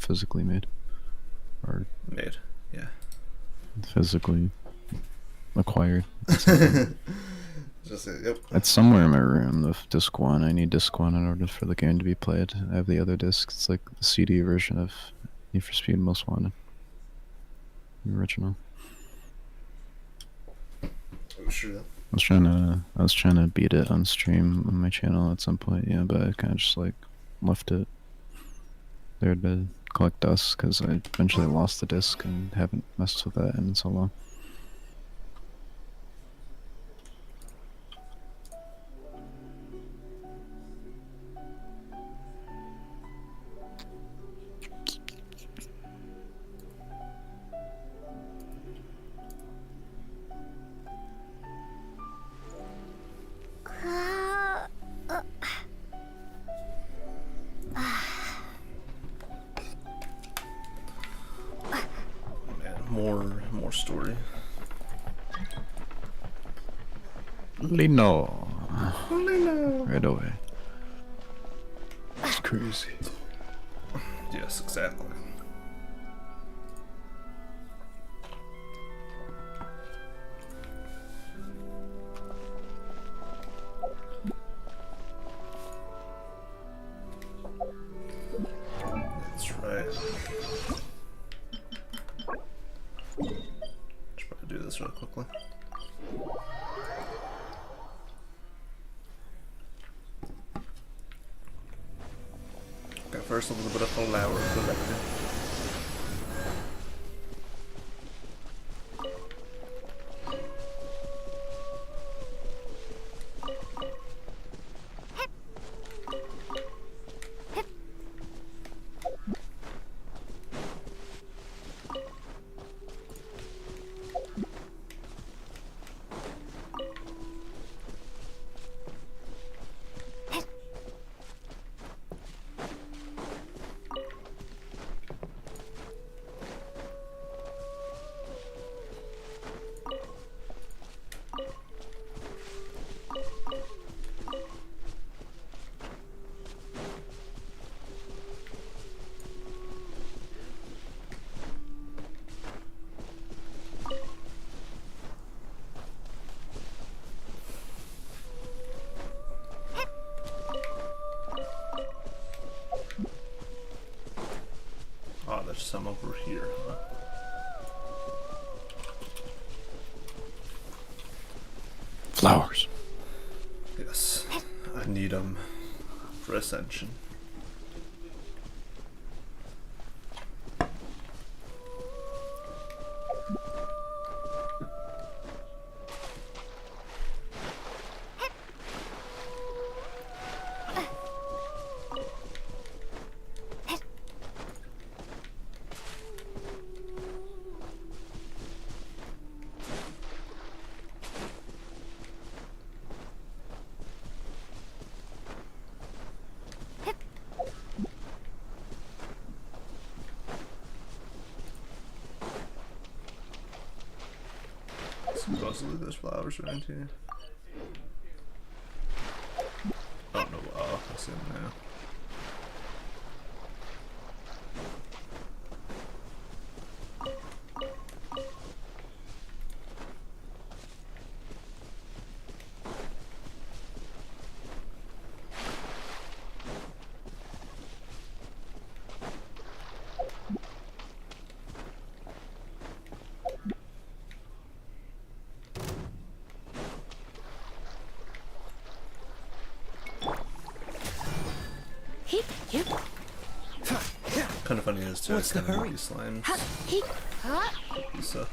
physically made, or Made, yeah. physically acquired. Just yep. It's somewhere in my room, the disc one. I need disc one in order for the game to be played. I have the other disc. It's like the CD version of Need for Speed Most Wanted, the original. I'm sure. I was trying to beat it on stream on my channel at some point, yeah, but I kind of just like left it there to collect dust because I eventually lost the disc and haven't messed with that in so long. More story. Lino. Right away. It's crazy. Yes, exactly. That's right. Should probably do this real quickly. Okay, first a little bit of flower collecting. Oh, there's some over here, huh? Flowers. Yes. I need them for ascension. Supposedly there's flowers around here. Oh no, oh, I see them now. Kind of funny is too. What's the hurry? These slimes. Pizza.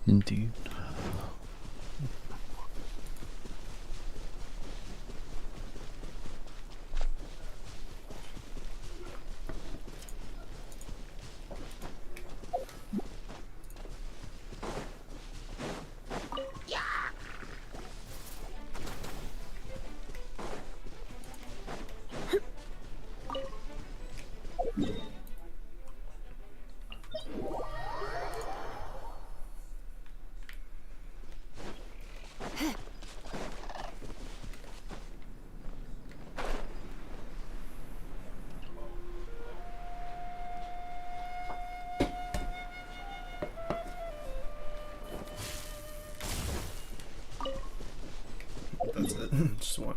Indeed. Just one.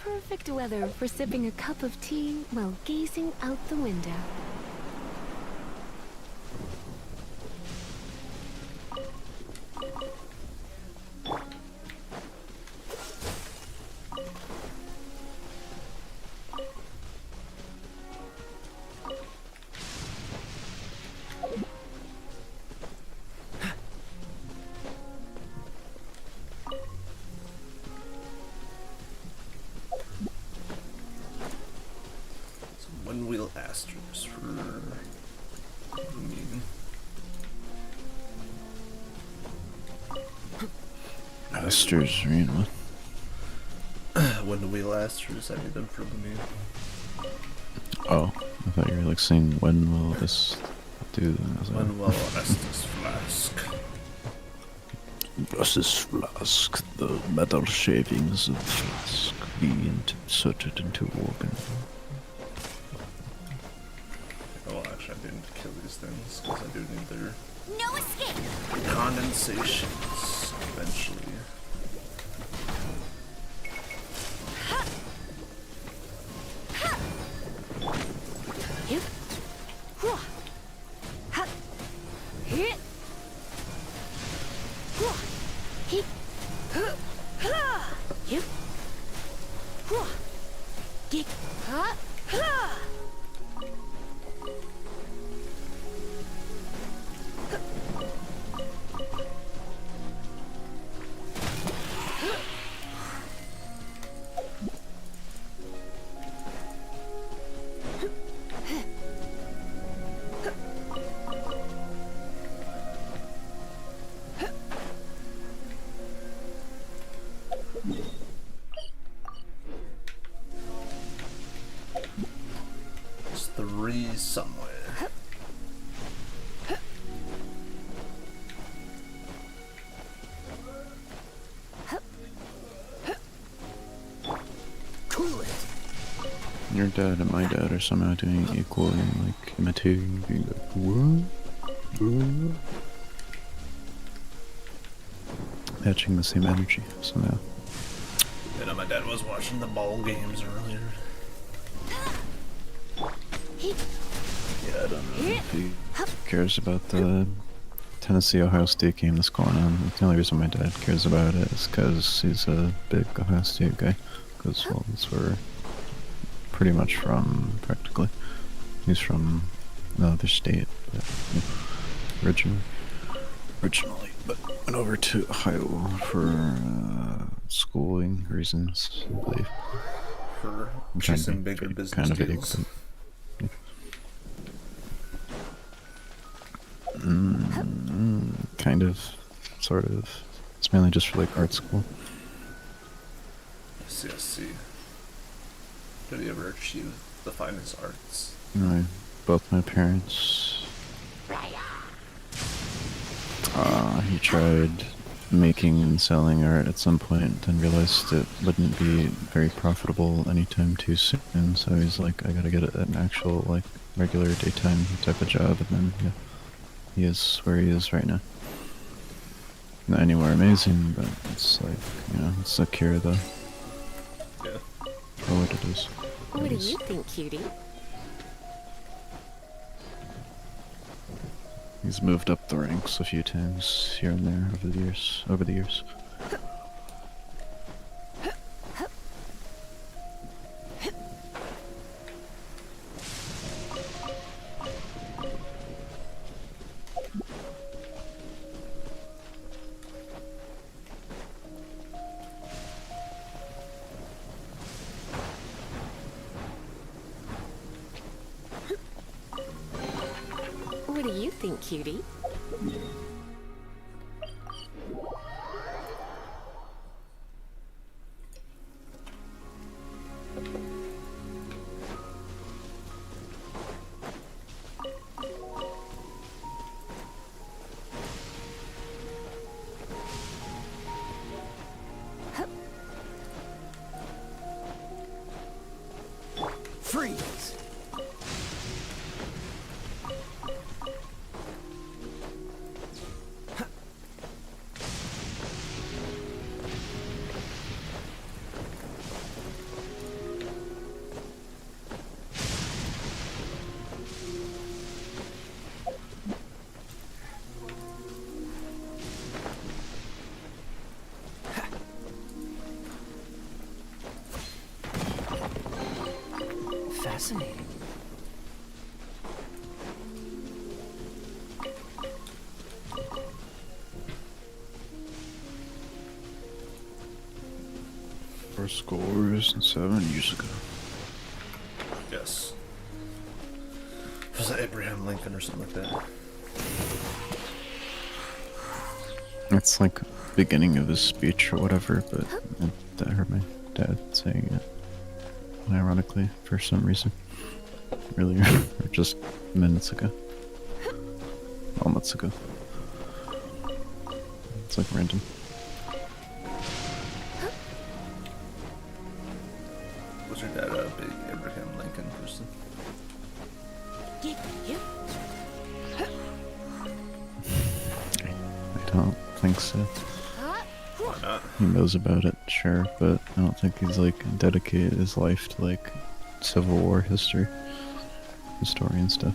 Perfect weather for sipping a cup of tea while gazing out the window. One wheel Astros for me. Asters, read what? One wheel Astros, I need them for the moon. Oh, I thought you were like saying when will this do? When will Estus Flask? This flask, the metal shavings of flask, be inserted into organ. Oh, actually, I didn't kill these things because I do need their No escape! condensations eventually. Yep. Hua. Ha. Hit. Hua. Hit. Huh. Ha. Yep. Hua. Get. Ha. Ha. There's three somewhere. Cool it. Your dad and my dad are somehow doing equally, like imitating, being like, what? What? Matching the same energy somehow. You know, my dad was watching the ball games earlier. Yeah, I don't know if he cares about the Tennessee-Ohio State game that's going on. The only reason my dad cares about it is because he's a big Ohio State guy. Because, well, that's where we're pretty much from, practically. He's from another state, but yeah, originally, but went over to Ohio for schooling reasons, I believe. For I'm chasing bigger business kind of vague, deals. but, kind of, sort of. It's mainly just for like art school. I see. Have you ever achieved the finest arts? Both my parents. He tried making and selling art at some point, and realized it wouldn't be very profitable anytime too soon. So he's like, I gotta get an actual like regular daytime type of job, and then yeah, he is where he is right now. Not anywhere amazing, but it's like, you know, it's secure though. Yeah. For what it is. What do you think, cutie? He's moved up the ranks a few times here and there over the years. think, cutie? Freeze! Fascinating. First scores 7 years ago. Yes. Was it Abraham Lincoln or something like that? It's like beginning of his speech or whatever, but I heard my dad saying it. Ironically, for some reason. Earlier, or just minutes ago. Moments ago. It's like random. Was your dad a big Abraham Lincoln person? I don't think so. Why not? He knows about it, sure, but I don't think he's like dedicated his life to like Civil War history. Historian stuff.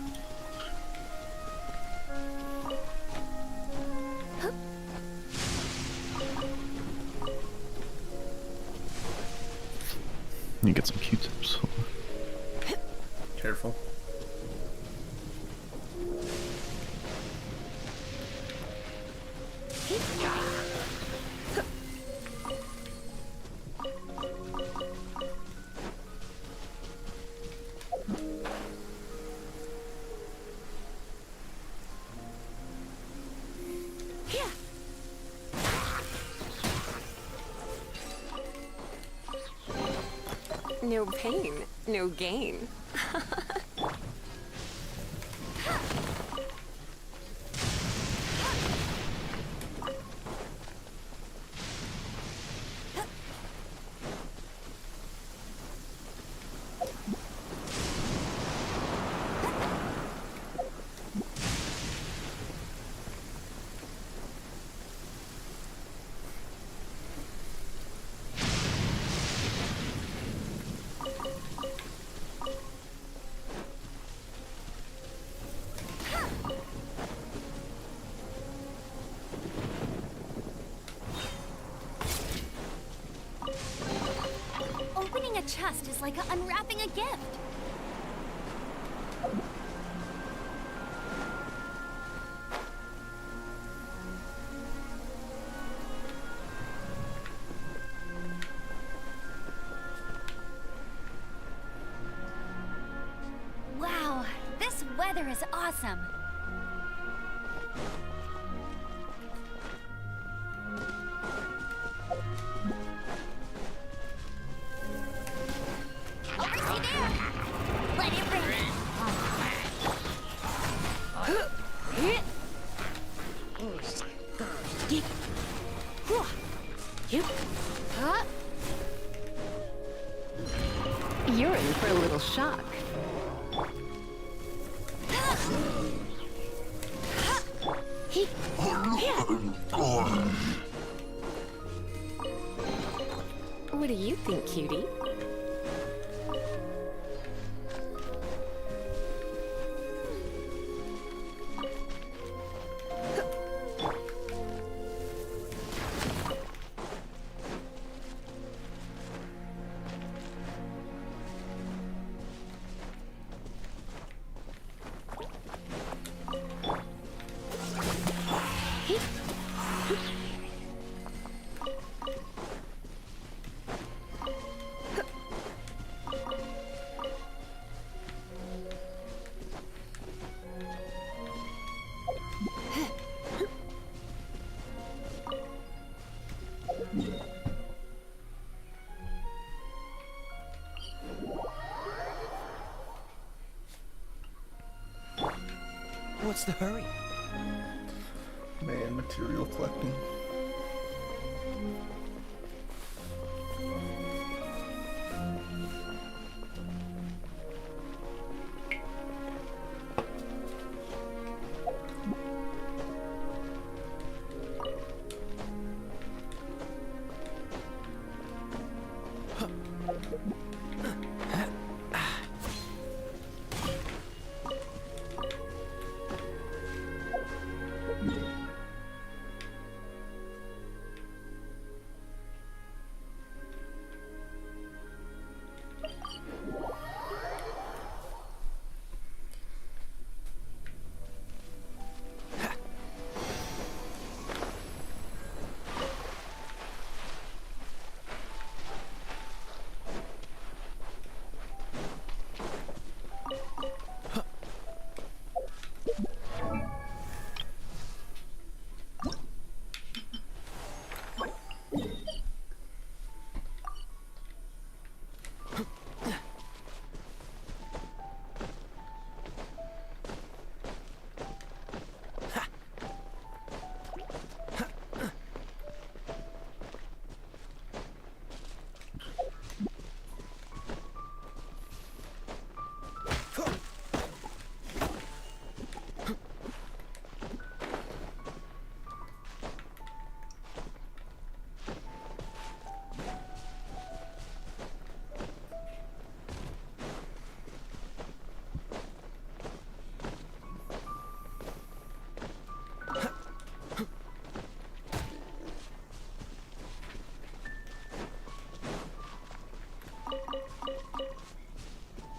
You get some Q-tips. Careful. No pain, no gain. Opening a chest is like unwrapping a gift. Wow, this weather is awesome. Oversee there! Let it rain! You're in for a little shock. What do you think, cutie? What's the hurry? Man, material collecting.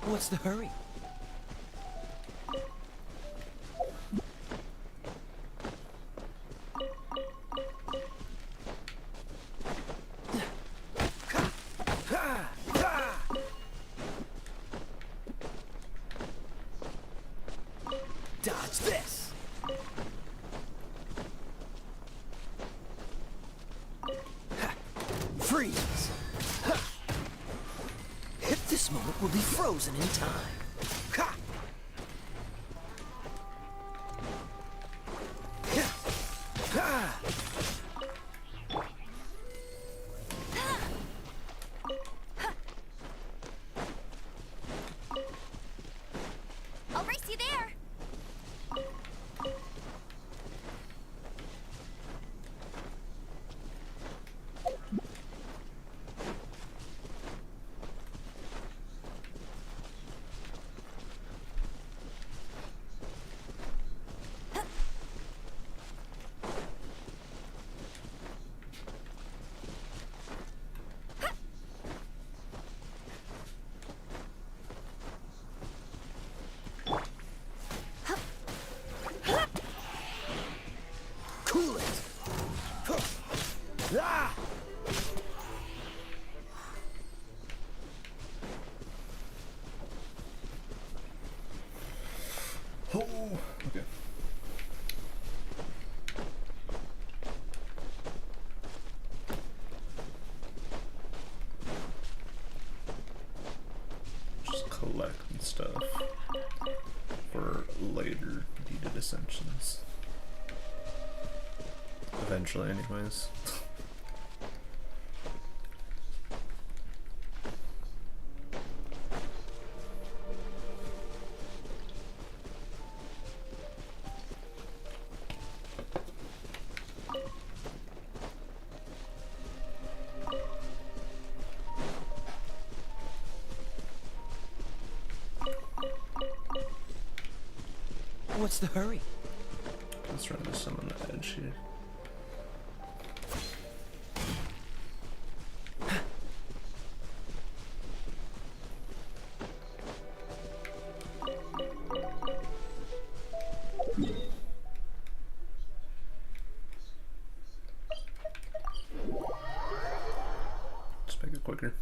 What's the hurry? Dodge this! Freeze! This moment will be frozen in time. Ha! Ha! I'll race you there. Cool it! Ah! Oh, okay. Just collecting stuff for later deeded ascensions. Eventually, anyways. What's the hurry? Let's try to summon the edge here. Just make it quicker.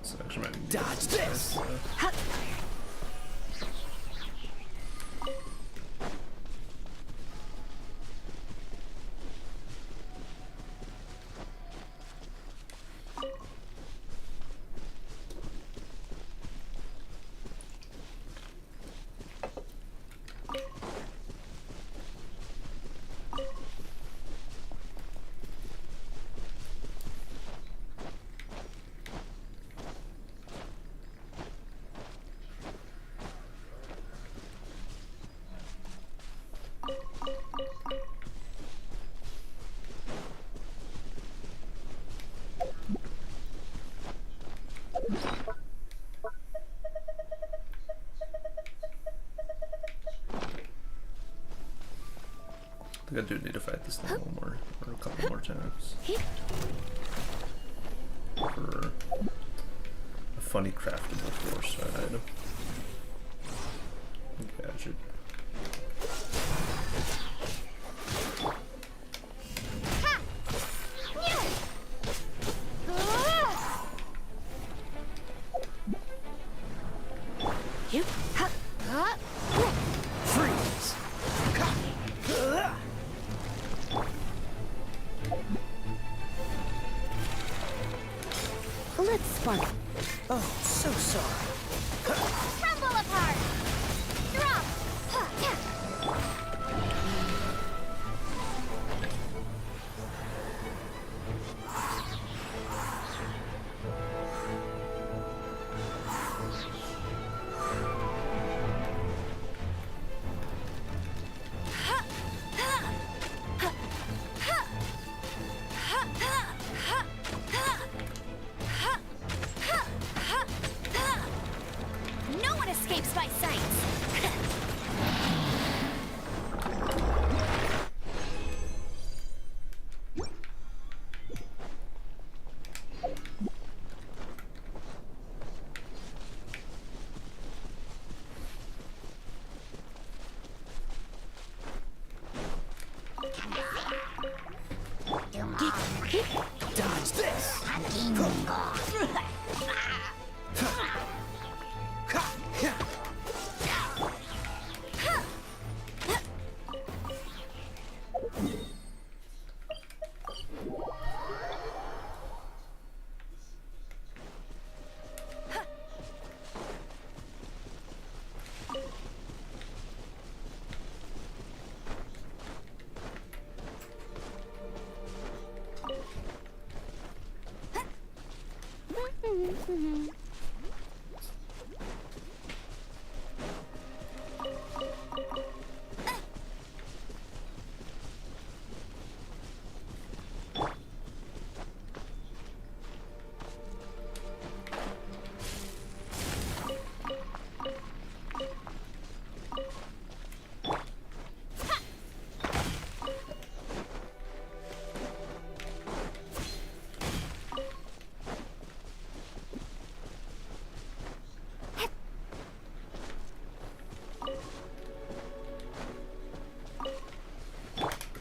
So actually might need to Dodge this! think I do need to fight this thing one more, or a couple more times. For a funny craftable force item. Gadget. Freeze! Let's spark. Oh, so sorry. Crumble apart! Drop! No one escapes my sight! Dodge this!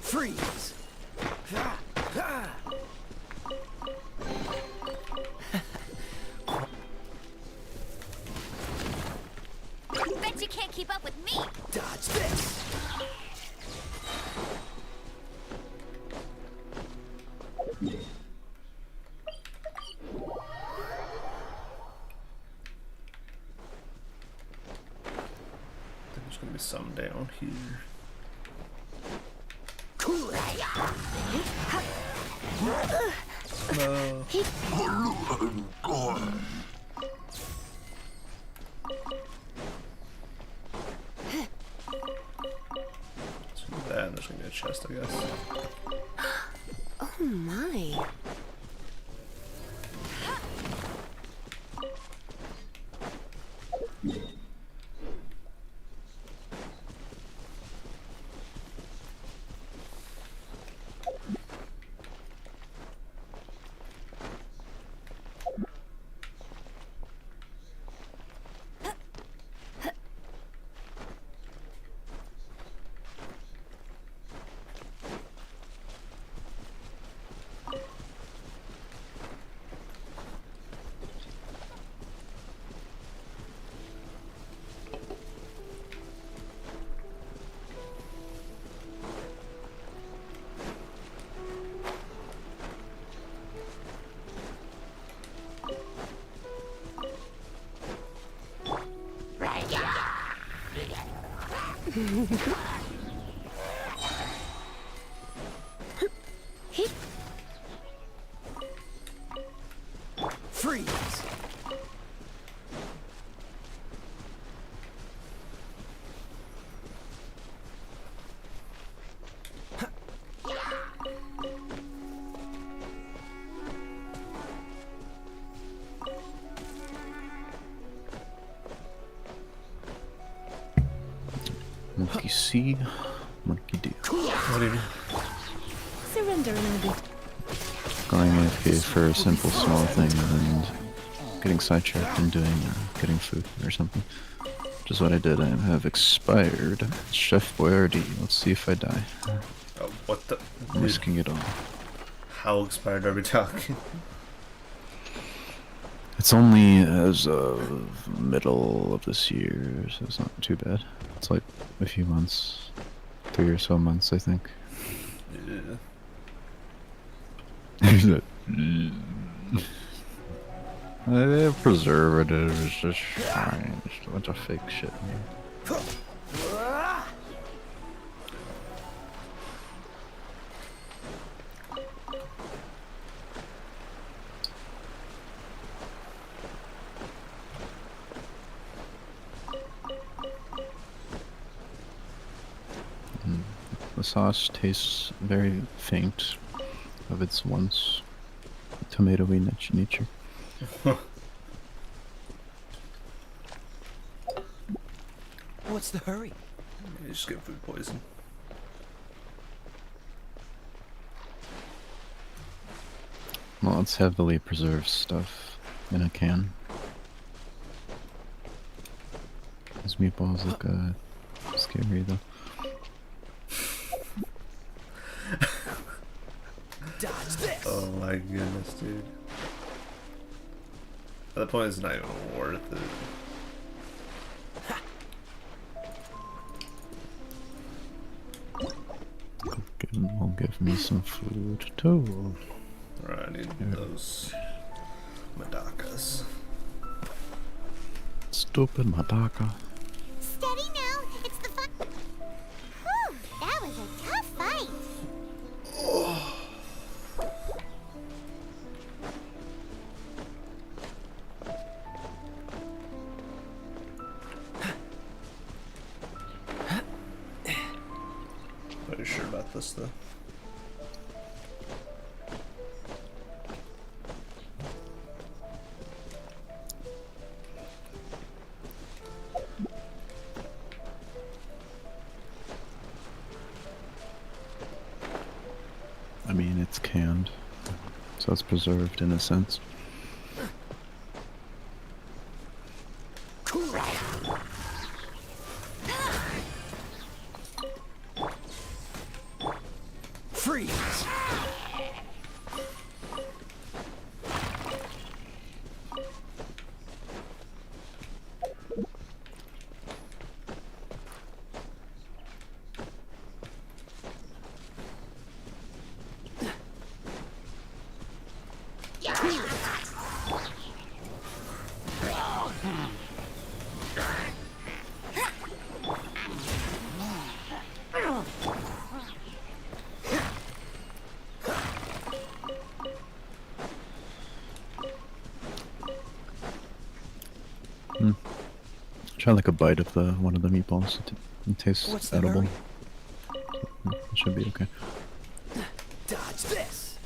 Freeze! Bet you can't keep up with me! Dodge this! There's gonna be some down here. No. Let's do that, and there's gonna be a chest, I guess. Oh my. Freeze! Monkey C. Monkey D. What do you mean? Surrender in a bit. Going AFK for a simple small thing and getting sidetracked and getting food or something. Which is what I did. I have expired. Chef Boyardee. Let's see if I die. Oh, what the? I'm Dude, risking it all. how expired are we talking? It's only as of middle of this year, so it's not too bad. It's like a few months. 3 or so months, I think. Yeah. Preservatives, just fine. Just a bunch of fake shit. The sauce tastes very faint of its once tomatoey nature. What's the hurry? You just get food poison. Well, it's heavily preserved stuff in a can. These meatballs look scary though. Dodge this. Oh my goodness, dude. At that point, it's not even worth it. Will give me some food too. Alright, I need those Madakas. Stupid Madaka. Steady now. It's the fun. Whew, that was a tough fight. Are you sure about this though? I mean, it's canned, so it's preserved in a sense. Freeze. Try like a bite of the one of the meatballs. It tastes What's the edible. hurry? It should be okay. Dodge this.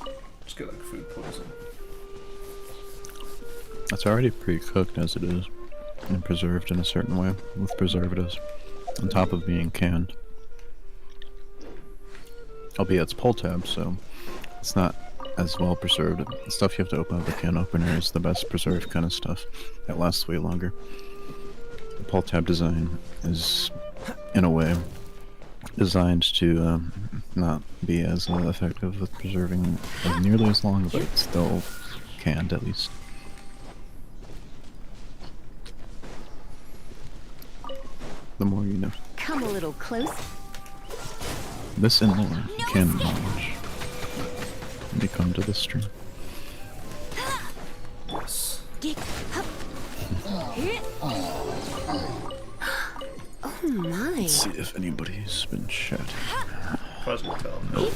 Just get like food poison. It's already pre-cooked as it is, and preserved in a certain way with preservatives, on top of being canned. Albeit it's pull tab, so it's not as well preserved. The stuff you have to open up a can opener is the best preserved kind of stuff. That lasts way longer. The pull tab design is, in a way, designed to not be as effective with preserving nearly as long, but it's still canned at least. The more you know. Come a little close. This and more you can knowledge when you come to this stream. Yes. Oh my. Let's see if anybody's been chatting. I was gonna tell him.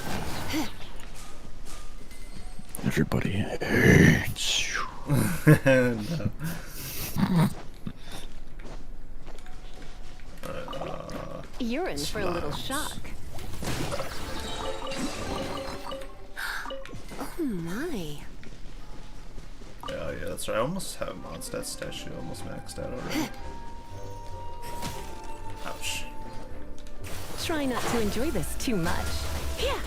Everybody hates you. No. You're in for a little shock. Oh my. Yeah, that's right. I almost have Mondstadt statue almost maxed out already. Ouch. Try not to enjoy this too much. Yeah.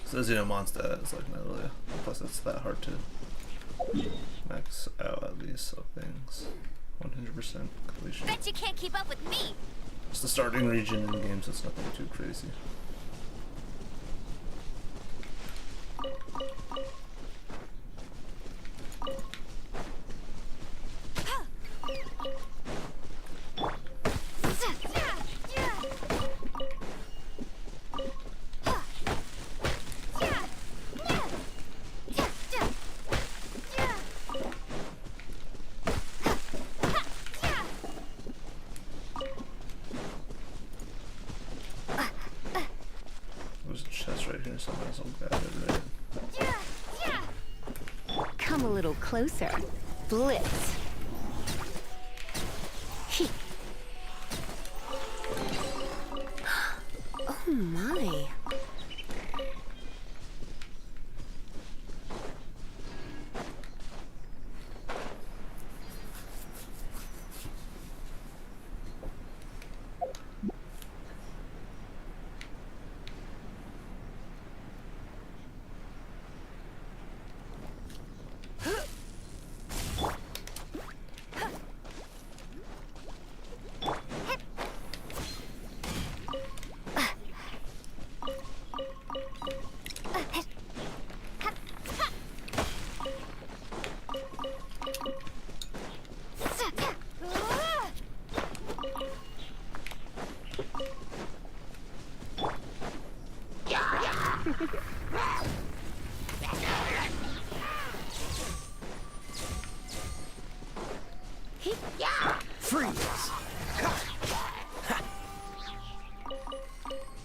So Xenomon stat is like not really. Plus, it's that hard to max out at least of things. 100% completion. Bet you can't keep up with me. It's the starting region in the game, so it's nothing too crazy. There's a chest right here somewhere, so I'll grab it right. Come a little closer. Blitz. Oh my. Freeze!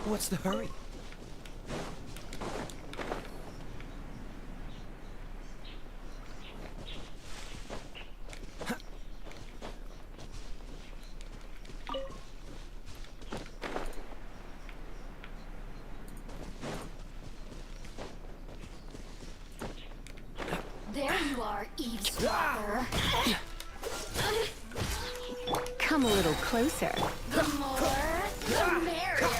What's the hurry? There you are, eavesdropper. Come a little closer. The more, the merrier.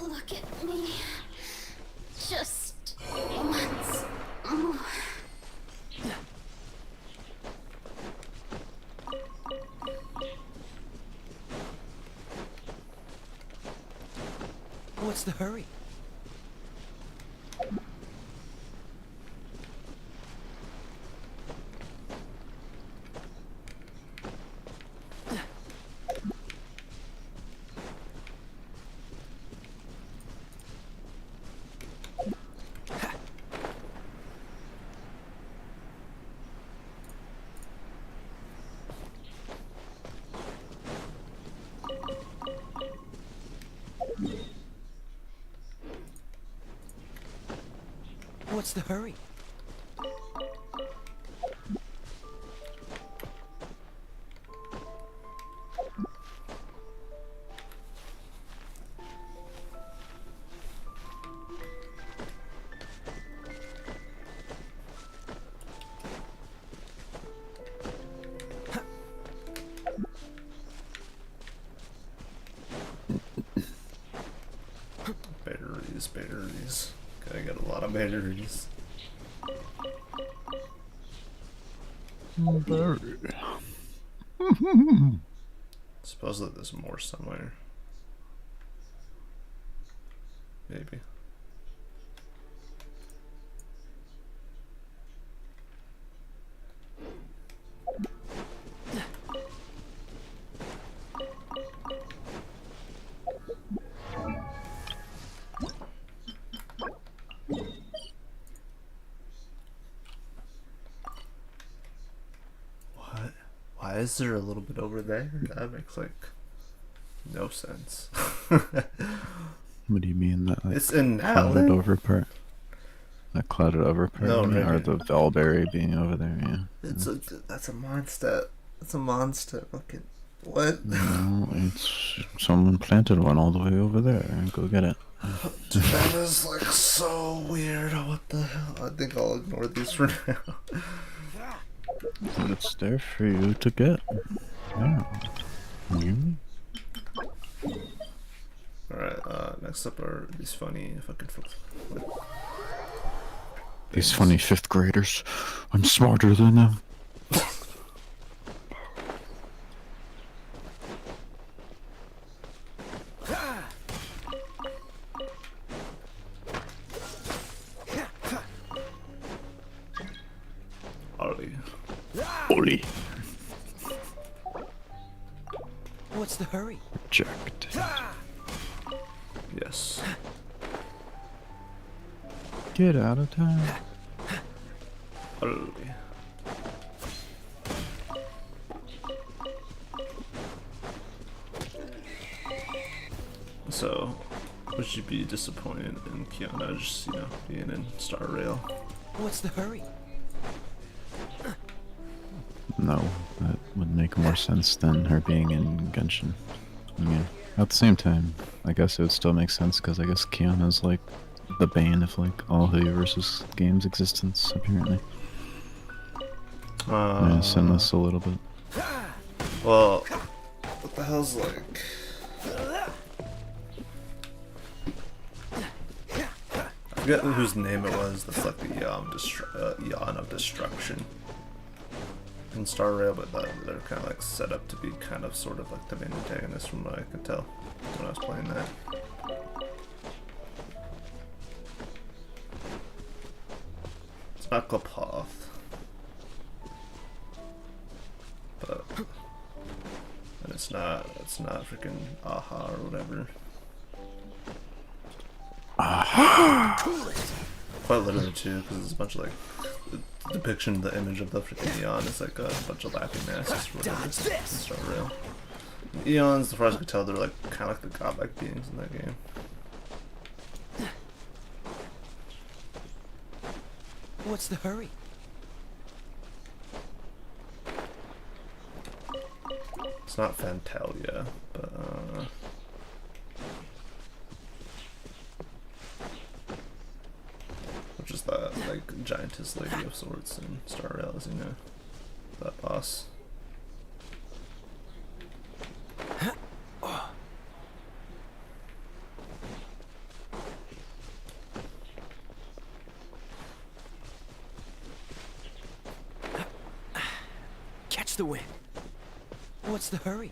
Look at me. Just once more. What's the hurry? What's the hurry? Batteries. Okay, I got a lot of batteries. Supposedly there's more somewhere. Maybe. What? Why is there a little bit over there? That makes like no sense. What do you mean that like It's in now. clouded over part? That clouded over part, No, you mean? right Or here. the Velberry being over there, yeah. It's a that's a monster. That's a monster. Fucking what? No, it's someone planted one all the way over there. Go get it. That is like so weird. What the hell? I think I'll ignore these for now. It's there for you to get. Yeah. You? Alright, next up are these funny fucking These funny 5th graders. I'm smarter than them. Ollie. Oli. What's the hurry? Reject. Yes. Get out of town. Ollie. So, would you be disappointed in Kiana just, being in Star Rail? What's the hurry? No, that would make more sense than her being in Genshin. I mean, at the same time, I guess it would still make sense because I guess Kiana's like the bane of like all the versus games existence apparently. Yeah, sinless a little bit. Well, what the hell's like? I forget whose name it was. That's like the Eon of Destruction in Star Rail, but they're kind of like set up to be kind of sort of like the main antagonist from what I could tell when I was playing that. It's not Klapoth, but and it's not freaking Aha or whatever. Quite literally too, because it's a bunch of like the depiction, the image of the freaking Eon is like a bunch of laughing masks or whatever. Dodge this! In Star Rail. Eons, as far as I could tell, they're like kind of like the godlike beings in that game. What's the hurry? It's not Fantalia, but which is that like giantess lady of sorts in Star Rail, as you know, that boss. Catch the wind. What's the hurry?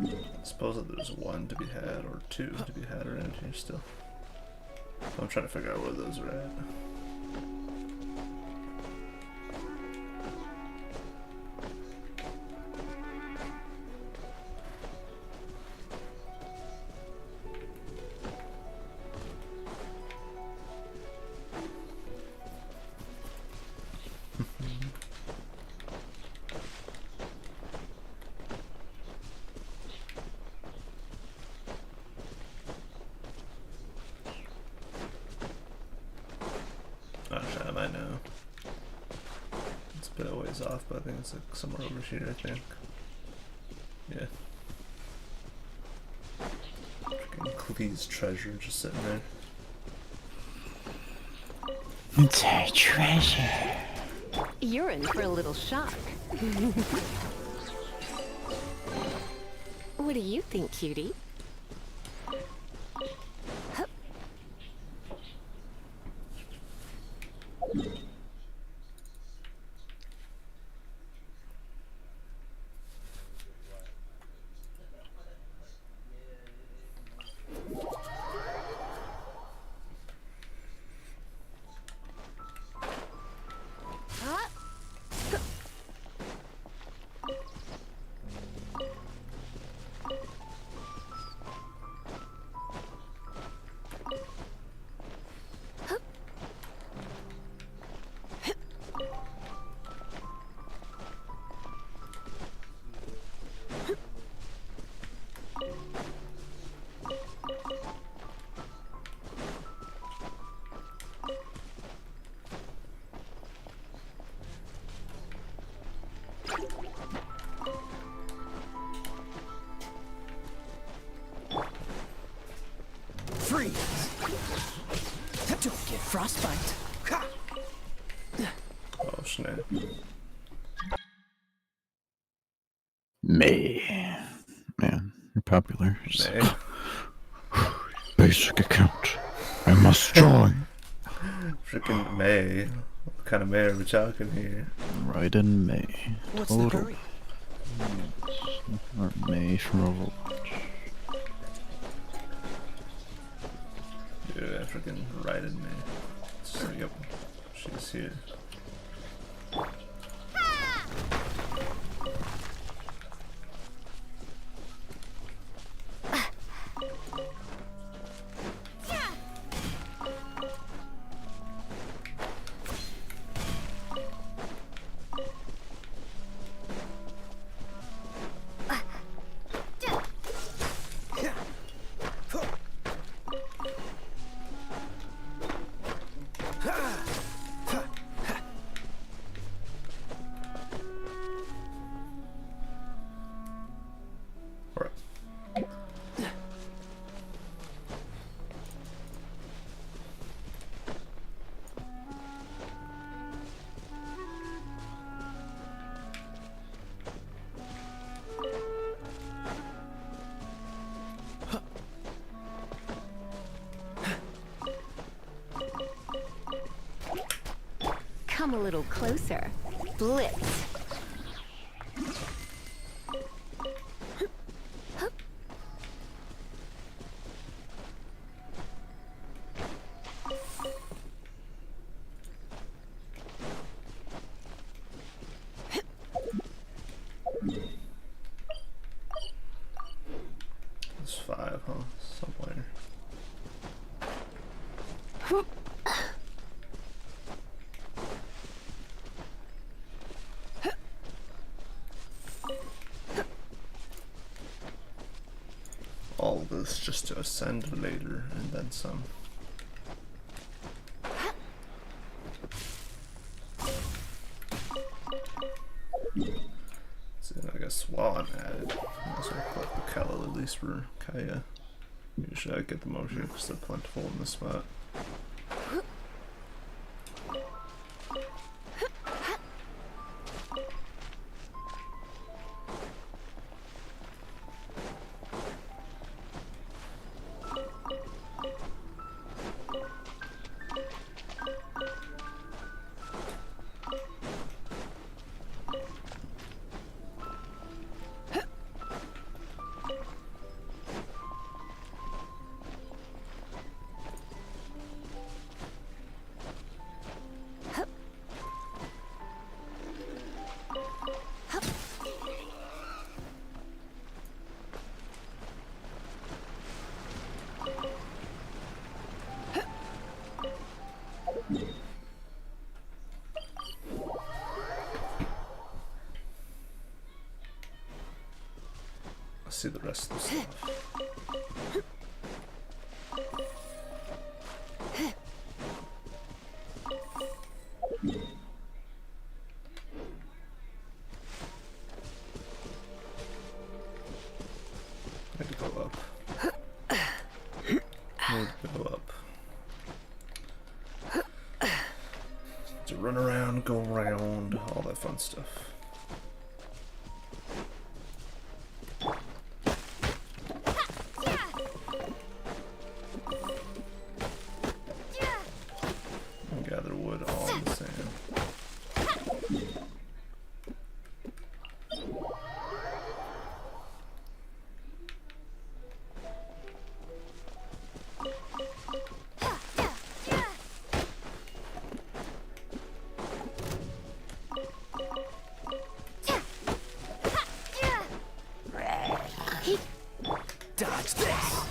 I suppose that there's one to be had or two to be had around here still. So I'm trying to figure out where those are at. Actually, I might know. It's a bit of ways off, but I think it's like somewhere over here, I think. Yeah. Freaking Clee's treasure just sitting there. It's a treasure. You're in for a little shock. What do you think, cutie? Freeze! Don't get frostbite. Ha! Oh snap. May. Man, you're popular. Just May. basic account. I must join. Freaking May. What kind of May are we talking here? Right in May. What's the hurry? Or May from Overwatch. Yeah, freaking right in May. So, yep, she's here. Alright. Come a little closer. Blitz. It's 5, huh? Somewhere. All this just to ascend later and then some. So I guess while I'm at it, I also collect the calla lilies for Kaya. Usually I get them over here because they're plentiful in this spot. Let's see the rest of the stuff. I need to go up. I need to go up. To run around, go around, all that fun stuff. And gather wood all in the sand. Dodge this.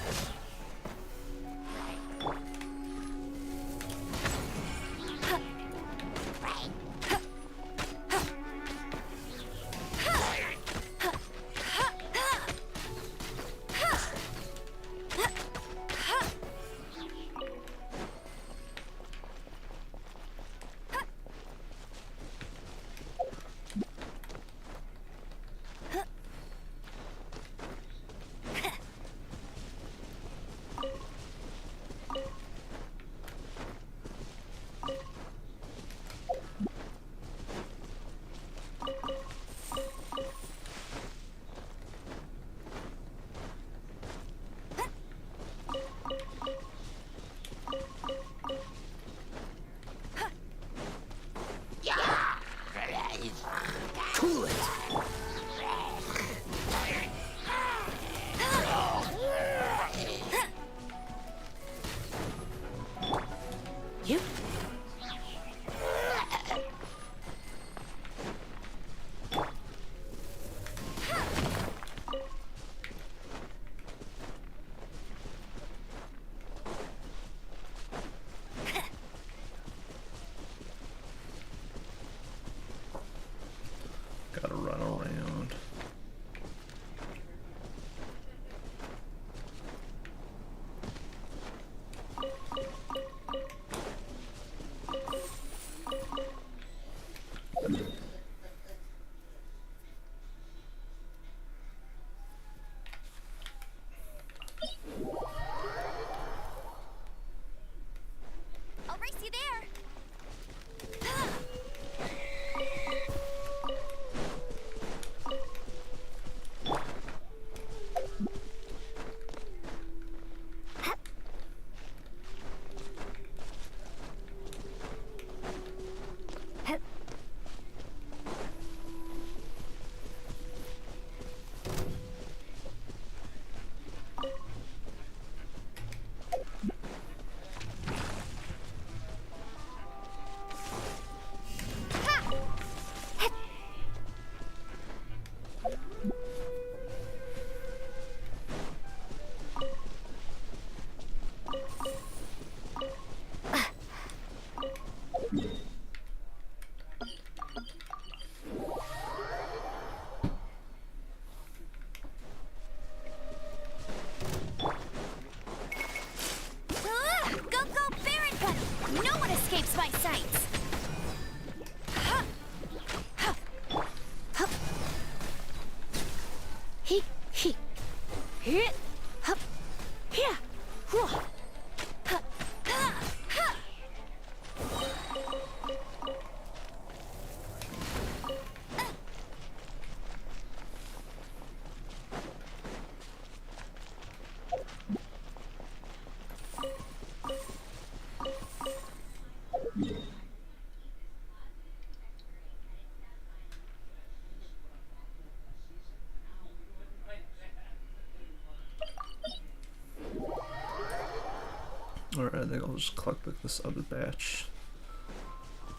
Alright, I think I'll just collect like this other batch.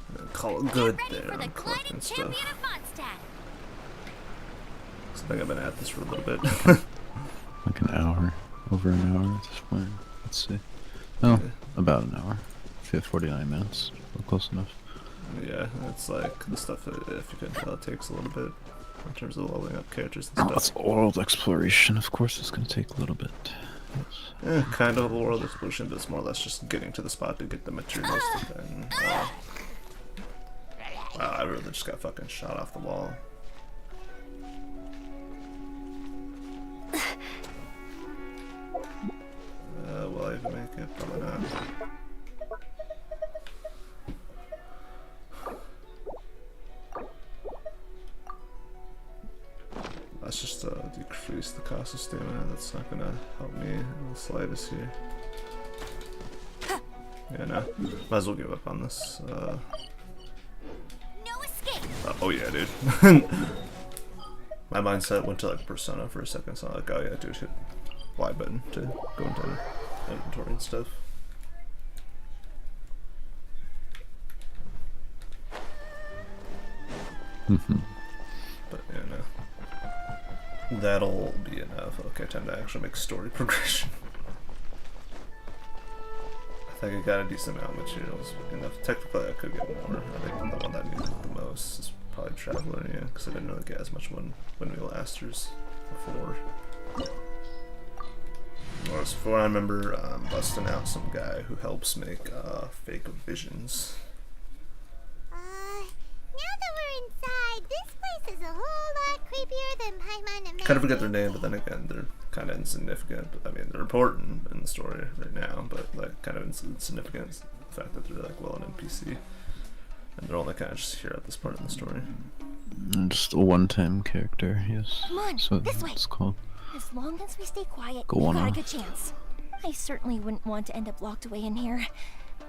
And then call it good Get ready there for the on collecting gliding champion stuff. of Mondstadt. I think I've been at this for a little bit. Like an hour. Over an hour at this point. Let's see. Oh, Okay. about an hour. 49 minutes. Well, close enough. Yeah, it's like the stuff that, if you can tell, it takes a little bit in terms of leveling up characters and Oh, stuff. that's world exploration. Of course, it's going to take a little bit. Yes. Kind of a world exploration, but it's more or less just getting to the spot to get the materials. And wow, I really just got fucking shot off the wall. Will I even make it? Probably not. Let's just decrease the cost of stamina. That's not gonna help me in the slightest here. Yeah, no. Might as well give up on this. No escape. Oh yeah, dude. My mindset went to like Persona for a second, so I'm like, oh yeah, dude, hit Y button to go into inventory and stuff. But yeah, no. That'll be enough. Okay, time to actually make story progression. I think I got a decent amount of materials. Enough. Technically, I could get more. I think the one that I needed the most is probably Traveler, yeah, because I didn't really get as much Windwheel Asters before. Whereas before, I remember busting out some guy who helps make fake visions. Now that we're inside, this place is a whole lot creepier than Paimon imagined. Kind of forget their name, but then again, they're kind of insignificant. I mean, they're important in the story right now, but like kind of insignificant. The fact that they're like well an NPC, and they're only kind of just here at this part in the story. Just a one-time character, yes. Come on, So this way. it's called. As long as we stay quiet, Go we've on got a off. good chance. I certainly wouldn't want to end up locked away in here.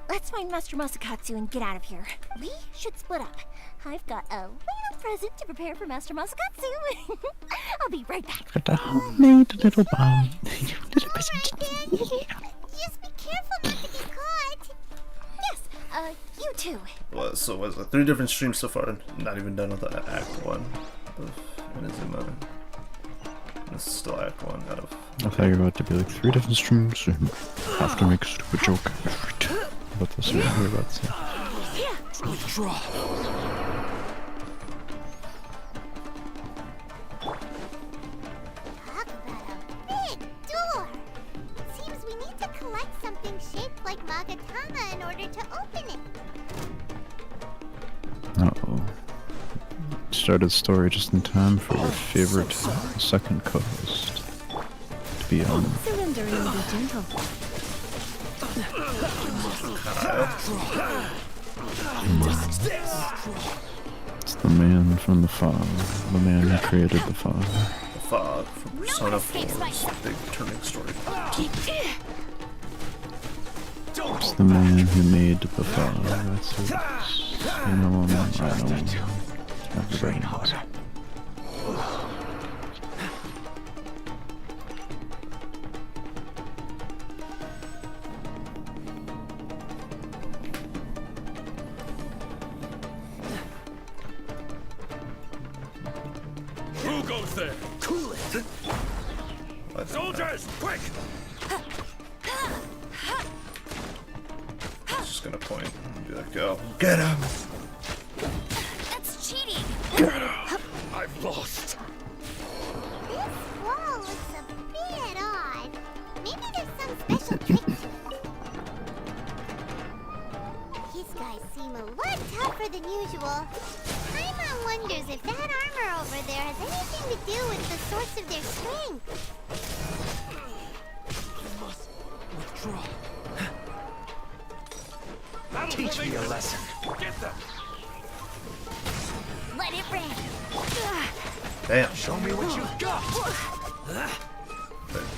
Let's find Master Masakatsu and get out of here. We should split up. I've got a little present to prepare for Master Masakatsu. I'll be right back. Got a homemade little bomb. Little present. Just be careful not to get caught. Yes, you too. Well, so was it 3 different streams so far? Not even done with Act 1 of Inazuma. This is still Act 1 out of. I thought you were about to be like 3 different streams and have to make a stupid joke. But this is what we're about to say. Withdraw. Talk about a big door. Seems we need to collect something shaped like Magatama in order to open it. Uh-oh. Started story just in time for your favorite second co-host to be on. Surrender and be gentle. It's the man from the fog, the man who created the fog. The Fog from Persona 4's big turning story. It's the man who made the fog. That's it. You know him, I know him. Everybody knows him. Who goes there? Cool it. Soldiers, quick! It's just gonna point and be like, go get him. That's cheating. I've lost. This wall looks a bit odd. Maybe there's some special trick to it. These guys seem a lot tougher than usual. Paimon wonders if that armor over there has anything to do with the source of their strength. Withdraw. That'll Teach me a prevent lesson. Get them. Let it rain. Damn. Show me what you've got.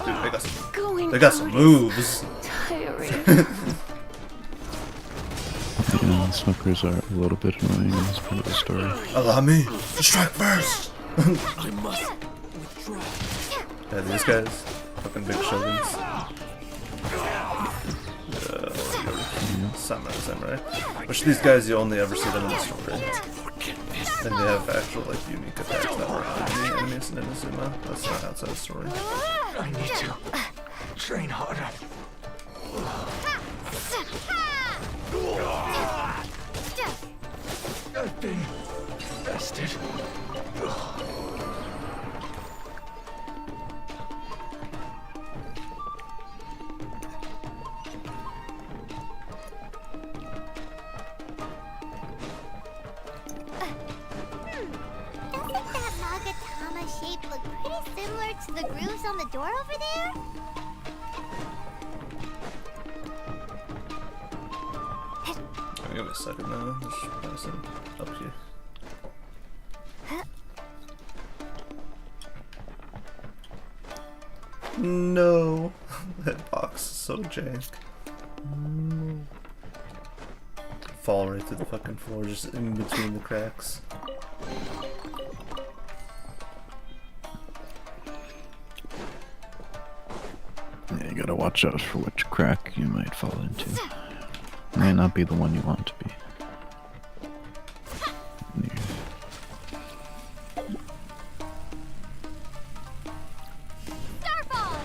Dude, Going they got some moves. tiring. Yeah, smokers are a little bit annoying in this part of the story. Allow me to strike first. I must withdraw. Yeah, these guys, fucking big shoguns. Samurai. Which these guys, you only ever see them in the story. And they have actual, like, unique attacks that are on the enemies in Inazuma. That's not outside the story. I need to train harder. I've been bested. Doesn't that Magatama shape look pretty similar to the grooves on the door over there? Give me a second now. There's medicine up here. No, that box is so jank. Fall right through the fucking floor, just in between the cracks. Yeah, you gotta watch out for which crack you might fall into. May not be the one you want to be. Yeah. Starfall!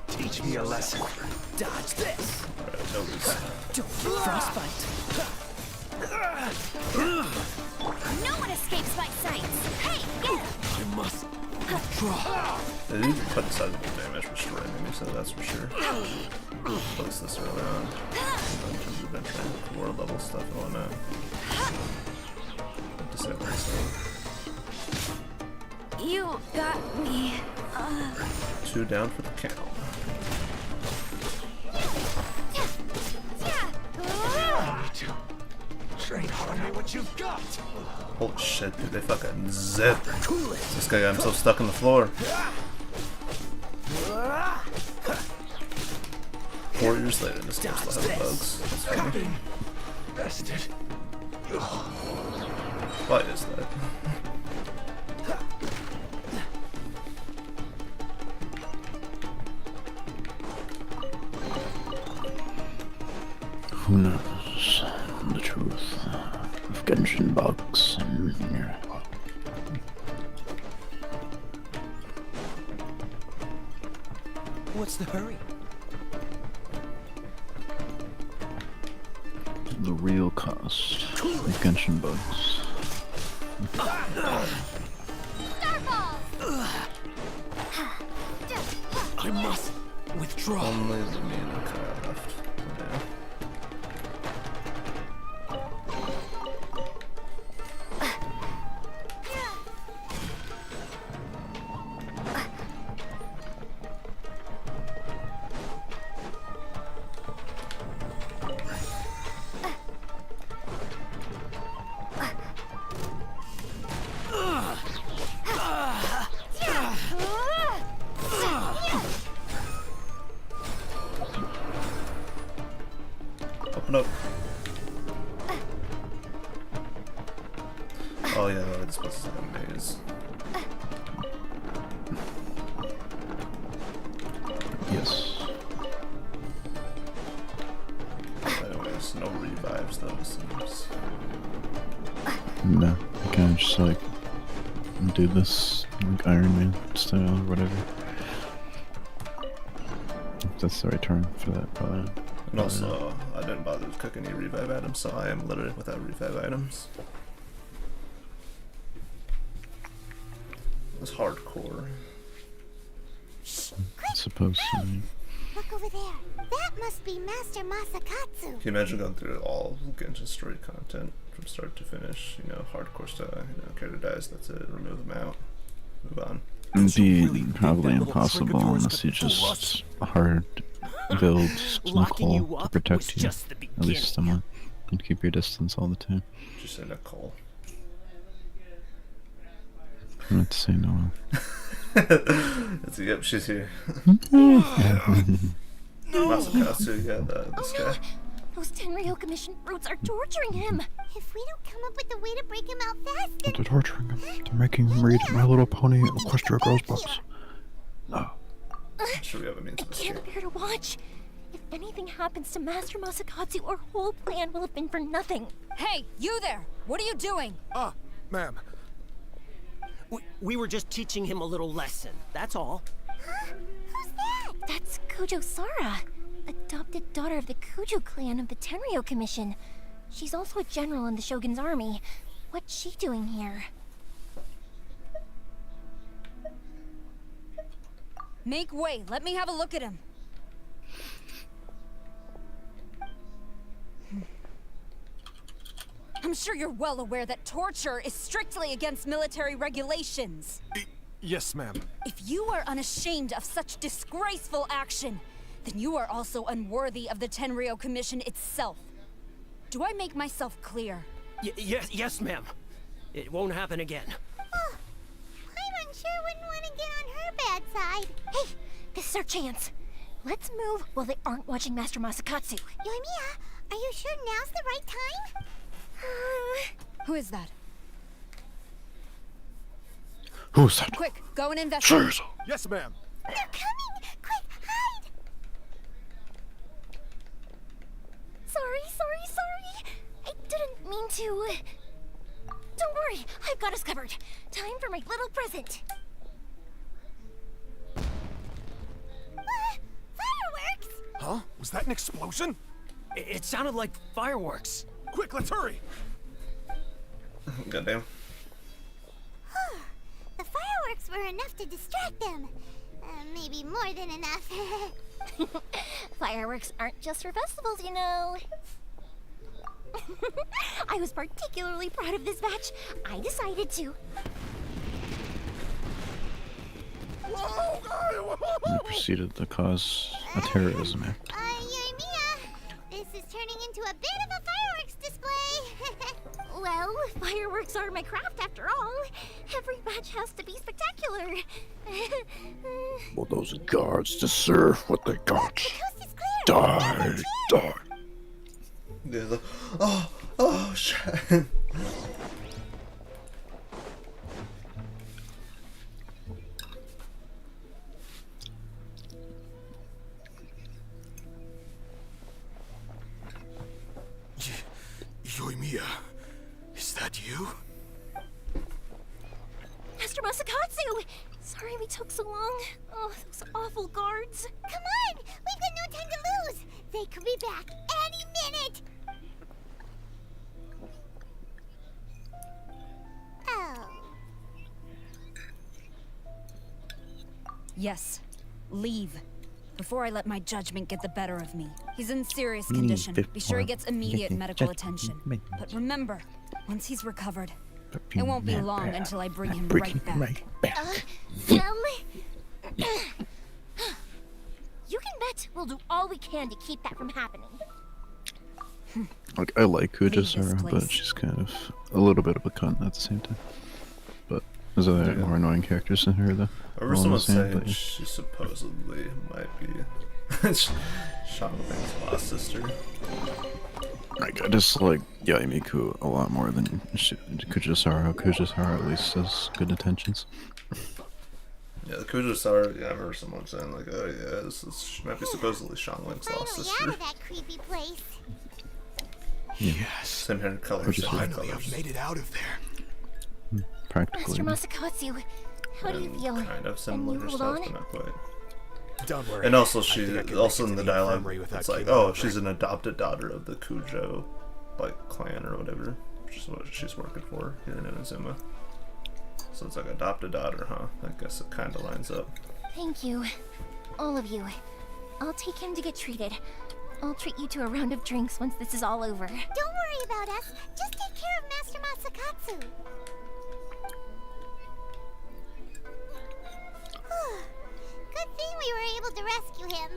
Teach me a lesson. Dodge this. Alright, nobody's. Frostbite. No one escapes my sights. Hey, get him! I must withdraw. They do quite a sizable damage restore enemy, so that's for sure. Place this early on. In terms of adventure, war level stuff and whatnot. Disabling stuff. You got me. 2 down for the count. I need to train harder. What you've got. Holy shit, dude, they fucking zip. Cool it. This guy got himself stuck on the floor. Warriors later, this game still has bugs. That's funny. Been bested. Why is that? Who knows the truth of Genshin bugs and What's the hurry? the real cost of Genshin bugs. I must withdraw. Only the me and Kyle left. Yeah. Open up. Oh yeah, no, this place is like a maze. Yes. Anyways, no revives though, it seems. No, you kind of just like do this like Iron Man style or whatever. If that's the right term for that, probably. And also, I didn't bother to cook any revive items, so I am literally without revive items. It's hardcore. It's supposed to be. Look over there. That must be Master Masakatsu. Can you imagine going through all Genshin Story content from start to finish? You know, hardcore style, you know, character dies, that's it, remove them out, move on. It'd be really think probably that little trick of impossible yours unless you could fool us? just hard build Locking you Nicole to up protect was you, just the at beginning. least somewhat, and keep your distance all the time. Just say Nicole. I'm not to say no. It's, yep, she's here. Masakatsu, yeah, this guy. Those Tenryou Commission brutes are torturing him. If we don't come up with a way to break him out fast, then They're torturing him. They're making him read My Little Pony Equestria Girls books. No. I'm sure we have a means I of can't escape. bear to watch. If anything happens to Master Masakatsu, our whole plan will have been for nothing. Hey, you there! What are you doing? Ma'am. We were just teaching him a little lesson, that's all. who's that? That's Kujo Sara, adopted daughter of the Kujo clan of the Tenryou Commission. She's also a general in the Shogun's army. What's she doing here? Make way, let me have a look at him. I'm sure you're well aware that torture is strictly against military regulations. Yes, ma'am. If you are unashamed of such disgraceful action, then you are also unworthy of the Tenryou Commission itself. Do I make myself clear? Yes, ma'am. It won't happen again. Oh, Paimon sure wouldn't want to get on her bad side. Hey, this is our chance. Let's move while they aren't watching Master Masakatsu. Yoimiya, are you sure now's the right time? Who is that? Who's that? Quick, go and investigate. Jesus. Yes, ma'am. They're coming! Quick, hide! Sorry. I didn't mean to. Don't worry, I've got us covered. Time for my little present. Fireworks! Huh? Was that an explosion? It sounded like fireworks. Quick, let's hurry. Goddamn. The fireworks were enough to distract them. Maybe more than enough. Fireworks aren't just for festivals, you know. I was particularly proud of this batch. I decided to. They proceeded to cause a terrorism act. Yoimiya, this is turning into a bit of a fireworks display. Well, fireworks are my craft after all. Every batch has to be spectacular. Well, those guards deserve what they got. Coast is clear. Die. Yeah, oh, shit. Yoimiya, is that you? Master Masakatsu! Sorry we took so long. Oh, those awful guards. Come on! We've got no time to lose! They could be back any minute! Oh. Yes, leave. Before I let my judgment get the better of me. He's in serious condition. Be sure he gets immediate medical attention. But remember, once he's recovered, it won't be long until I bring him right back. Well... you can bet we'll do all we can to keep that from happening. Like, I like Leave this Kujisara, but place. she's kind of a little bit of a cunt at the same time. But there's other more annoying characters in her, though. I remember All someone the same, saying but yeah. she supposedly might be Shanling's lost sister. Like, I just like Yaimiku a lot more than Kujisara. Kujisara at least has good intentions. Yeah, the Kujisara, yeah, I remember someone saying, like, oh yeah, this might be supposedly Shanling's lost Finally sister. out of that creepy place. Yes. Same hair color, Which is same eye Finally, I've colors. made it out of there. Practically. Master Masakatsu, how do you And feel? kind of Can similar you hold stuff, on? but not quite. Don't worry. And also, I she think I can also make in it the to the dialogue, infirmary without it's like, keeling oh, over. she's an adopted daughter of the Kujo, like clan or whatever, which is what she's working for here in Inazuma. So it's like adopted daughter, huh? I guess it kind of lines up. Thank you. All of you. I'll take him to get treated. I'll treat you to a round of drinks once this is all over. Don't worry about us. Just take care of Master Masakatsu. Good thing we were able to rescue him.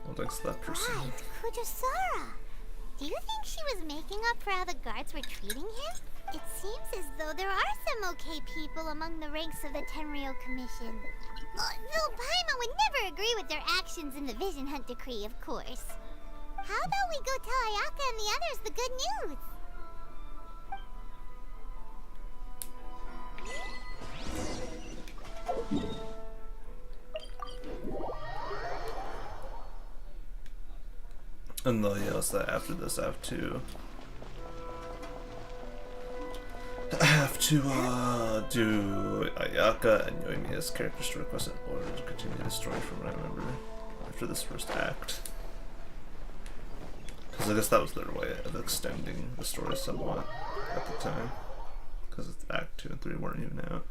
Well, thanks to that person. Right, Kujosara. Do you think she was making up for how the guards were treating him? It seems as though there are some okay people among the ranks of the Tenryou Commission. Though Paimon would never agree with their actions in the Vision Hunt Decree, of course. How about we go tell Ayaka and the others the good news? And though, yeah, so after this, I have to do Ayaka and Yoimiya's characters to request an order to continue the story from what I remember after this first act. Because I guess that was their way of extending the story somewhat at the time. Because Act 2 and 3 weren't even out.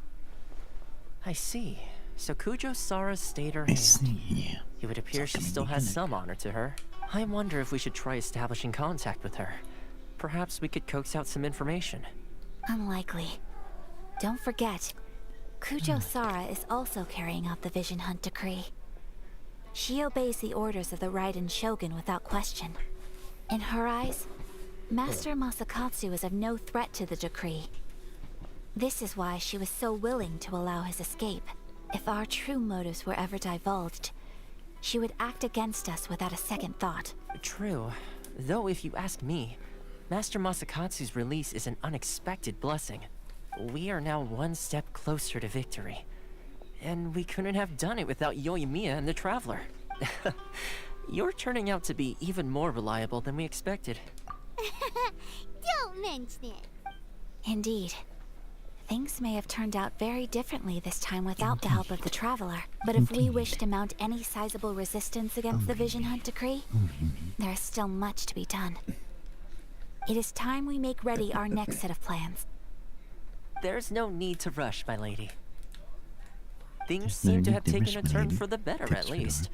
I see. So Kujosara stayed her hand. see. It would appear she still has some honor to her. I wonder if we should try establishing contact with her. Perhaps we could coax out some information. Unlikely. Don't forget, Kujosara is also carrying out the Vision Hunt Decree. She obeys the orders of the Raiden Shogun without question. In her eyes, Master Masakatsu is of no threat to the decree. This is why she was so willing to allow his escape. If our true motives were ever divulged, she would act against us without a second thought. True. Though if you ask me, Master Masakatsu's release is an unexpected blessing. We are now one step closer to victory. And we couldn't have done it without Yoimiya and the Traveler. You're turning out to be even more reliable than we expected. Don't mention it. Indeed. Things may have turned out very differently this time without the help of the Traveler. But if we wish to mount any sizable resistance against the Vision Hunt Decree, there is still much to be done. It is time we make ready our next set of plans. There's no need to rush, my lady. Things seem to have taken a turn for the better, at least.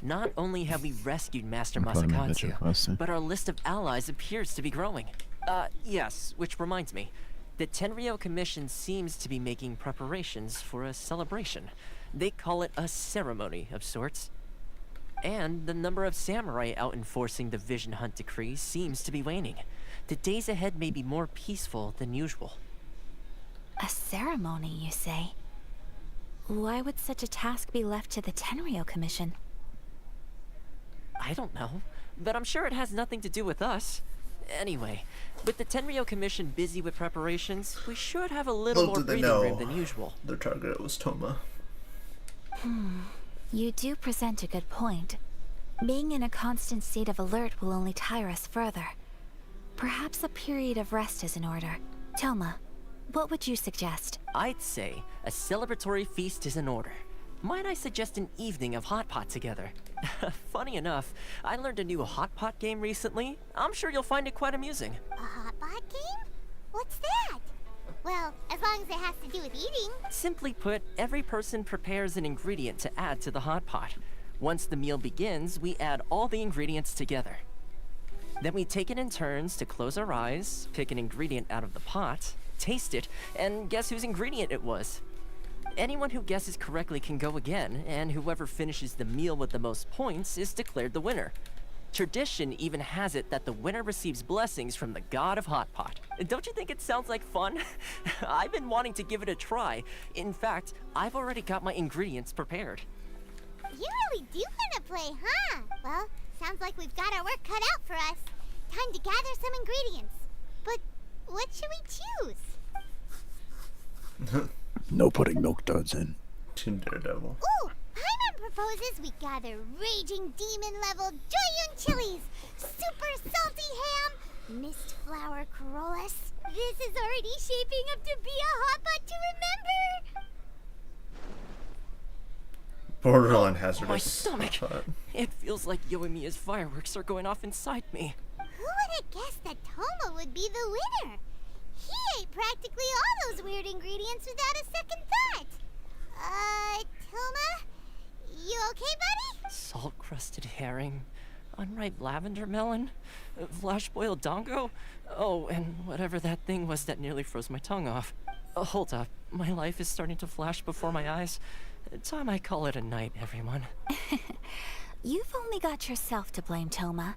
Not only have we rescued Master Masakatsu, but our list of allies appears to be growing. Yes, which reminds me. The Tenryou Commission seems to be making preparations for a celebration. They call it a ceremony of sorts. And the number of samurai out enforcing the Vision Hunt Decree seems to be waning. The days ahead may be more peaceful than usual. A ceremony, you say? Why would such a task be left to the Tenryou Commission? I don't know, but I'm sure it has nothing to do with us. Anyway, with the Tenryou Commission busy with preparations, we should have a little more breathing room than usual. Their target was Toma. You do present a good point. Being in a constant state of alert will only tire us further. Perhaps a period of rest is in order. Toma, what would you suggest? I'd say a celebratory feast is in order. Might I suggest an evening of hot pot together? Funny enough, I learned a new hot pot game recently. I'm sure you'll find it quite amusing. A hot pot game? What's that? Well, as long as it has to do with eating. Simply put, every person prepares an ingredient to add to the hot pot. Once the meal begins, we add all the ingredients together. Then we take it in turns to close our eyes, pick an ingredient out of the pot, taste it, and guess whose ingredient it was. Anyone who guesses correctly can go again, and whoever finishes the meal with the most points is declared the winner. Tradition even has it that the winner receives blessings from the god of hot pot. Don't you think it sounds like fun? I've been wanting to give it a try. In fact, I've already got my ingredients prepared. You really do want to play, huh? Well, sounds like we've got our work cut out for us. Time to gather some ingredients. But what should we choose? No putting milk duds in. Team Daredevil. Ooh! Paimon proposes we gather raging demon-level Joyun chilies, super salty ham, mist flower corollas. This is already shaping up to be a hot pot to remember! Borderline hazardous. My stomach! It feels like Yoimiya's fireworks are going off inside me. Who would have guessed that Toma would be the winner? He ate practically all those weird ingredients without a second thought. Toma? You okay, buddy? Salt-crusted herring, unripe lavender melon, flash-boiled dongo. Oh, and whatever that thing was that nearly froze my tongue off. Hold up, my life is starting to flash before my eyes. Time I call it a night, everyone. You've only got yourself to blame, Toma.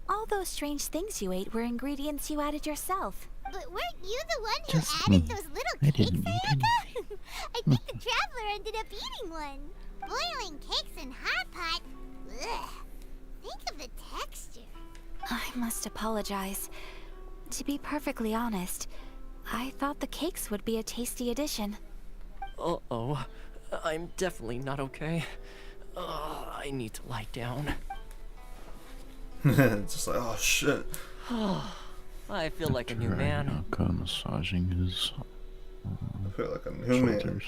All those strange things you ate were ingredients you added yourself. But weren't you the one who Just added me. those little I cakes, didn't eat Ayaka? I think the traveler ended up eating one. Boiling cakes in hot pot. Ugh. Think of the texture. I must apologize. To be perfectly honest, I thought the cakes would be a tasty addition. Uh-oh. I'm definitely not okay. I need to lie down. It's just like, oh shit. I feel like a new man. Ayaka massaging his I feel like a new man. shoulders.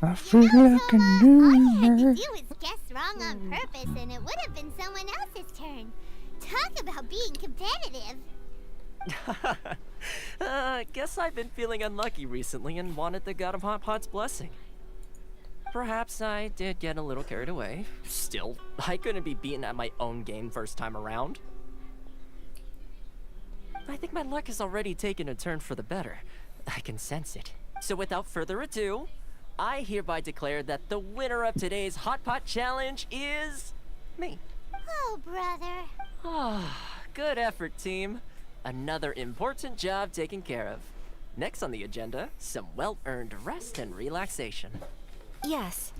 I feel like a new All you had to man. do was guess wrong on purpose and it would have been someone else's turn. Talk about being competitive. Guess I've been feeling unlucky recently and wanted the God of Hot Pot's blessing. Perhaps I did get a little carried away. Still, I couldn't be beaten at my own game first time around. I think my luck has already taken a turn for the better. I can sense it. So without further ado, I hereby declare that the winner of today's Hot Pot Challenge is me. Oh, brother. Good effort, team. Another important job taken care of. Next on the agenda, some well-earned rest and relaxation. Yes.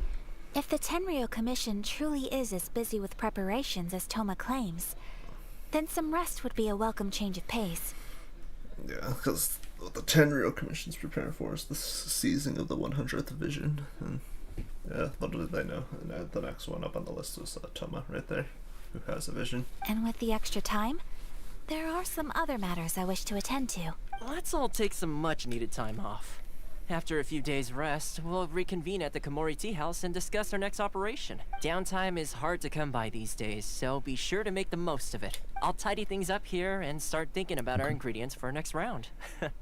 If the Tenryo Commission truly is as busy with preparations as Toma claims, then some rest would be a welcome change of pace. Yeah, because what the Tenryo Commission's preparing for is the seizing of the 100th Vision. And yeah, little did they know. And the next one up on the list is Toma right there, who has a vision. And with the extra time, there are some other matters I wish to attend to. Let's all take some much-needed time off. After a few days' rest, we'll reconvene at the Komori Tea House and discuss our next operation. Downtime is hard to come by these days, so be sure to make the most of it. I'll tidy things up here and start thinking about our ingredients for our next round. There's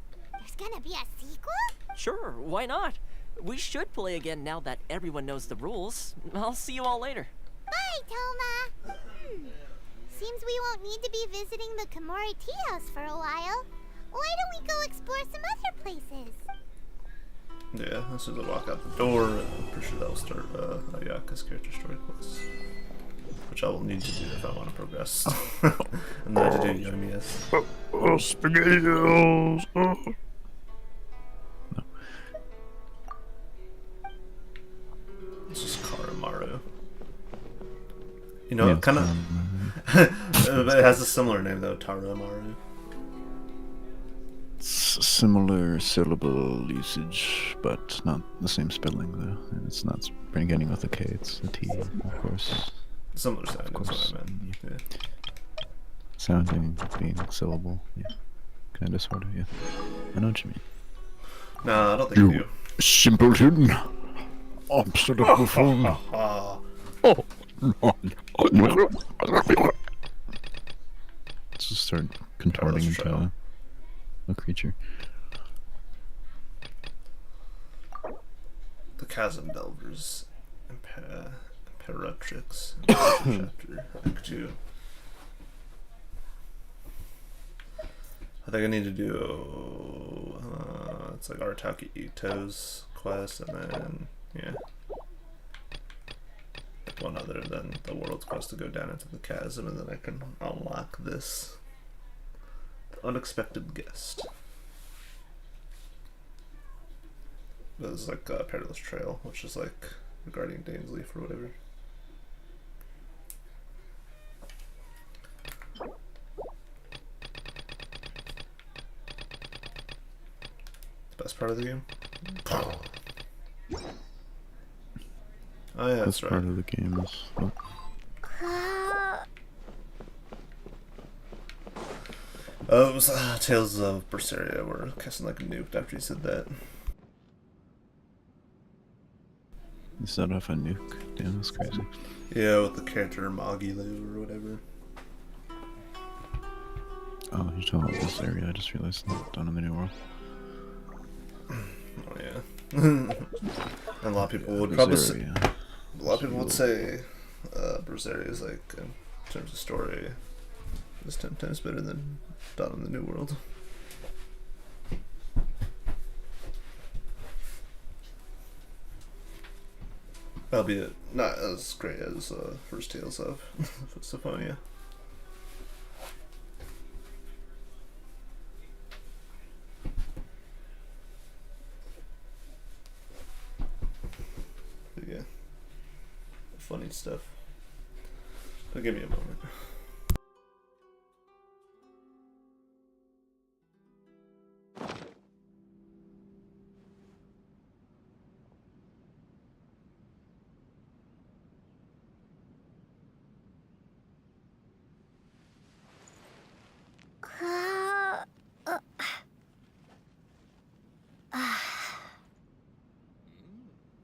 gonna be a sequel? Sure, why not? We should play again now that everyone knows the rules. I'll see you all later. Bye, Toma. Seems we won't need to be visiting the Komori Tea House for a while. Why don't we go explore some other places? Yeah, as soon as I walk out the door, I'm pretty sure that will start Ayaka's character story quest. Which I will need to do if I want to progress. And then I have to do Yoimiya's. Oh, SpaghettiOs! Oh. This is Karamaru. You know, Yeah, it kind of. It has a similar name though, Taramaru. Similar syllable usage, but not the same spelling though. And it's not beginning with a K, it's a T, of course. Similar sound is course. what I meant. Yeah. Sounding, being syllable, yeah. Kinda, sorta, yeah. I know what you mean. Nah, I don't think you do. Simpleton! Obstinate buffoon! Ah, Just start contorting let's try. into a creature. the Chasm Delvers, Imperatrix, chapter Act 2. I think I need to do it's like Arataki Ito's quest, and then yeah, one other than the world's quest to go down into the chasm, and then I can unlock this the unexpected guest. This is like Perilous Trail, which is like regarding Dane's Leaf or whatever. Best part of the game? Oh yeah, that's Part right. of the game is. It was Tales of Berseria, where Kessin like nuked after he said that. You set off a nuke. Damn, that's crazy. Yeah, with the character Magilu or whatever. Oh, you're talking about this area. I just realized it's not done in the new world. Oh yeah. And a lot of people would probably say, Berseria. a lot of people would say Berseria is like, in terms of story, is 10 times better than Dawn in the New World. Albeit not as great as First Tales of Symphonia. But yeah, funny stuff. But give me a moment.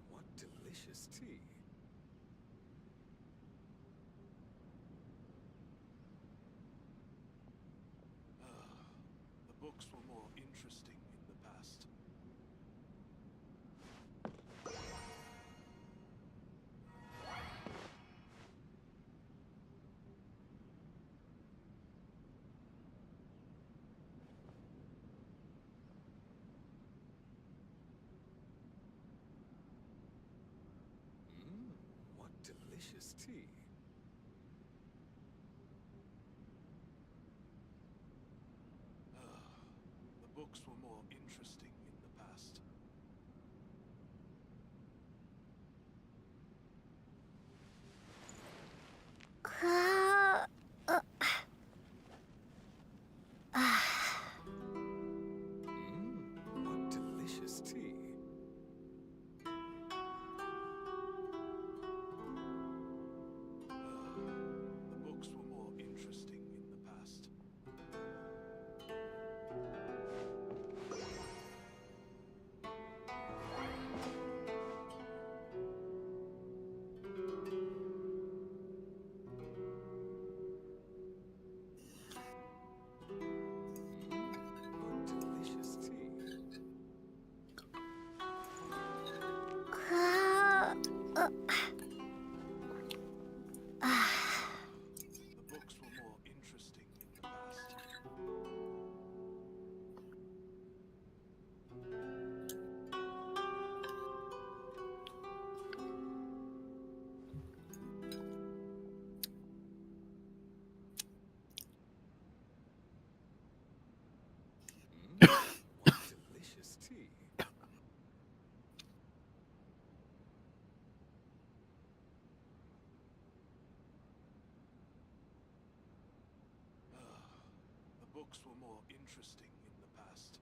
What delicious tea. The books were more interesting in the past. What delicious tea. The books were more interesting in the past. What delicious tea. The books were more interesting in the past. What delicious tea. The books were more interesting in the past. What delicious tea. The books were more interesting in the past.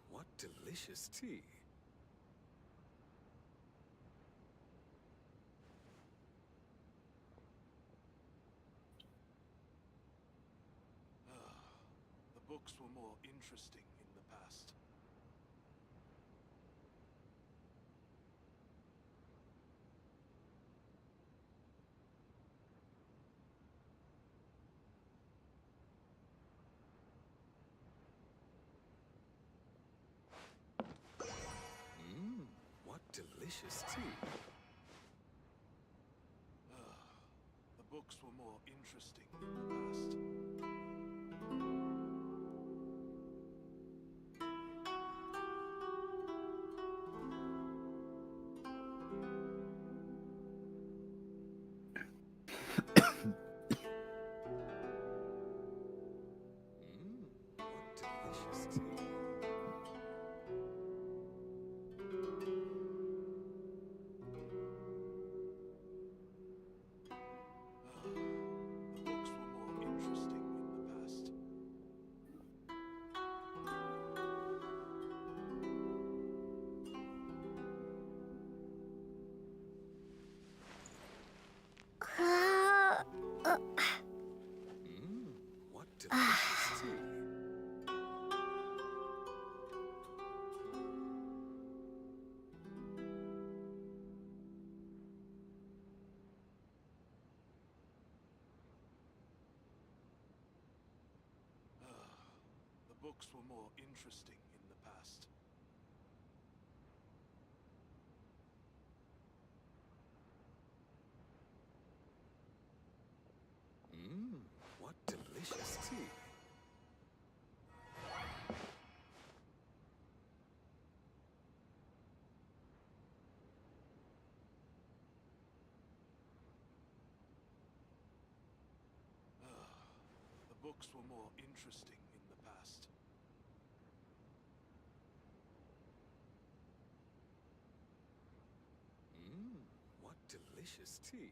What delicious tea. The books were more interesting in the past. What delicious tea. The books were more interesting in the past. What delicious tea. The books were more interesting in the past. What delicious tea. books were more interesting in the past. Mmm, what delicious tea. The books were more interesting in the past. Mmm, what delicious tea.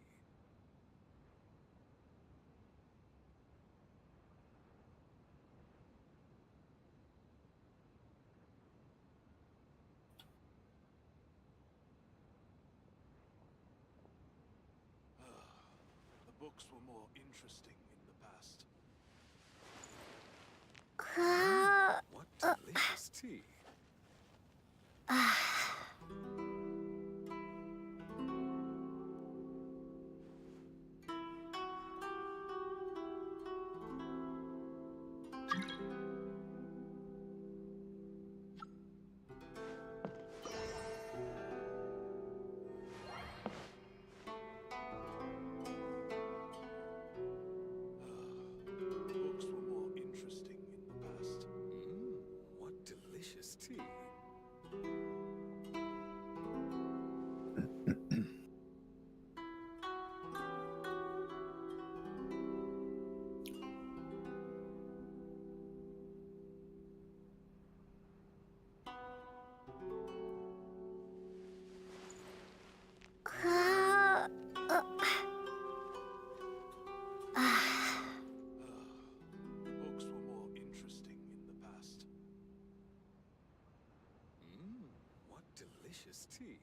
The books were more interesting in the past. What delicious tea. The books were more interesting in the past. Mmm, what delicious tea. The books were more interesting in the past. Mmm, what delicious tea.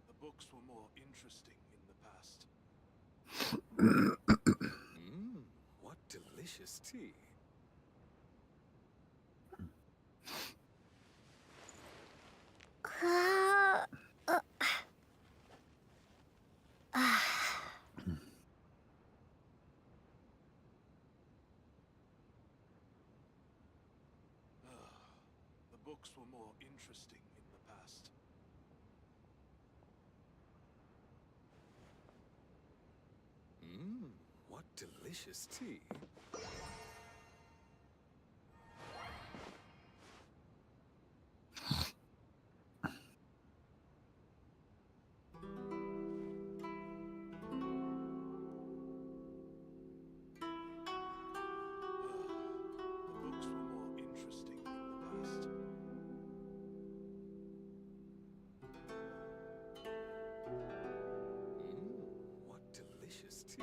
The books were more interesting in the past. Mmm, what delicious tea. The books were more interesting in the past. Mmm, what delicious tea. The books were more interesting in the past. Mmm, what delicious tea.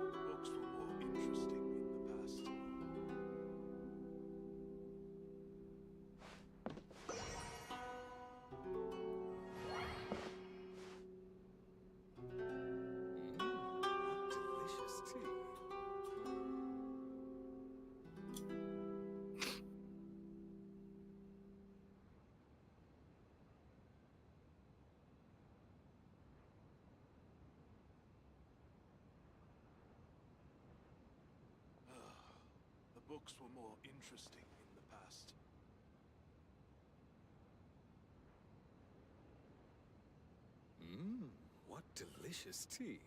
The books were more interesting in the past. Mmm, what delicious tea. The books were more interesting in the past. Mmm, what delicious tea.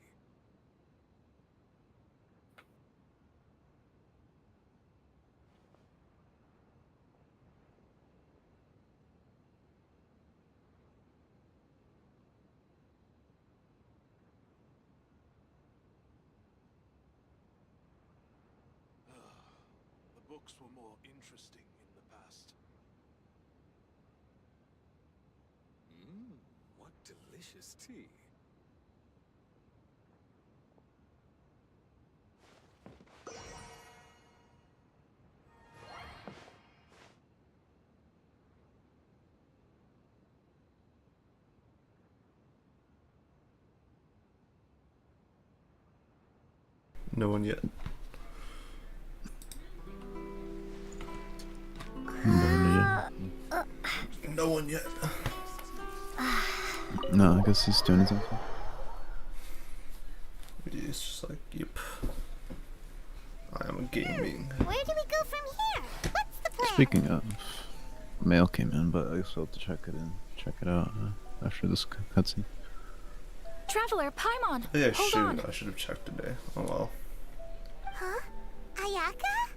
The books were more interesting in the past. Mmm, what delicious tea. No one yet. No one yet. No, I guess he's doing his own thing. He's just like, yep. I am gaming. Where do we go from here? What's the plan? Speaking of, mail came in, but I guess we'll have to check it out after this cutscene. Traveler, Paimon! Oh, yeah, Hold shoot. on. I should have checked today. Oh well. Huh? Ayaka?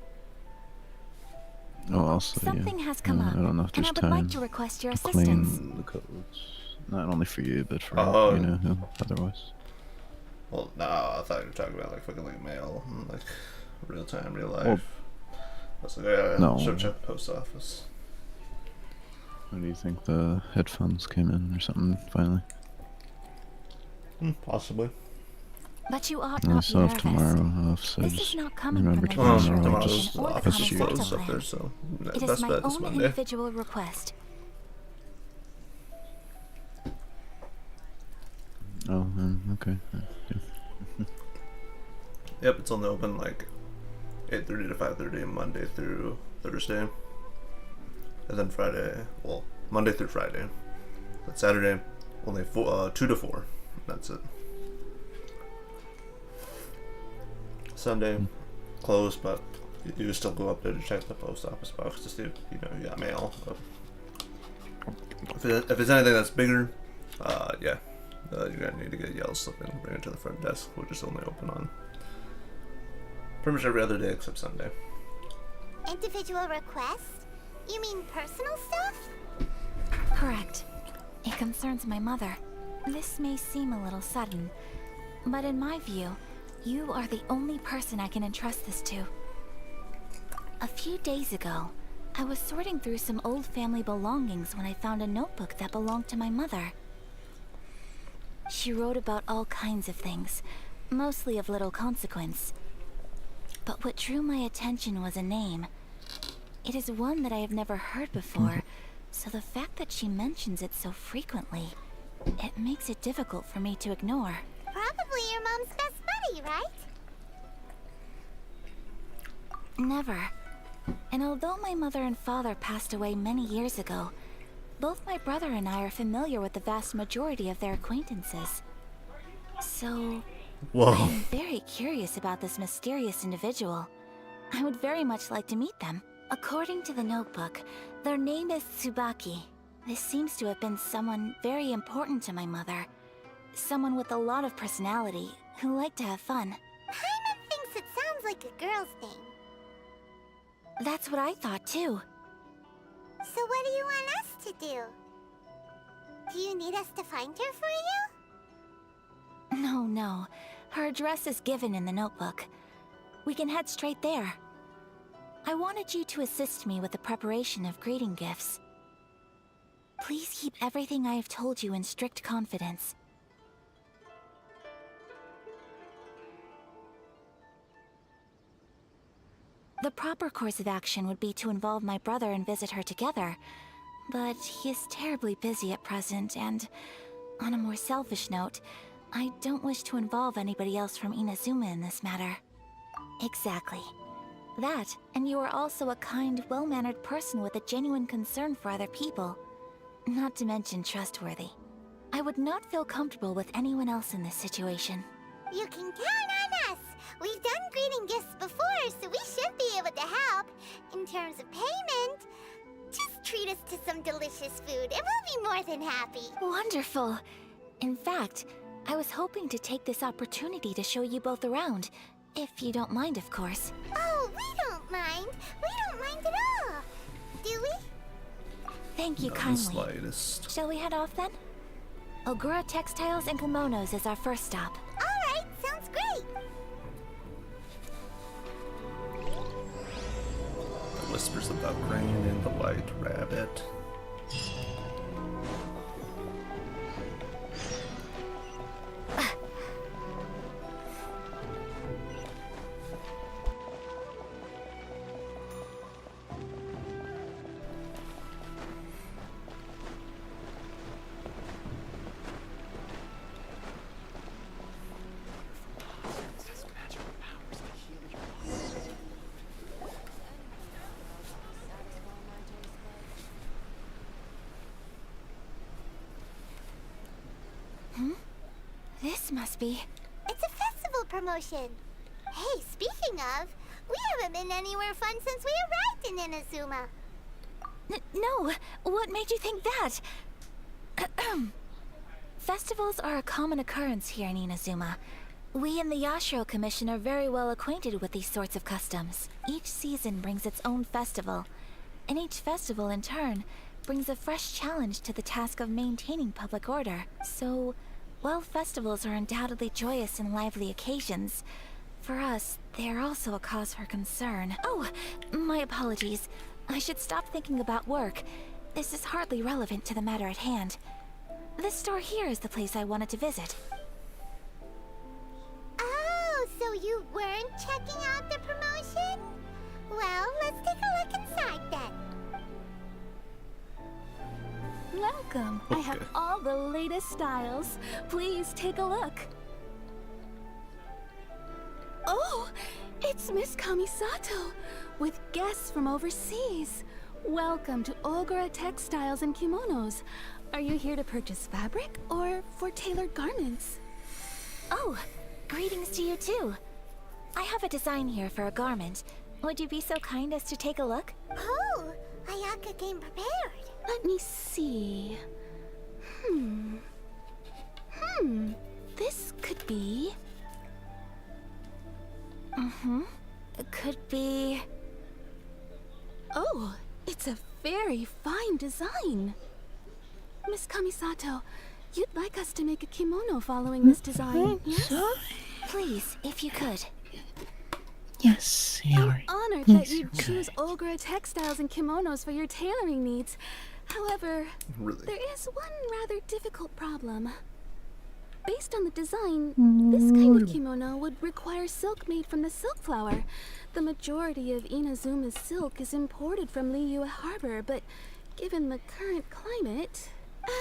Oh, also, Something yeah. has come up, I don't know if and there's I would time like to request your to assistance. clean the codes. Not only for you, but for Oh. you know who otherwise. Well, no, I thought you were talking about like fucking like mail, and, like real time, real life. Well, I was like, yeah, no. should have checked the post office. When do you think the headphones came in or something finally? Possibly. But you ought I not be still have nervous. tomorrow off, so This just is not coming remember from the tomorrow. National I'll Tomorrow's just or the office post is you. Commissariat closed up plan. there, so It is best my bet is own Monday. individual request. Oh, okay. Yeah. Yep, it's only open like 8:30 to 5:30 Monday through Thursday, and then Friday. Well, Monday through Friday. But Saturday, only 2 to 4. That's it. Sunday, closed, but you still go up there to check the post office box to see if you got mail. But if it's anything that's bigger, yeah, you're gonna need to get Yell slip and bring it to the front desk, which is only open on pretty much every other day except Sunday. Individual request? You mean personal stuff? Correct. It concerns my mother. This may seem a little sudden, but in my view, you are the only person I can entrust this to. A few days ago, I was sorting through some old family belongings when I found a notebook that belonged to my mother. She wrote about all kinds of things, mostly of little consequence. But what drew my attention was a name. It is one that I have never heard before, so the fact that she mentions it so frequently, it makes it difficult for me to ignore. Probably your mom's best buddy, right? Never. And although my mother and father passed away many years ago, both my brother and I are familiar with the vast majority of their acquaintances. So, Whoa. I'm very curious about this mysterious individual. I would very much like to meet them. According to the notebook, their name is Tsubaki. This seems to have been someone very important to my mother. Someone with a lot of personality, who liked to have fun. Paimon thinks it sounds like a girl's thing. That's what I thought too. So what do you want us to do? Do you need us to find her for you? No. Her address is given in the notebook. We can head straight there. I wanted you to assist me with the preparation of greeting gifts. Please keep everything I have told you in strict confidence. The proper course of action would be to involve my brother and visit her together, but he is terribly busy at present, and on a more selfish note, I don't wish to involve anybody else from Inazuma in this matter. Exactly. That, and you are also a kind, well-mannered person with a genuine concern for other people. Not to mention trustworthy. I would not feel comfortable with anyone else in this situation. You can count on us. We've done greeting gifts before, so we should be able to help. In terms of payment, just treat us to some delicious food and we'll be more than happy. Wonderful! In fact, I was hoping to take this opportunity to show you both around. If you don't mind, of course. Oh, we don't mind. We don't mind at all. Do we? Thank you Not the kindly. slightest. Shall we head off then? Ogura Textiles and Kimonos is our first stop. All right, sounds great. The whispers about rain and the white rabbit. This must be... It's a festival promotion. Hey, speaking of, we haven't been anywhere fun since we arrived in Inazuma. No, what made you think that? Festivals are a common occurrence here in Inazuma. We in the Yashiro Commission are very well acquainted with these sorts of customs. Each season brings its own festival, and each festival in turn brings a fresh challenge to the task of maintaining public order. So, while festivals are undoubtedly joyous and lively occasions, for us, they are also a cause for concern. Oh, my apologies. I should stop thinking about work. This is hardly relevant to the matter at hand. This store here is the place I wanted to visit. Oh, so you weren't checking out the promotion? Well, let's take a look inside then. Welcome. I have all the latest styles. Please take a look. Oh, it's Miss Kamisato with guests from overseas. Welcome to Ogura Textiles and Kimonos. Are you here to purchase fabric or for tailored garments? Oh, greetings to you too. I have a design here for a garment. Would you be so kind as to take a look? Oh, Ayaka came prepared. Let me see. This could be... Could be... Oh, it's a very fine design. Miss Kamisato, you'd like us to make a kimono following this design, yes? Please, if you could. Yes, I'm honored that you choose Ogura Textiles and Kimonos for your tailoring needs. However, there is one rather difficult problem. Based on the design, this kind of kimono would require silk made from the silk flower. The majority of Inazuma's silk is imported from Liyue Harbor, but given the current climate...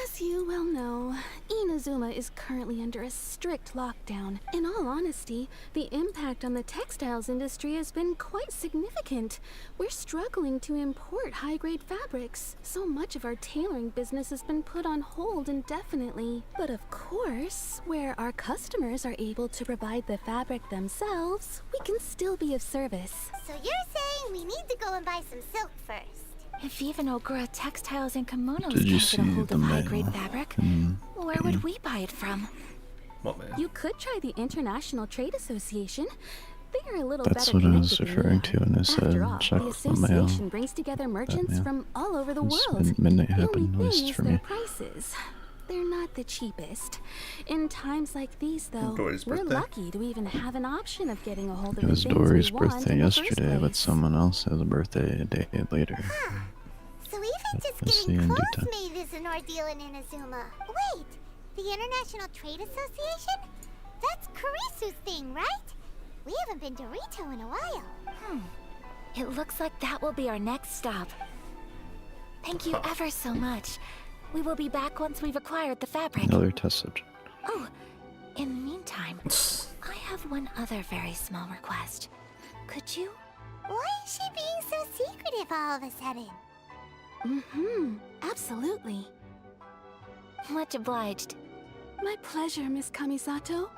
As you well know, Inazuma is currently under a strict lockdown. In all honesty, the impact on the textiles industry has been quite significant. We're struggling to import high-grade fabrics. So much of our tailoring business has been put on hold indefinitely. But of course, where our customers are able to provide the fabric themselves, we can still be of service. So you're saying we need to go and buy some silk first? If even Ogura Textiles and Kimonos Did you can't get a see hold the of mail? high-grade fabric, where would we buy it from? What man? You could try the International Trade Association. They are a little That's better what I was connected than referring we to are. when I said After all, check the the mail. association brings together merchants mail. from all over the It's world. midnight The happened, only at least thing is for their me. prices. They're not the cheapest. In times like these, though, Dory's we're birthday. lucky to even have an option of getting a hold of It the was things Dory's we want birthday in the first yesterday, but place. someone else has a birthday a day later. So even just We'll see getting in due clothes time. made is an ordeal in Inazuma. Wait, the International Trade Association? That's Kurisu's thing, right? We haven't been to Rito in a while. It looks like that will be our next stop. Thank you ever so much. We will be back once we've acquired the fabric. Another test subject. Oh, in the meantime, I have one other very small request. Could you? Why is she being so secretive all of a sudden? Absolutely. Much obliged. My pleasure, Miss Kamisato.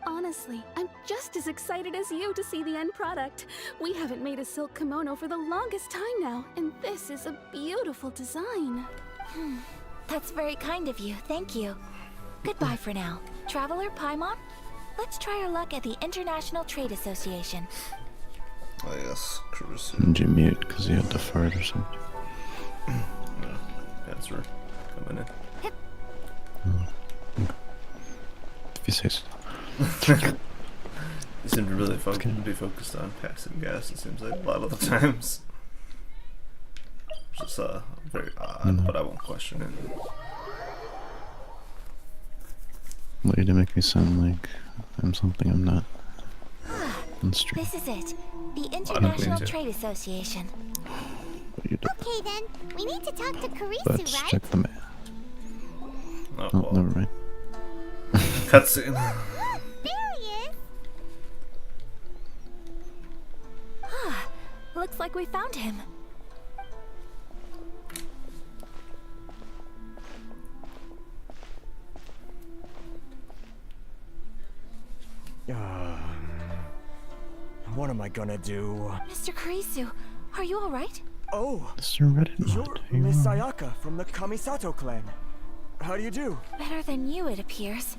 Honestly, I'm just as excited as you to see the end product. We haven't made a silk kimono for the longest time now, and this is a beautiful design. That's very kind of you. Thank you. Goodbye for now. Traveler Paimon, let's try our luck at the International Trade Association. Oh yes, Kurisu. Did you mute because you had to fart or something? No, pants were coming in. If you say so. You seem to really be focused on passing gas, it seems like a lot of the times. Which is very odd, but I won't question it. Way to make me sound like I'm something I'm not. On stream. This is it. The International too. Trade Association. What you do? Okay then, we need to talk to Kurisu, Let's right? check the mail. Oh, Oh, well. never mind. Cutscene. There he is! Looks like we found him. What am I gonna do? Mr. Kurisu, are you alright? Oh, Mr. Reddit you're mod, Miss Sayaka from the Kamisato clan. How do you do? Better than you, it appears.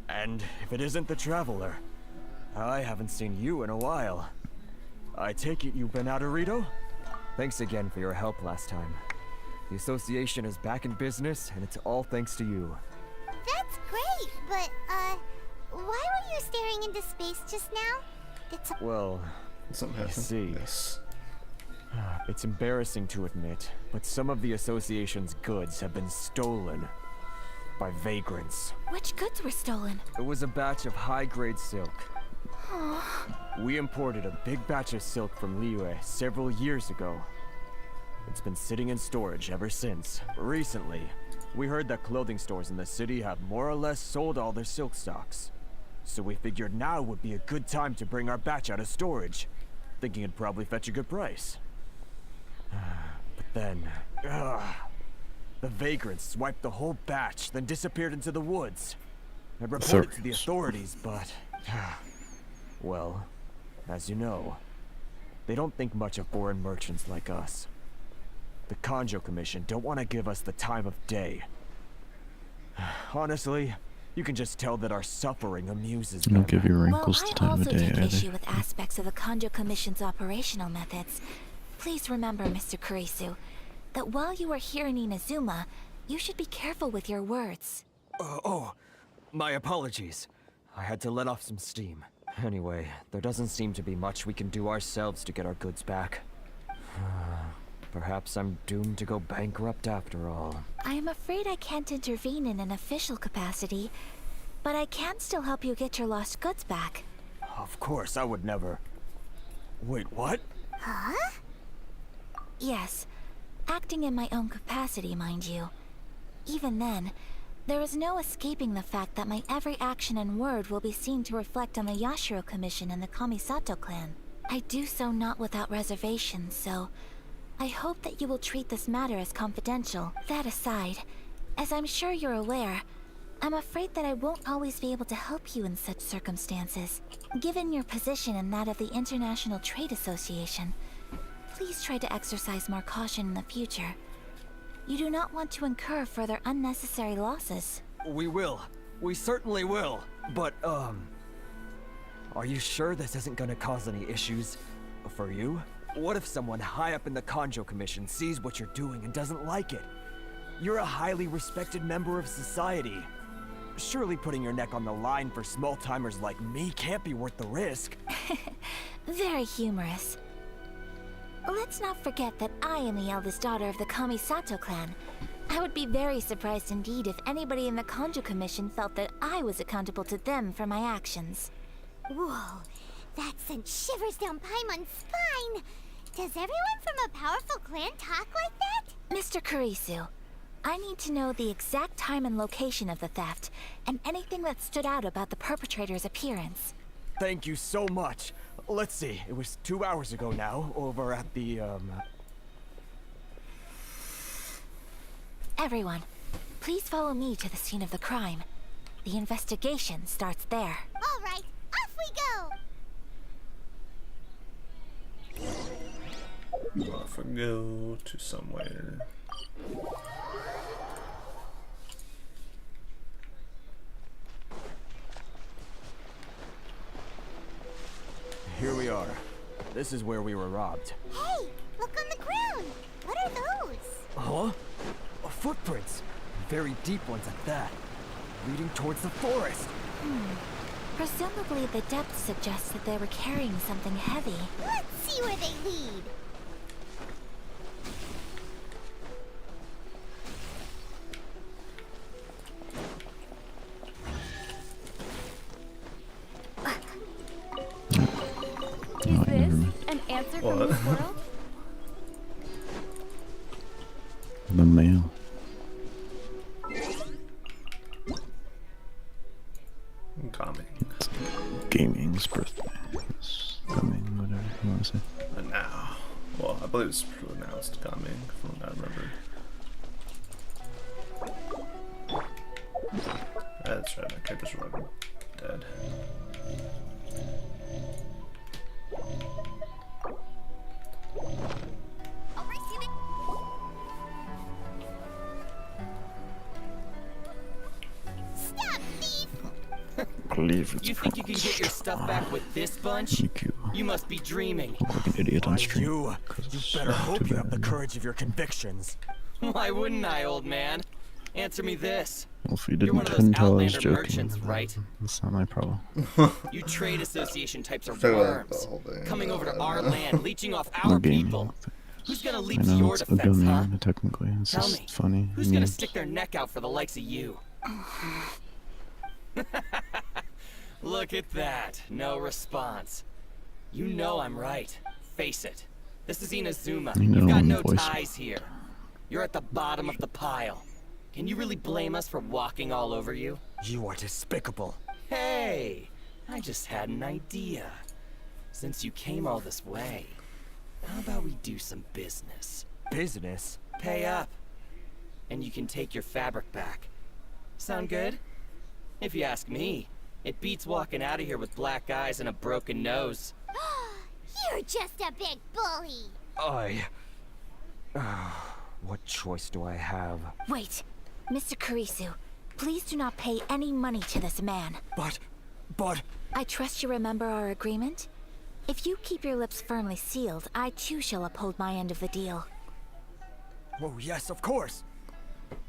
And if it isn't the Traveler, I haven't seen you in a while. I take it you've been out of Rito? Thanks again for your help last time. The association is back in business, and it's all thanks to you. That's great, but, why were you staring into space just now? It's Well, Something you happened. see, Yes. it's embarrassing to admit, but some of the association's goods have been stolen by vagrants. Which goods were stolen? It was a batch of high-grade silk. We imported a big batch of silk from Liyue several years ago. It's been sitting in storage ever since. Recently, we heard that clothing stores in the city have more or less sold all their silk stocks. So we figured now would be a good time to bring our batch out of storage, thinking it'd probably fetch a good price. But then, the vagrants swiped the whole batch, then disappeared into the woods. I reported to the authorities, but... well, as you know, they don't think much of foreign merchants like us. The Kanjo Commission don't want to give us the time of day. Honestly, you can just tell that our suffering amuses Don't them. give your Well, wrinkles the I time of also day take either. issue with aspects of the Kanjo Commission's operational methods. Please remember, Mr. Kurisu, that while you are here in Inazuma, you should be careful with your words. My apologies. I had to let off some steam. Anyway, there doesn't seem to be much we can do ourselves to get our goods back. Perhaps I'm doomed to go bankrupt after all. I am afraid I can't intervene in an official capacity, but I can still help you get your lost goods back. Of course, I would never... Wait, what? Huh? Yes, acting in my own capacity, mind you. Even then, there is no escaping the fact that my every action and word will be seen to reflect on the Yashiro Commission and the Kamisato clan. I do so not without reservations, so I hope that you will treat this matter as confidential. That aside, as I'm sure you're aware, I'm afraid that I won't always be able to help you in such circumstances. Given your position and that of the International Trade Association, please try to exercise more caution in the future. You do not want to incur further unnecessary losses. We will. We certainly will. But, are you sure this isn't gonna cause any issues for you? What if someone high up in the Kanjo Commission sees what you're doing and doesn't like it? You're a highly respected member of society. Surely putting your neck on the line for small-timers like me can't be worth the risk. Very humorous. Let's not forget that I am the eldest daughter of the Kamisato clan. I would be very surprised indeed if anybody in the Kanjo Commission felt that I was accountable to them for my actions. Whoa, that sent shivers down Paimon's spine! Does everyone from a powerful clan talk like that? Mr. Kurisu, I need to know the exact time and location of the theft, and anything that stood out about the perpetrator's appearance. Thank you so much. Let's see, it was 2 hours ago now, over at the, Everyone, please follow me to the scene of the crime. The investigation starts there. All right, off we go! Off we go to somewhere. Here we are. This is where we were robbed. Hey, look on the ground! What are those? Huh? Footprints. Very deep ones at that. Leading towards the forest. Presumably the depth suggests that they were carrying something heavy. Let's see where they lead. No, I never mind. An answer What? from this world? The mail. Coming. Gaming's birthday. It's coming, whatever you want to say. And now. Well, I believe it's pronounced coming, from what I remember. That's right, my character's already dead. believe it's You think you can get your stuff back with this bunch? You must be dreaming. Like an idiot on stream. You better hope you have the courage of your convictions. Why wouldn't I, old man? Answer me this. Well, if you You're one didn't of couldn't those tell I was outlander joking, merchants, right? that's not my problem. You trade association types are Talk about worms. the whole thing, Coming over to our whatever. land, leeching off No our game. people. Who's gonna I leap to know your it's a defense, huh? domain, technically. It's Tell just me, funny. who's gonna memes. stick their neck out for the likes of you? Look at that. No response. You know I'm right. Face it. This is Inazuma. You know You've got I'm no voice. ties here. You're at the bottom of the pile. Can you really blame us for walking all over you? You are despicable. Hey, I just had an idea. Since you came all this way, how about we do some business? Business? Pay up, and you can take your fabric back. Sound good? If you ask me, it beats walking out of here with black eyes and a broken nose. You're just a big bully. What choice do I have? Wait, Mr. Kurisu, please do not pay any money to this man. But... I trust you remember our agreement? If you keep your lips firmly sealed, I too shall uphold my end of the deal. Oh, yes, of course.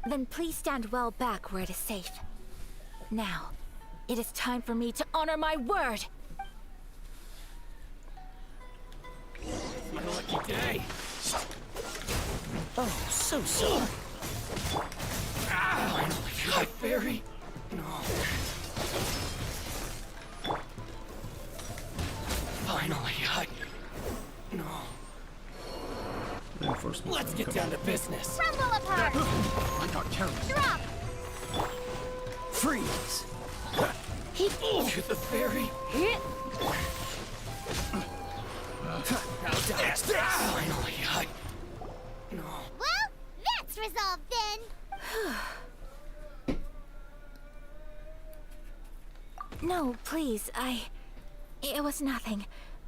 Then please stand well back where it is safe. Now, it is time for me to honor my word! My lucky day. Oh, so sorry. Finally, High Fairy. No. Finally, No. Reinforcements. Let's get down to business. Crumble apart. I got careless. Drop. Freeze. To the fairy. Now die. Finally, No. Well, that's resolved then. No, please, It was nothing.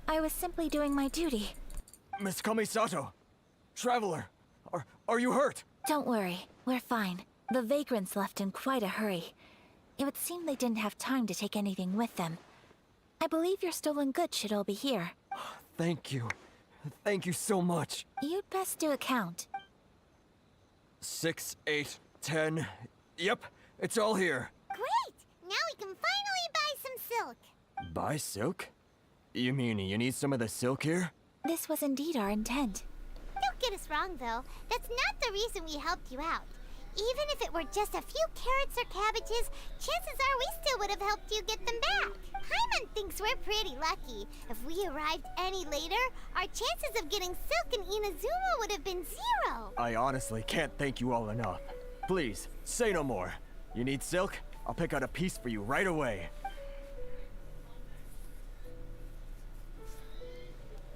I was simply doing my duty. Miss Kamisato, Traveler, are you hurt? Don't worry, we're fine. The vagrants left in quite a hurry. It would seem they didn't have time to take anything with them. I believe your stolen goods should all be here. Thank you. Thank you so much. You'd best do a count. 6, 8, 10. Yep, it's all here. Great! Now we can finally buy some silk. Buy silk? You mean you need some of the silk here? This was indeed our intent. Don't get us wrong, though. That's not the reason we helped you out. Even if it were just a few carrots or cabbages, chances are we still would have helped you get them back. Paimon thinks we're pretty lucky. If we arrived any later, our chances of getting silk in Inazuma would have been 0. I honestly can't thank you all enough. Please, say no more. You need silk? I'll pick out a piece for you right away.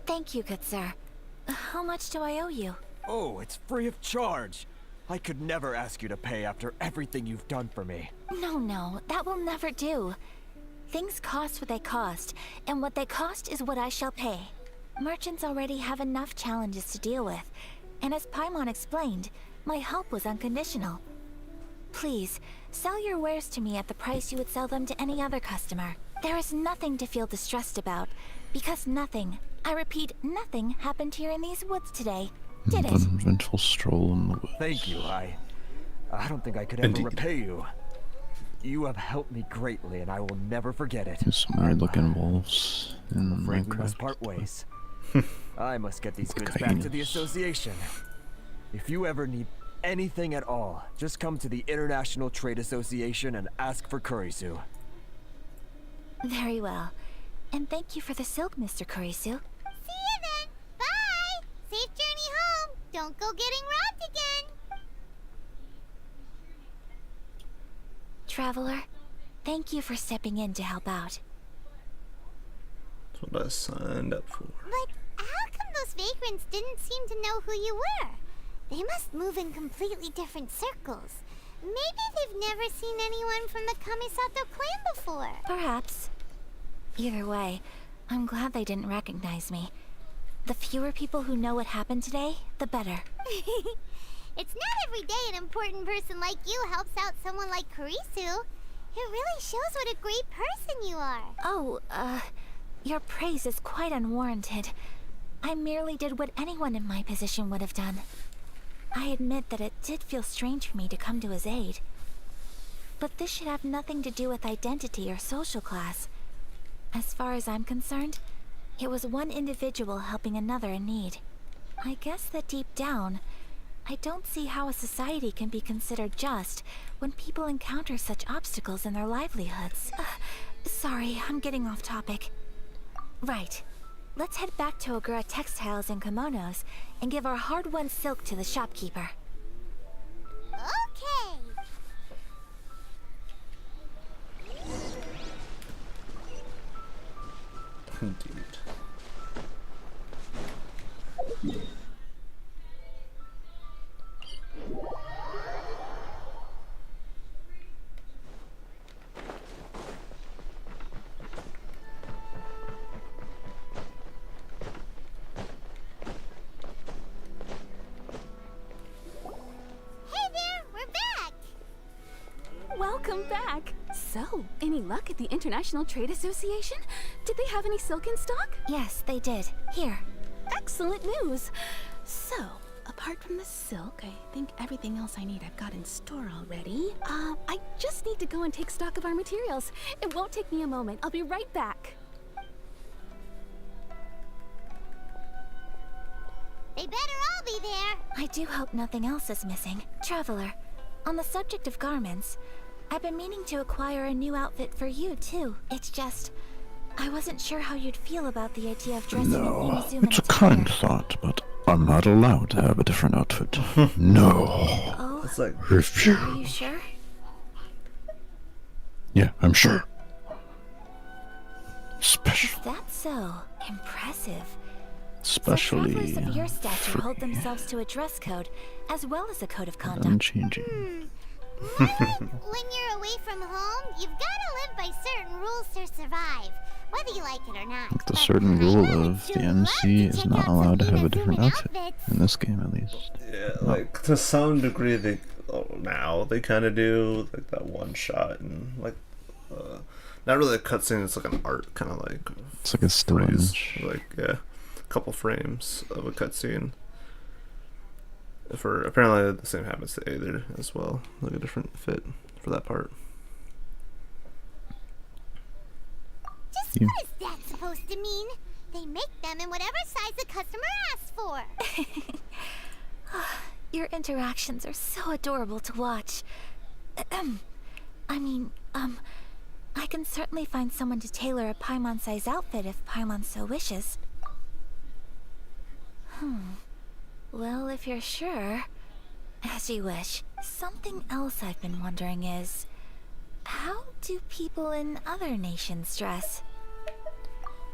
Thank you, good sir. How much do I owe you? Oh, it's free of charge. I could never ask you to pay after everything you've done for me. No, that will never do. Things cost what they cost, and what they cost is what I shall pay. Merchants already have enough challenges to deal with, and as Paimon explained, my help was unconditional. Please, sell your wares to me at the price you would sell them to any other customer. There is nothing to feel distressed about, because nothing, I repeat, nothing happened here in these woods today, did it? An eventful stroll in the woods. Thank you, I don't think I could ever repay you. You have helped me greatly, and I will never forget it. There's some weird-looking wolves in Afraid we Minecraft. must part ways. I must get these goods back to the association. If you ever need anything at all, just come to the International Trade Association and ask for Kurisu. Very well. And thank you for the silk, Mr. Kurisu. See you then. Bye. Safe journey home. Don't go getting robbed again. Traveler, thank you for stepping in to help out. That's what I signed up for. But how come those vagrants didn't seem to know who you were? They must move in completely different circles. Maybe they've never seen anyone from the Kamisato clan before. Perhaps. Either way, I'm glad they didn't recognize me. The fewer people who know what happened today, the better. It's not every day an important person like you helps out someone like Kurisu. It really shows what a great person you are. Oh, your praise is quite unwarranted. I merely did what anyone in my position would have done. I admit that it did feel strange for me to come to his aid. But this should have nothing to do with identity or social class. As far as I'm concerned, it was one individual helping another in need. I guess that deep down, I don't see how a society can be considered just when people encounter such obstacles in their livelihoods. Sorry, I'm getting off topic. Right. Let's head back to Ogura Textiles and Kimonos and give our hard-won silk to the shopkeeper. Okay. Indeed. Welcome back! So, any luck at the International Trade Association? Did they have any silk in stock? Yes, they did. Here. Excellent news! So, apart from the silk, I think everything else I need I've got in store already. I just need to go and take stock of our materials. It won't take me a moment. I'll be right back. They better all be there. I do hope nothing else is missing. Traveler, on the subject of garments, I've been meaning to acquire a new outfit for you, too. It's just, I wasn't sure how you'd feel about the idea of dressing in Inazuma It's a kind thought, but I'm not allowed to have a different outfit. No. Oh, It's like, Refuse. are you sure? Yeah, I'm sure. Special. Is that so? Impressive. Especially So travelers of your stature hold themselves to a dress code, as well as a code of conduct. unchanging. More like when you're away from home, you've got to live by certain rules to survive, whether you like it or not. The certain rule of the MC is not allowed to have a different outfit. In this game, at least. yeah, like to some degree, they now they kind of do like that one shot and like not really a cutscene. It's like an art kind of like. It's like a still phrase, image. like yeah, a couple frames of a cutscene. For apparently the same happens to Aether as well, like a different fit for that part. Just what is that supposed to mean? They make them in whatever size the customer asks for. Your interactions are so adorable to watch. I mean, I can certainly find someone to tailor a Paimon-size outfit if Paimon so wishes. Well, if you're sure, as you wish. Something else I've been wondering is, how do people in other nations dress?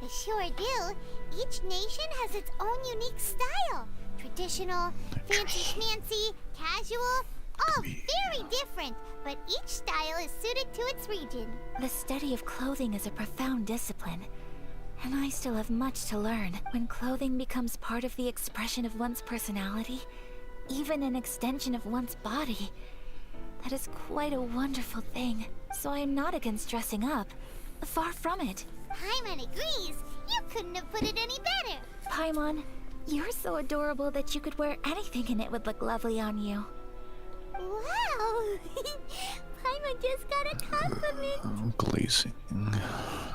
They sure do. Each nation has its own unique style. Traditional, fancy schmancy, casual, all very different, but each style is suited to its region. The study of clothing is a profound discipline, and I still have much to learn. When clothing becomes part of the expression of one's personality, even an extension of one's body, that is quite a wonderful thing. So I am not against dressing up. Far from it. Paimon agrees. You couldn't have put it any better. Paimon, you're so adorable that you could wear anything and it would look lovely on you. Wow! Paimon just got a compliment. Glazing.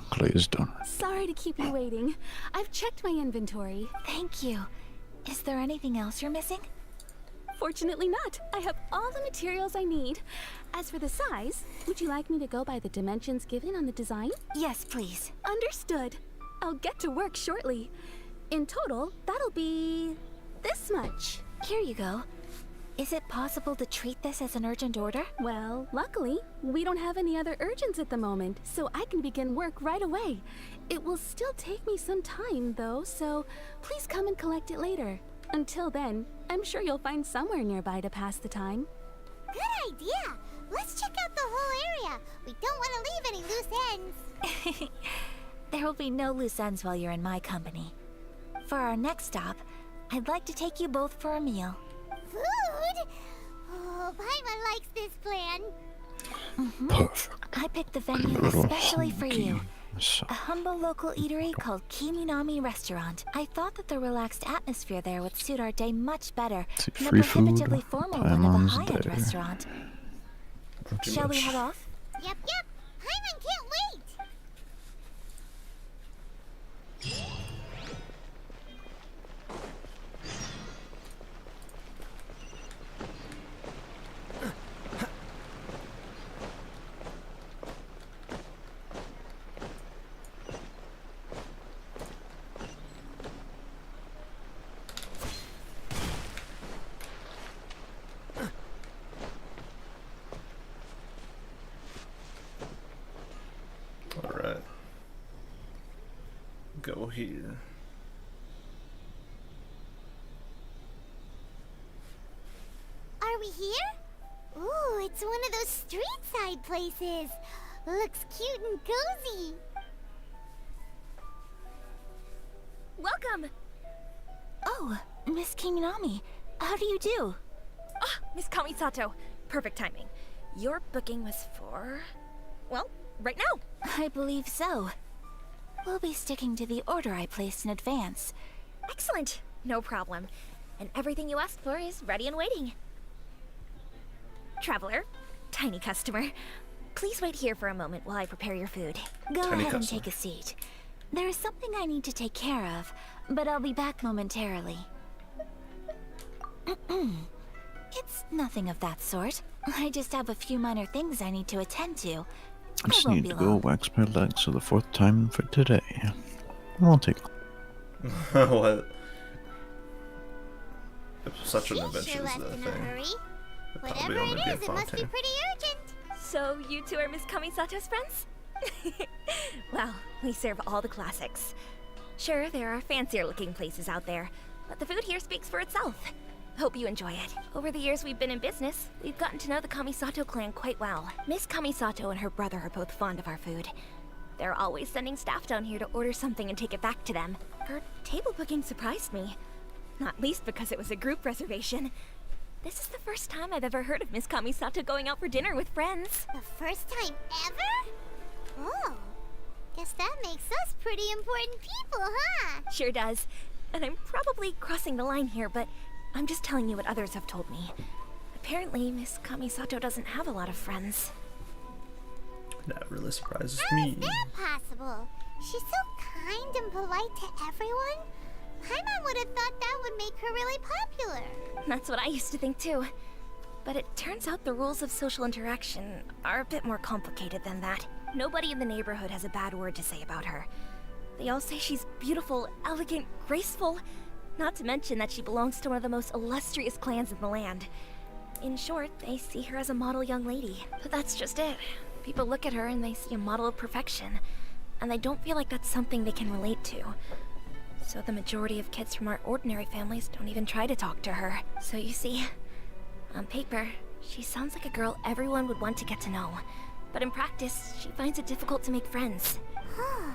Glazed donut. Sorry to keep you waiting. I've checked my inventory. Thank you. Is there anything else you're missing? Fortunately not. I have all the materials I need. As for the size, would you like me to go by the dimensions given on the design? Yes, please. Understood. I'll get to work shortly. In total, that'll be this much. Here you go. Is it possible to treat this as an urgent order? Well, luckily, we don't have any other urgents at the moment, so I can begin work right away. It will still take me some time, though, so please come and collect it later. Until then, I'm sure you'll find somewhere nearby to pass the time. Good idea. Let's check out the whole area. We don't want to leave any loose ends. There will be no loose ends while you're in my company. For our next stop, I'd like to take you both for a meal. Food? Oh, Paimon likes this plan. Perfect. I picked the venue Little especially for you. honky. So, A humble local eatery called Kiminami Restaurant. I thought that the relaxed atmosphere there would suit our day much better see, than the free food, prohibitively formal one of a Paimon's high-end there. restaurant. Too Shall we much. head off? Yep, yep. Paimon can't wait. Alright. Go here. Are we here? Ooh, it's one of those street side places. Looks cute and cozy. Welcome! Oh, Miss Kiminami. How do you do? Ah, Miss Kamisato. Perfect timing. Your booking was for... well, right now. I believe so. We'll be sticking to the order I placed in advance. Excellent. No problem. And everything you asked for is ready and waiting. Traveler, tiny customer, please wait here for a moment while I prepare your food. Go Tiny ahead and customer. take a seat. There is something I need to take care of, but I'll be back momentarily. It's nothing of that sort. I just have a few minor things I need to attend to. I just won't need be to go long. wax my legs for the 4th time for today. It won't take long. What? If such an She adventure sure is left the in a thing. hurry. It'd probably Whatever only it be is, a it must be Fontaine. pretty urgent. So you two are Miss Kamisato's friends? Well, we serve all the classics. Sure, there are fancier looking places out there, but the food here speaks for itself. Hope you enjoy it. Over the years we've been in business, we've gotten to know the Kamisato clan quite well. Miss Kamisato and her brother are both fond of our food. They're always sending staff down here to order something and take it back to them. Her table booking surprised me. Not least because it was a group reservation. This is the first time I've ever heard of Miss Kamisato going out for dinner with friends. The first time ever? Oh, guess that makes us pretty important people, huh? Sure does. And I'm probably crossing the line here, but I'm just telling you what others have told me. Apparently, Miss Kamisato doesn't have a lot of friends. That really surprises How is me. that possible? She's so kind and polite to everyone. Paimon would have thought that would make her really popular. That's what I used to think too. But it turns out the rules of social interaction are a bit more complicated than that. Nobody in the neighborhood has a bad word to say about her. They all say she's beautiful, elegant, graceful, not to mention that she belongs to one of the most illustrious clans in the land. In short, they see her as a model young lady. But that's just it. People look at her and they see a model of perfection, and they don't feel like that's something they can relate to. So the majority of kids from our ordinary families don't even try to talk to her. So you see, on paper, she sounds like a girl everyone would want to get to know. But in practice, she finds it difficult to make friends. Huh.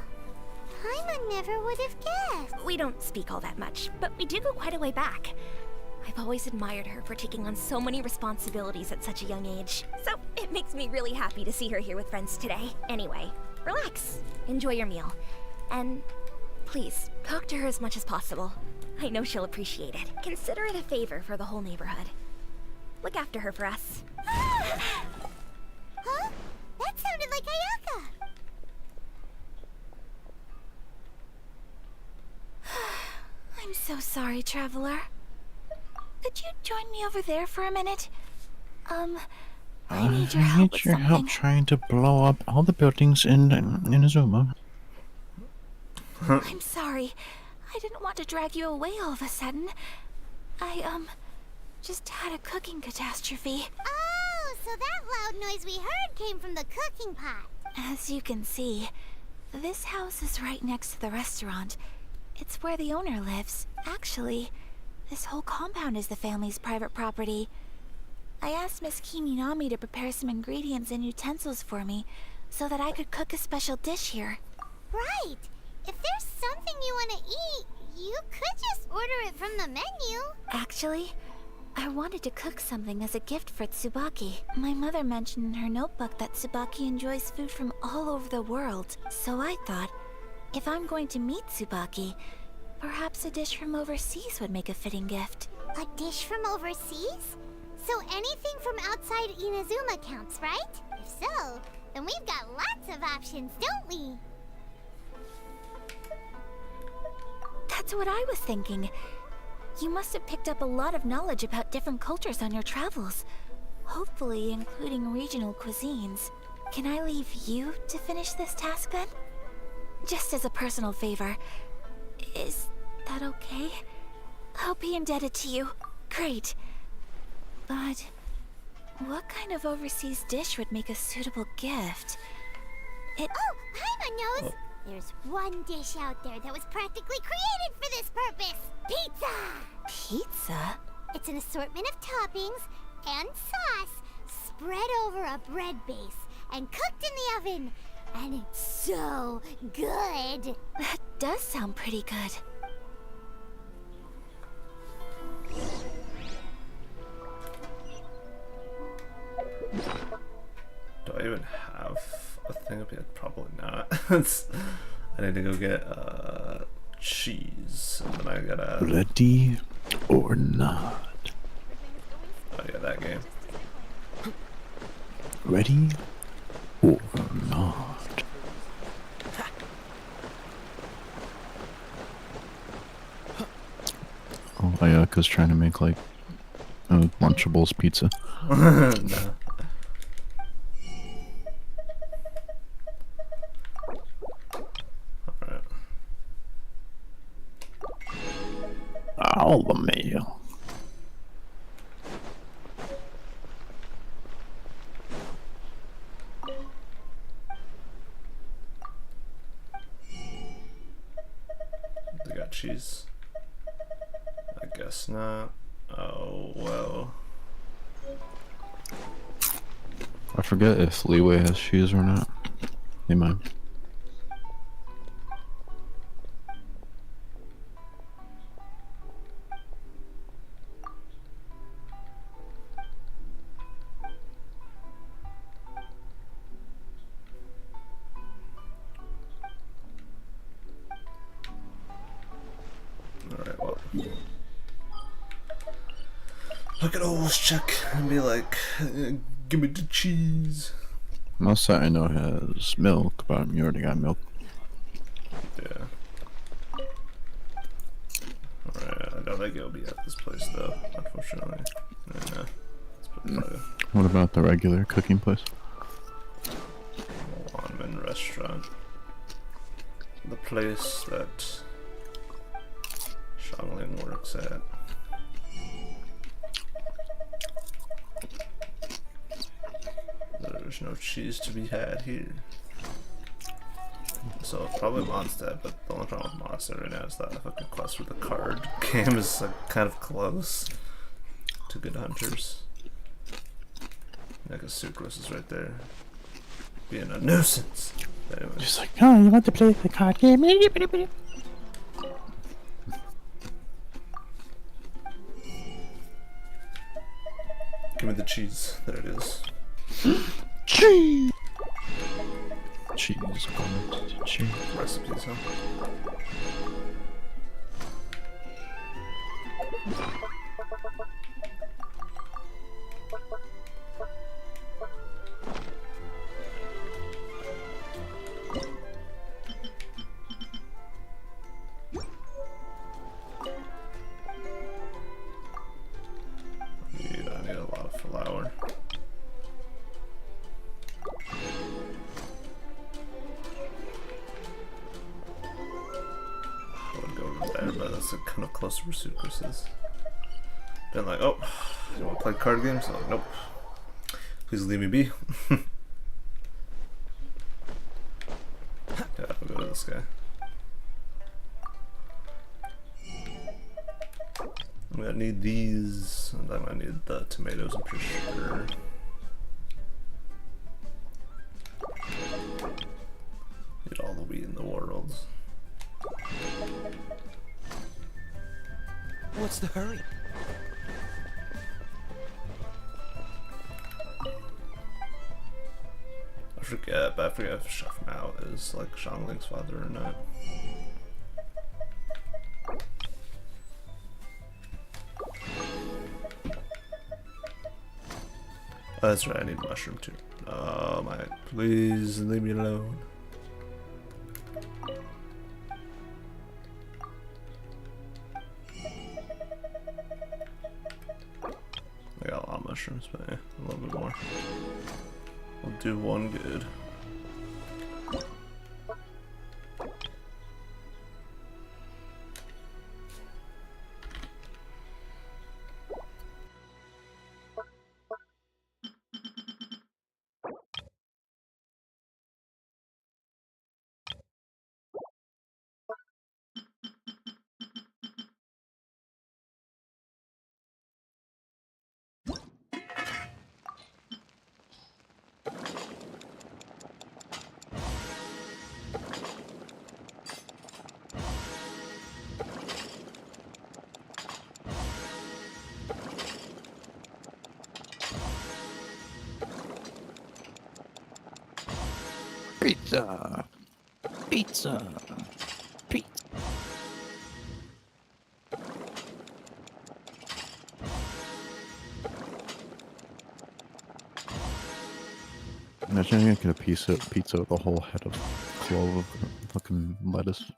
Paimon never would have guessed. We don't speak all that much, but we do go quite a way back. I've always admired her for taking on so many responsibilities at such a young age. So it makes me really happy to see her here with friends today. Anyway, relax, enjoy your meal, and please, talk to her as much as possible. I know she'll appreciate it. Consider it a favor for the whole neighborhood. Look after her for us. Huh? That sounded like Ayaka. I'm so sorry, traveler. Could you join me over there for a minute? I need your help with your help something. trying to blow up all the buildings in Inazuma. I'm sorry. I didn't want to drag you away all of a sudden. I, just had a cooking catastrophe. Oh, so that loud noise we heard came from the cooking pot. As you can see, this house is right next to the restaurant. It's where the owner lives. Actually, this whole compound is the family's private property. I asked Miss Kiminami to prepare some ingredients and utensils for me so that I could cook a special dish here. Right. If there's something you want to eat, you could just order it from the menu. Actually, I wanted to cook something as a gift for Tsubaki. My mother mentioned in her notebook that Tsubaki enjoys food from all over the world. So I thought, if I'm going to meet Tsubaki, perhaps a dish from overseas would make a fitting gift. A dish from overseas? So anything from outside Inazuma counts, right? If so, then we've got lots of options, don't we? That's what I was thinking. You must have picked up a lot of knowledge about different cultures on your travels. Hopefully including regional cuisines. Can I leave you to finish this task then? Just as a personal favor. Is that okay? I'll be indebted to you. Great. But what kind of overseas dish would make a suitable gift? Oh, Paimon knows! There's one dish out there that was practically created for this purpose! Pizza! Pizza? It's an assortment of toppings and sauce spread over a bread base and cooked in the oven. And it's so good! That does sound pretty good. Do I even have a thing up yet? Probably not. I need to go get cheese, and then I gotta. Ready or not? Oh yeah, that game. Ready or not? Oh, Ayaka's trying to make like a Lunchables pizza. No. All the mail. They got cheese? I guess not. Oh, well. I forget if Leeway has cheese or not. They might. Alright, well. I could always check and be like, give me the cheese. Most that I know has milk, but you already got milk. Yeah. Alright, I don't think it'll be at this place though, unfortunately. Yeah. What about the regular cooking place? Ramen restaurant. The place that Shangling works at. There's no cheese to be had here. So probably Mondstadt, but the only problem with Mondstadt right now is that fucking quest with the card game is like kind of close to Good Hunters. Like a sucrose is right there, being a nuisance. Anyway. Just like, oh, you want to play the card game? Give me the cheese. There it is. Cheese. Cheese. Cheese. Recipes, huh? I need a lot of flour. I would go over there, but that's kind of close to where Sucrose is. Been like, oh, you want to play card games? Like, nope. Please leave me be. Yeah, I'll go to this guy. I'm gonna need these, and I'm gonna need the tomatoes, I'm pretty sure. Need all the wheat in the world. What's the hurry? forget, but I forget if Chef Mao is like Xiangling's father or not. Oh, that's right, I need a mushroom too. Oh my, please leave me alone. I got a lot of mushrooms, but yeah, a little bit more. We'll do one good. Pizza! Pizza! Pizza! Imagine I get a pizza with a whole head of clove, fucking lettuce.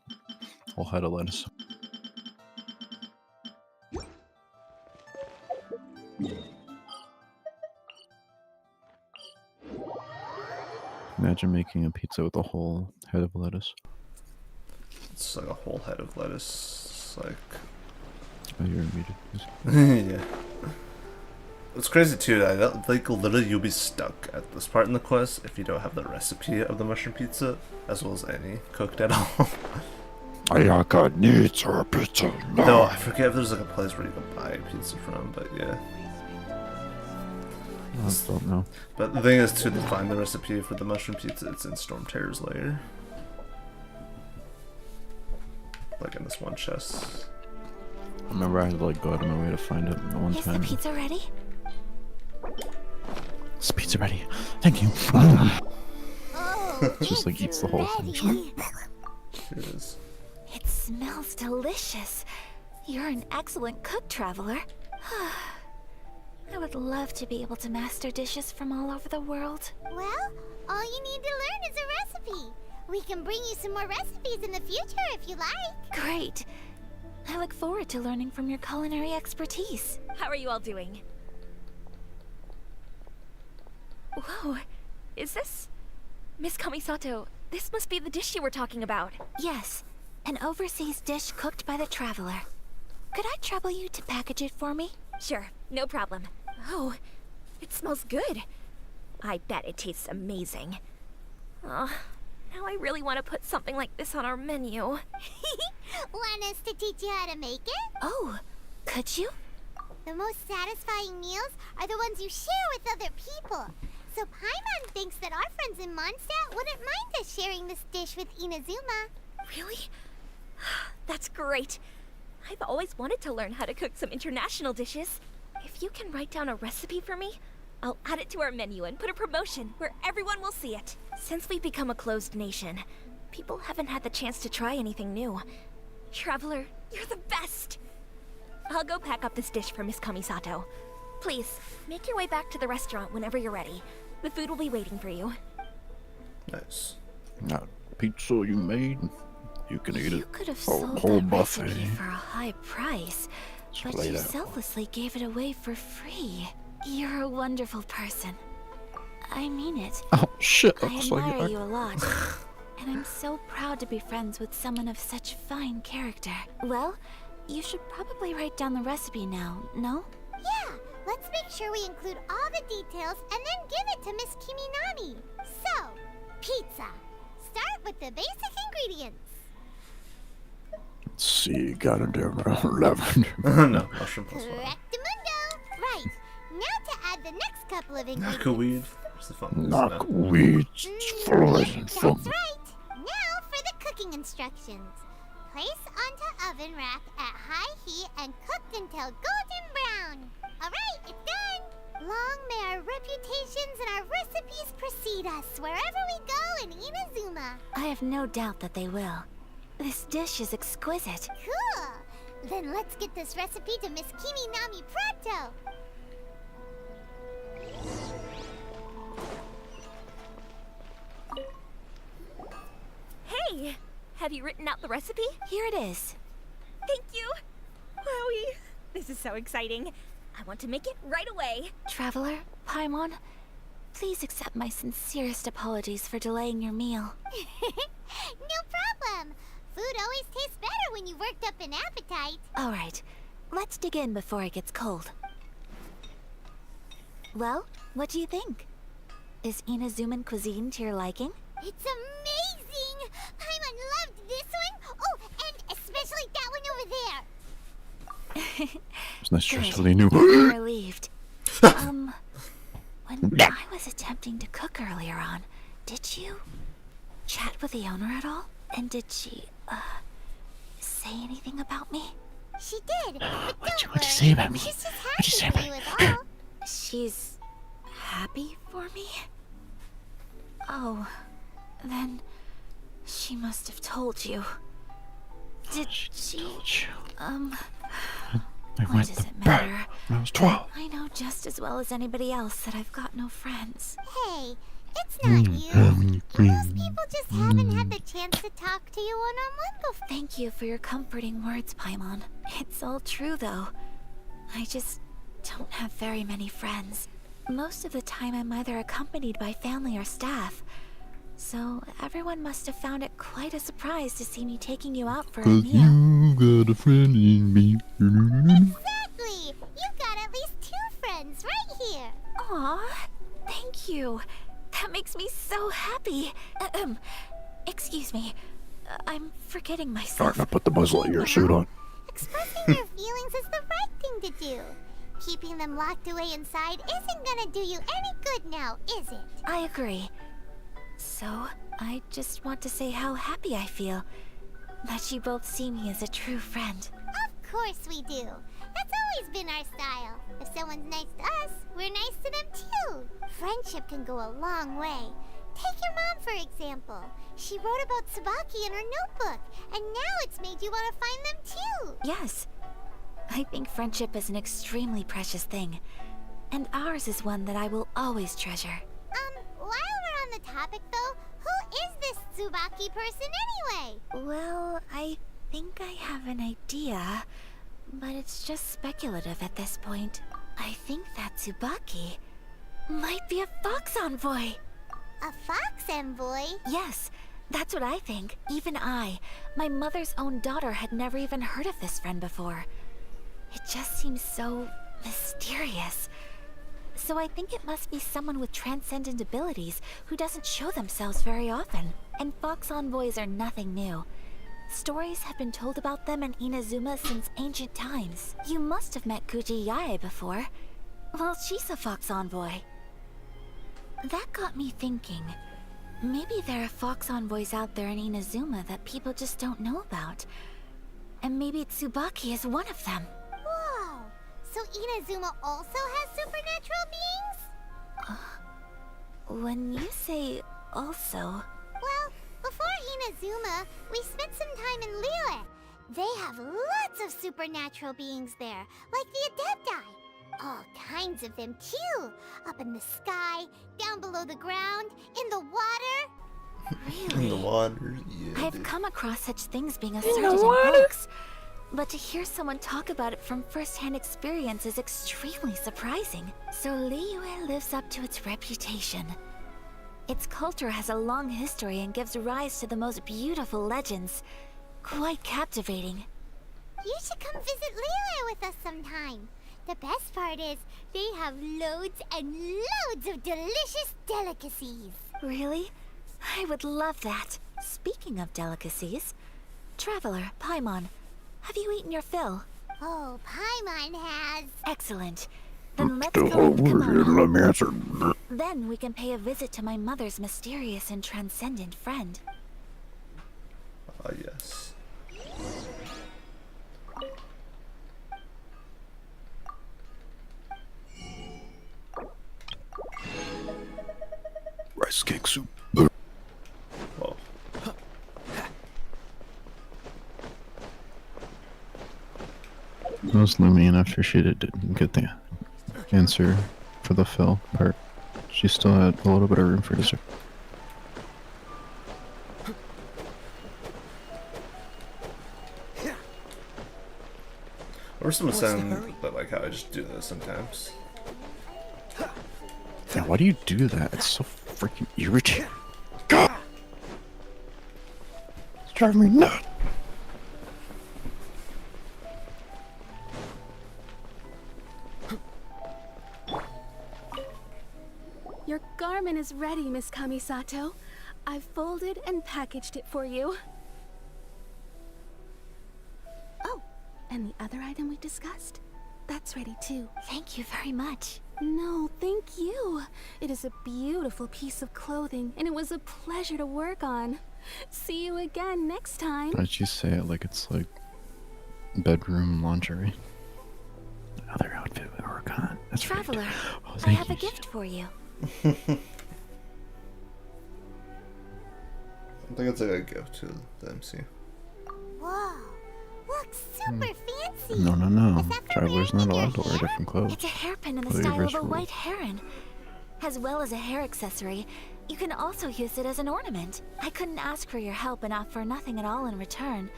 Whole head of lettuce. Imagine making a pizza with a whole head of lettuce. It's like a whole head of lettuce. It's like... Oh, you're muted. Yeah. It's crazy too, that like literally you'll be stuck at this part in the quest if you don't have the recipe of the mushroom pizza, as well as any cooked at all. I need a pizza now. No, I forget if there's like a place where you can buy pizza from, but yeah. I don't know. But the thing is too, to find the recipe for the mushroom pizza, it's in Storm Terror's lair. Like in this one chest. I remember I had to like go out of my way to find it one Is time. the pizza ready? Is the pizza ready? Thank you. Oh, Just like eats the whole thing. Here it is. It smells delicious. You're an excellent cook, traveler. I would love to be able to master dishes from all over the world. Well, all you need to learn is a recipe. We can bring you some more recipes in the future if you like. Great. I look forward to learning from your culinary expertise. How are you all doing? Whoa, is this... Miss Kamisato, this must be the dish you were talking about. Yes, an overseas dish cooked by the traveler. Could I trouble you to package it for me? Sure, no problem. Oh, it smells good. I bet it tastes amazing. Oh, now I really want to put something like this on our menu. Want us to teach you how to make it? Oh, could you? The most satisfying meals are the ones you share with other people. So Paimon thinks that our friends in Mondstadt wouldn't mind us sharing this dish with Inazuma. Really? That's great. I've always wanted to learn how to cook some international dishes. If you can write down a recipe for me, I'll add it to our menu and put a promotion where everyone will see it. Since we've become a closed nation, people haven't had the chance to try anything new. Traveler, you're the best! I'll go pack up this dish for Miss Kamisato. Please, make your way back to the restaurant whenever you're ready. The food will be waiting for you. Nice. That pizza you made, you can eat it. You could have A sold whole that buffet. recipe for a high price, but Splayed you out. selflessly gave it away for free. You're a wonderful person. I mean it. Oh shit! I Looks like admire it. you a lot, and I'm so proud to be friends with someone of such fine character. Well, you should probably write down the recipe now, no? Yeah, let's make sure we include all the details and then give it to Miss Kiminami. So, pizza. Start with the basic ingredients. Let's see, got it there. Lavender. No, mushroom plus one. Correctamundo. Right. Now to add the next couple of ingredients. Knockaweed. Where's the fun? Knockweed. Fertilizer That's from. right. Now for the cooking instructions. Place onto oven rack at high heat and cooked until golden brown. Alright, it's done. Long may our reputations and our recipes precede us wherever we go in Inazuma. I have no doubt that they will. This dish is exquisite. Cool! Then let's get this recipe to Miss Kimi Nami pronto! Hey! Have you written out the recipe? Here it is. Thank you! Wowie! This is so exciting. I want to make it right away. Traveler, Paimon, please accept my sincerest apologies for delaying your meal. No problem! Food always tastes better when you've worked up an appetite. All right, let's dig in before it gets cold. Well, what do you think? Is Inazuman cuisine to your liking? It's amazing! Paimon loved this one! Oh, and especially that one over there! It's not Good. stressfully new. I'm relieved. When I was attempting to cook earlier on, did you chat with the owner at all? And did she, say anything about me? She did, but What'd you say about me? she's just What'd you say happy for about you is all. She's happy for me? Oh, then she must have told you. Did she? I What went does to it bed matter? when I was 12. I know just as well as anybody else that I've got no friends. Hey, it's not you. Most people just haven't had the chance to talk to you one-on-one before. Thank you for your comforting words, Paimon. It's all true, though. I just don't have very many friends. Most of the time I'm either accompanied by family or staff. So everyone must have found it quite a surprise to see me taking you out for a 'Cause meal. you got a friend in me. Exactly! You've got at least 2 friends right here. Aw, thank you. That makes me so happy. Excuse me. I'm forgetting myself. Starting to put the Buzz Lightyear suit on. Expressing your feelings is the right thing to do. Keeping them locked away inside isn't gonna do you any good now, is it? I agree. So, I just want to say how happy I feel that you both see me as a true friend. Of course we do. That's always been our style. If someone's nice to us, we're nice to them too. Friendship can go a long way. Take your mom, for example. She wrote about Tsubaki in her notebook, and now it's made you want to find them too. Yes. I think friendship is an extremely precious thing. And ours is one that I will always treasure. While we're on the topic though, who is this Tsubaki person anyway? Well, I think I have an idea, but it's just speculative at this point. I think that Tsubaki might be a fox envoy. A fox envoy? Yes, that's what I think. Even I, my mother's own daughter, had never even heard of this friend before. It just seems so mysterious. So I think it must be someone with transcendent abilities who doesn't show themselves very often. And fox envoys are nothing new. Stories have been told about them in Inazuma since ancient times. You must have met Kuji Yae before. Well, she's a fox envoy. That got me thinking. Maybe there are fox envoys out there in Inazuma that people just don't know about. And maybe Tsubaki is one of them. Whoa! So Inazuma also has supernatural beings? When you say also... Well, before Inazuma, we spent some time in Liyue. They have lots of supernatural beings there, like the Adepti. All kinds of them too. Up in the sky, down below the ground, in the water. Really? In the water, yeah. I've come across such things being asserted in books. But to hear someone talk about it from first-hand experience is extremely surprising. So Liyue lives up to its reputation. Its culture has a long history and gives rise to the most beautiful legends. Quite captivating. You should come visit Liyue with us sometime. The best part is, they have loads and loads of delicious delicacies. Really? I would love that. Speaking of delicacies, Traveler, Paimon, have you eaten your fill? Oh, Paimon has. Excellent. Then let's go to the kimono. Let me answer. Then we can pay a visit to my mother's mysterious and transcendent friend. Ah, yes. Dog soup. Whoa. That was Lumion after she didn't get the answer for the fill part. She still had a little bit of room for dessert. Or someone saying that, like, how I just do this sometimes. Yeah, why do you do that? It's so freaking irritating. God! It's driving me nuts. Your garment is ready, Miss Kamisato. I've folded and packaged it for you. Oh, and the other item we discussed? That's ready too. Thank you very much. No, thank you. It is a beautiful piece of clothing, and it was a pleasure to work on. See you again next time. Why'd you say it like it's like bedroom lingerie? Other outfit we work on. That's Traveler, right. Oh, I thank have you. a gift for you. I think it's like a gift to the MC. Whoa, looks super fancy. No, no, no. Is that for Traveler's wearing not in your allowed to wear hair? different clothes. It's a hairpin in the Play style of a rituals. white heron. As well as a hair accessory, you can also use it as an ornament. I couldn't ask for your help and offer nothing at all in return.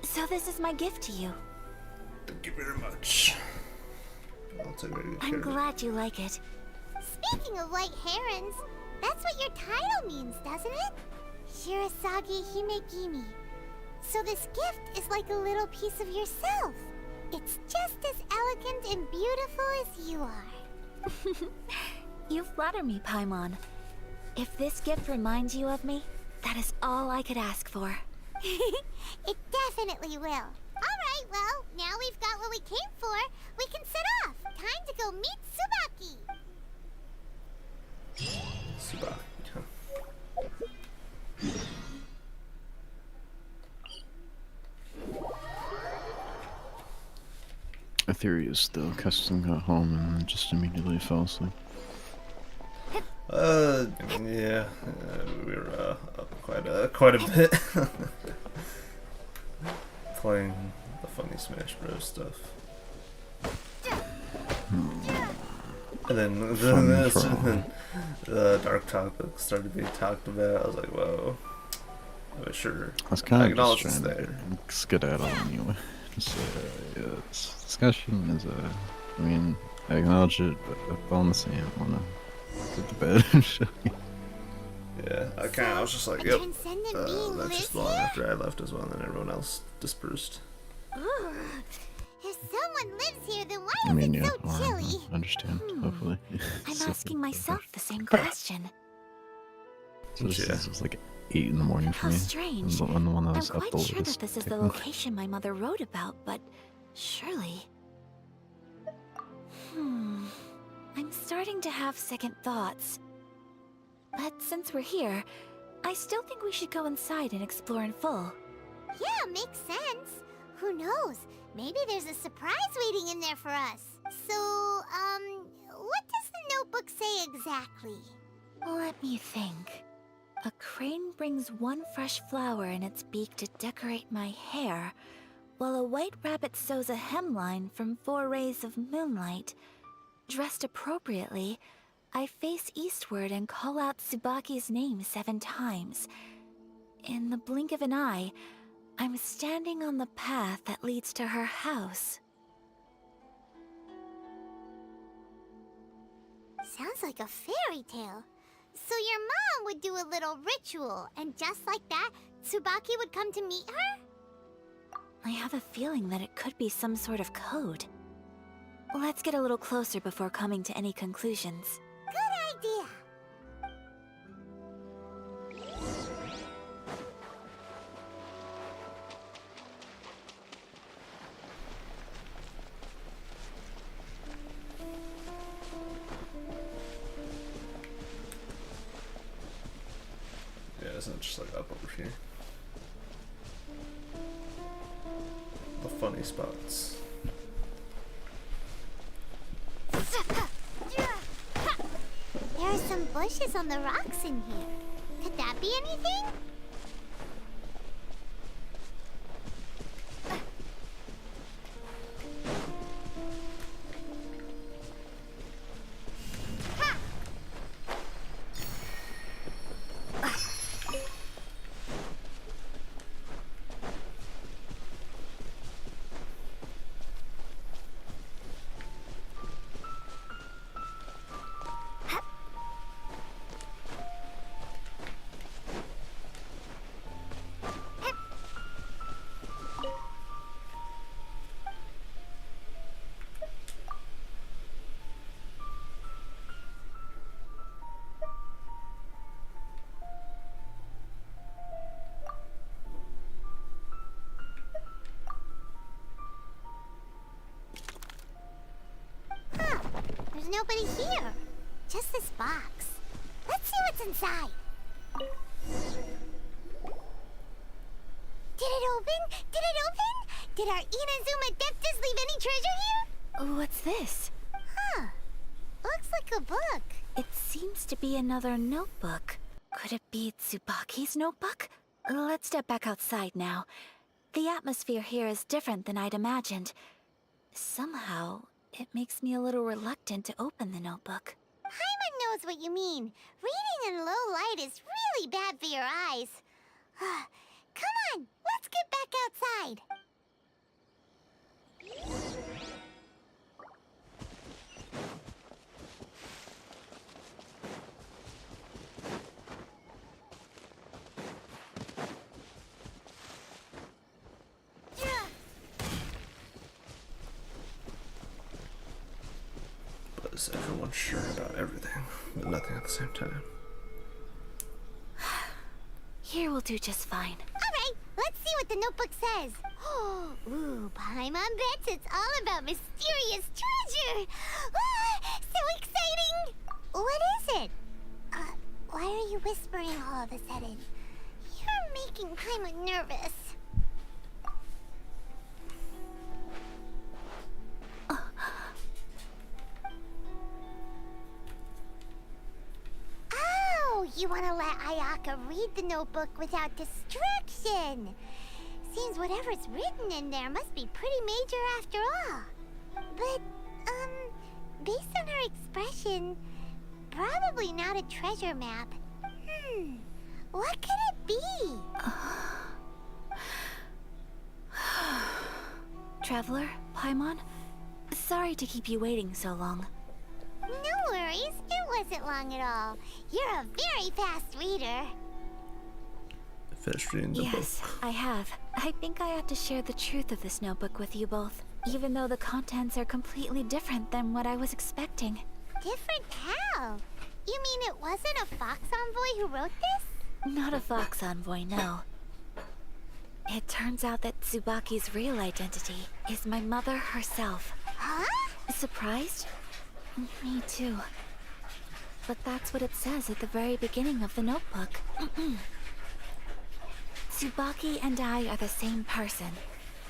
So this is my gift to you. Thank you very much. I'll take very good care I'm of it. glad you like it. Speaking of white herons, that's what your title means, doesn't it? Shirasagi Himegimi. So this gift is like a little piece of yourself. It's just as elegant and beautiful as you are. You flatter me, Paimon. If this gift reminds you of me, that is all I could ask for. It definitely will. Alright, well, now we've got what we came for. We can set off. Time to go meet Tsubaki. Tsubaki. My theory is though, Custom got home and then just immediately fell asleep. Yeah, we were up quite a bit. Playing the funny Smash Bros stuff. And then the dark topic started being talked about. I was like, whoa. But sure. I was kind of acknowledge just it's trying there. to skedaddle anyway. Just, yeah, this discussion is I mean, I acknowledge it, but all the same, I wanna go to bed and show you. Yeah, I was just like, A yep. transcendent being That's lives just long here? after I left as well, and then everyone else dispersed. Ooh. If someone lives here, then why I is mean, it yeah, so or chilly? understand, hopefully. I'm So- asking myself the same question. So this Yeah. was like 8 in the morning for How me. strange. I'm the one that I'm was up quite the sure that latest, this is the technically. location my mother wrote about, but surely... I'm starting to have second thoughts. But since we're here, I still think we should go inside and explore in full. Yeah, makes sense. Who knows? Maybe there's a surprise waiting in there for us. So, what does the notebook say exactly? Let me think. A crane brings one fresh flower in its beak to decorate my hair, while a white rabbit sews a hemline from 4 rays of moonlight. Dressed appropriately, I face eastward and call out Tsubaki's name 7 times. In the blink of an eye, I'm standing on the path that leads to her house. Sounds like a fairy tale. So your mom would do a little ritual, and just like that, Tsubaki would come to meet her? I have a feeling that it could be some sort of code. Let's get a little closer before coming to any conclusions. Good idea. Yeah, isn't it just like up over here? The funny spots. There are There's some bushes on the rocks in here. Could that be anything? There's nobody here. Just this box. Let's see what's inside. Did it open? Did it open? Did our Inazuma Deptus leave any treasure here? What's this? Huh. Looks like a book. It seems to be another notebook. Could it be Tsubaki's notebook? Let's step back outside now. The atmosphere here is different than I'd imagined. Somehow, it makes me a little reluctant to open the notebook. Paimon knows what you mean. Reading in low light is really bad for your eyes. Come on, let's get back outside. But is everyone sure about everything, but nothing at the same time? Here will do just fine. Alright, let's see what the notebook says. Ooh, Paimon bets it's all about mysterious treasure. Ah, so exciting! What is it? Why are you whispering all of a sudden? You're making Paimon nervous. Oh, you want to let Ayaka read the notebook without distraction. Seems whatever's written in there must be pretty major after all. But, based on her expression, probably not a treasure map. What could it be? Traveler, Paimon, sorry to keep you waiting so long. No worries, it wasn't long at all. You're a very fast reader. Finished reading the book. Yes, I have. I think I ought to share the truth of this notebook with you both, even though the contents are completely different than what I was expecting. Different how? You mean it wasn't a Fox Envoy who wrote this? Not a Fox Envoy, no. It turns out that Tsubaki's real identity is my mother herself. Huh? Surprised? Me too. But that's what it says at the very beginning of the notebook. Tsubaki and I are the same person,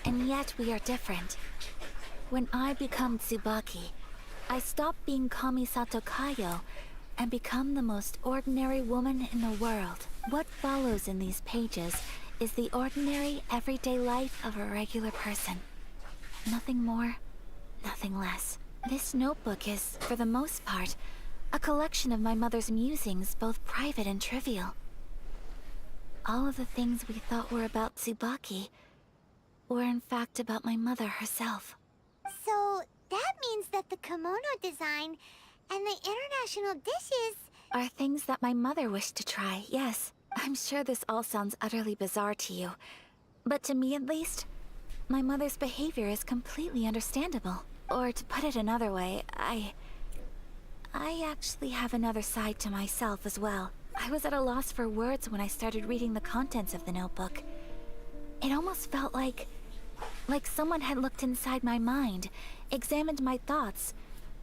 and yet we are different. When I become Tsubaki, I stop being Kamisato Kayo and become the most ordinary woman in the world. What follows in these pages is the ordinary, everyday life of a regular person. Nothing more, nothing less. This notebook is, for the most part, a collection of my mother's musings, both private and trivial. All of the things we thought were about Tsubaki were in fact about my mother herself. So, that means that the kimono design and the international dishes are things that my mother wished to try, yes. I'm sure this all sounds utterly bizarre to you, but to me at least, my mother's behavior is completely understandable. Or to put it another way, I actually have another side to myself as well. I was at a loss for words when I started reading the contents of the notebook. It almost felt like someone had looked inside my mind, examined my thoughts,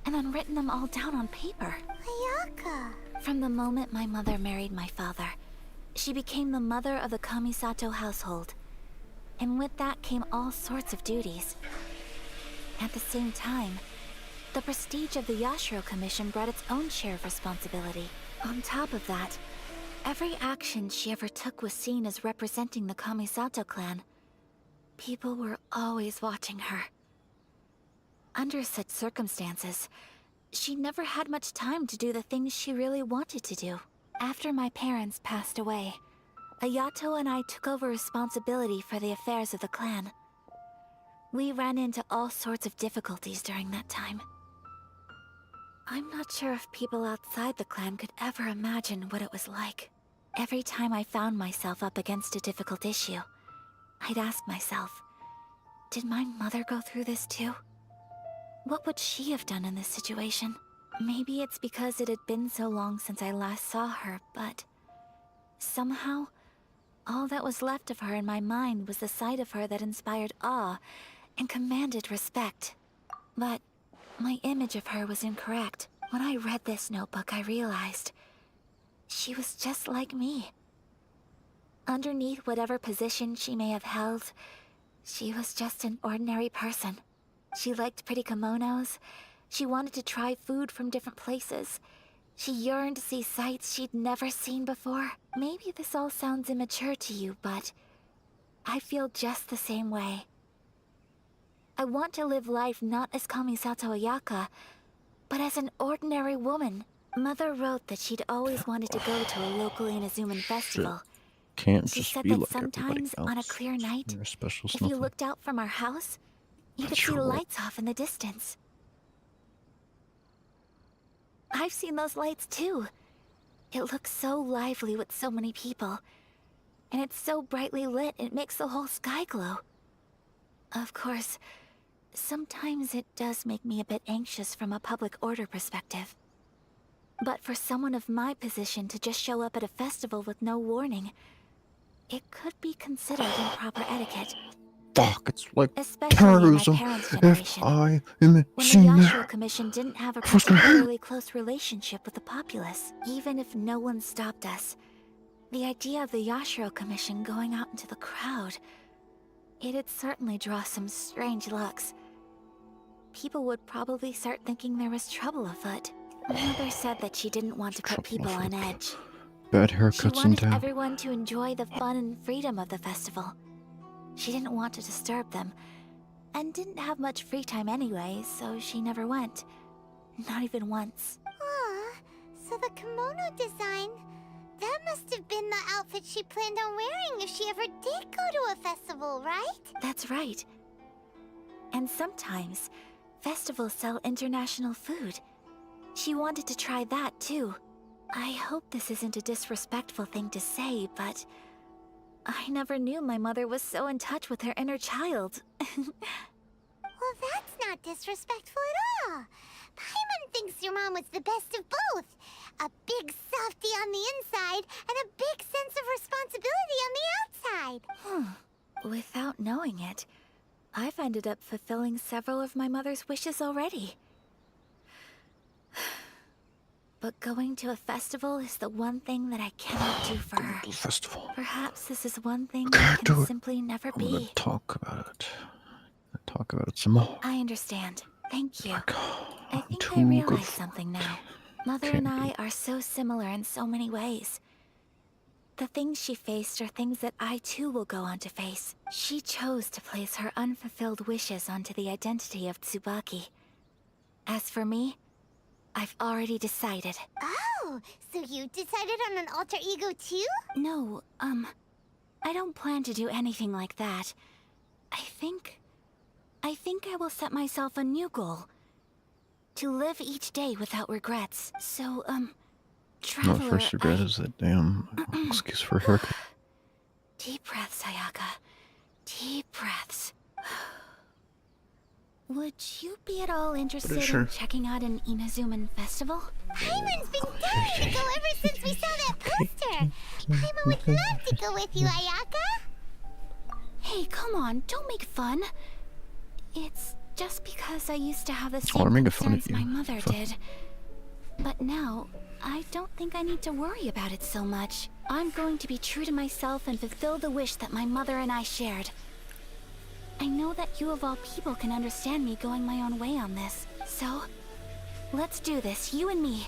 and then written them all down on paper. Ayaka. From the moment my mother married my father, she became the mother of the Kamisato household. And with that came all sorts of duties. At the same time, the prestige of the Yashiro Commission brought its own share of responsibility. On top of that, every action she ever took was seen as representing the Kamisato clan. People were always watching her. Under such circumstances, she never had much time to do the things she really wanted to do. After my parents passed away, Ayato and I took over responsibility for the affairs of the clan. We ran into all sorts of difficulties during that time. I'm not sure if people outside the clan could ever imagine what it was like. Every time I found myself up against a difficult issue, I'd ask myself, did my mother go through this too? What would she have done in this situation? Maybe it's because it had been so long since I last saw her, but somehow, all that was left of her in my mind was the side of her that inspired awe and commanded respect. But my image of her was incorrect. When I read this notebook, I realized she was just like me. Underneath whatever position she may have held, she was just an ordinary person. She liked pretty kimonos. She wanted to try food from different places. She yearned to see sights she'd never seen before. Maybe this all sounds immature to you, but I feel just the same way. I want to live life not as Kamisato Ayaka, but as an ordinary woman. Mother wrote that she'd always wanted to go to a local Inazuman festival. Can't She just said be that like sometimes everybody on a else. clear night, You're a special if you snowflake. looked out from our house, you could see Sure. lights off in the distance. I've seen those lights too. It looks so lively with so many people. And it's so brightly lit, it makes the whole sky glow. Of course, sometimes it does make me a bit anxious from a public order perspective. But for someone of my position to just show up at a festival with no warning, it could be considered improper etiquette. Fuck, it's like Especially in my terrorism. parents' If generation. I am When the seen Yashiro there. Commission didn't have a I was gonna- particularly close relationship with the populace, even if no one stopped us. The idea of the Yashiro Commission going out into the crowd, it'd certainly draw some strange looks. People would probably start thinking there was trouble afoot. Mother said that she didn't want to put people on edge. Bad She haircuts in wanted town. everyone to enjoy the fun and freedom of the festival. She didn't want to disturb them, and didn't have much free time anyway, so she never went. Not even once. Aw, so the kimono design, that must have been the outfit she planned on wearing if she ever did go to a festival, right? That's right. And sometimes, festivals sell international food. She wanted to try that too. I hope this isn't a disrespectful thing to say, but I never knew my mother was so in touch with her inner child. Well, that's not disrespectful at all. Paimon thinks your mom was the best of both. A big softie on the inside and a big sense of responsibility on the outside. Without knowing it, I've ended up fulfilling several of my mother's wishes already. But going to a festival is the one thing that I cannot do for her. Festival. Perhaps this is one thing Can't that do can it. simply never I'm gonna be. talk about it. Talk about it some more. I understand. Thank you. I think too I good realize for- something now. Mother and I are so similar in so many ways. The things she faced are things that I too will go on to face. She chose to place her unfulfilled wishes onto the identity of Tsubaki. As for me, I've already decided. Oh, so you decided on an alter ego too? No, I don't plan to do anything like that. I think I will set myself a new goal. To live each day without regrets. So, My Traveler, first regret is that damn excuse for a haircut. Deep breaths, Sayaka. Deep breaths. Would you be at all interested sure. in checking out an Inazuman festival? Paimon's been dying to go ever since we saw that poster. Paimon would love to go with you, Ayaka. Hey, come on, don't make fun. It's just because I used to have the Oh, I'm same making fun of concerns you. my mother Fuck. did. But now, I don't think I need to worry about it so much. I'm going to be true to myself and fulfill the wish that my mother and I shared. I know that you of all people can understand me going my own way on this. So, Let's do this, you and me.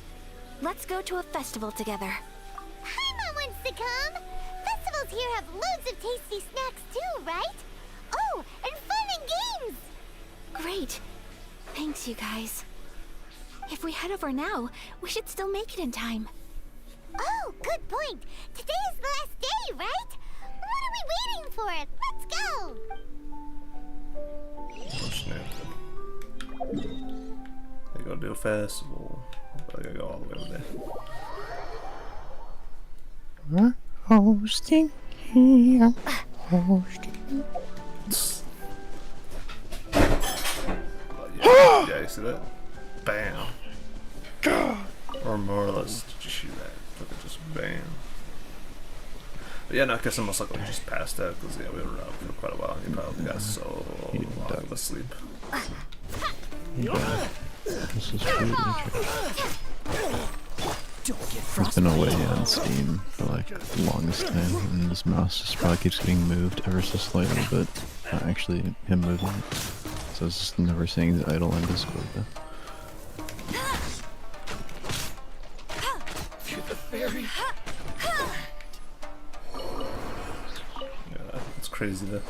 Let's go to a festival together. Paimon wants to come! Festivals here have loads of tasty snacks too, right? Oh, and fun and games! Great. Thanks, you guys. If we head over now, we should still make it in time. Oh, good point. Today is the last day, right? What are we waiting for? Let's go! Oh snap. They go do a festival. But I gotta go all the way over there. We're hosting here. Hosting. Yeah, you see that? Bam. Or more or less, did you see that? Look at just bam. But yeah, no, I guess it must look like we just passed out because yeah, we were out for quite a while and you probably got so long of a sleep. This is really He's been away on Steam for like the longest time, and his mouse just probably keeps getting moved ever so slightly, but not actually him moving it. So it's just never saying the idle on Discord though. Yeah, it's crazy though.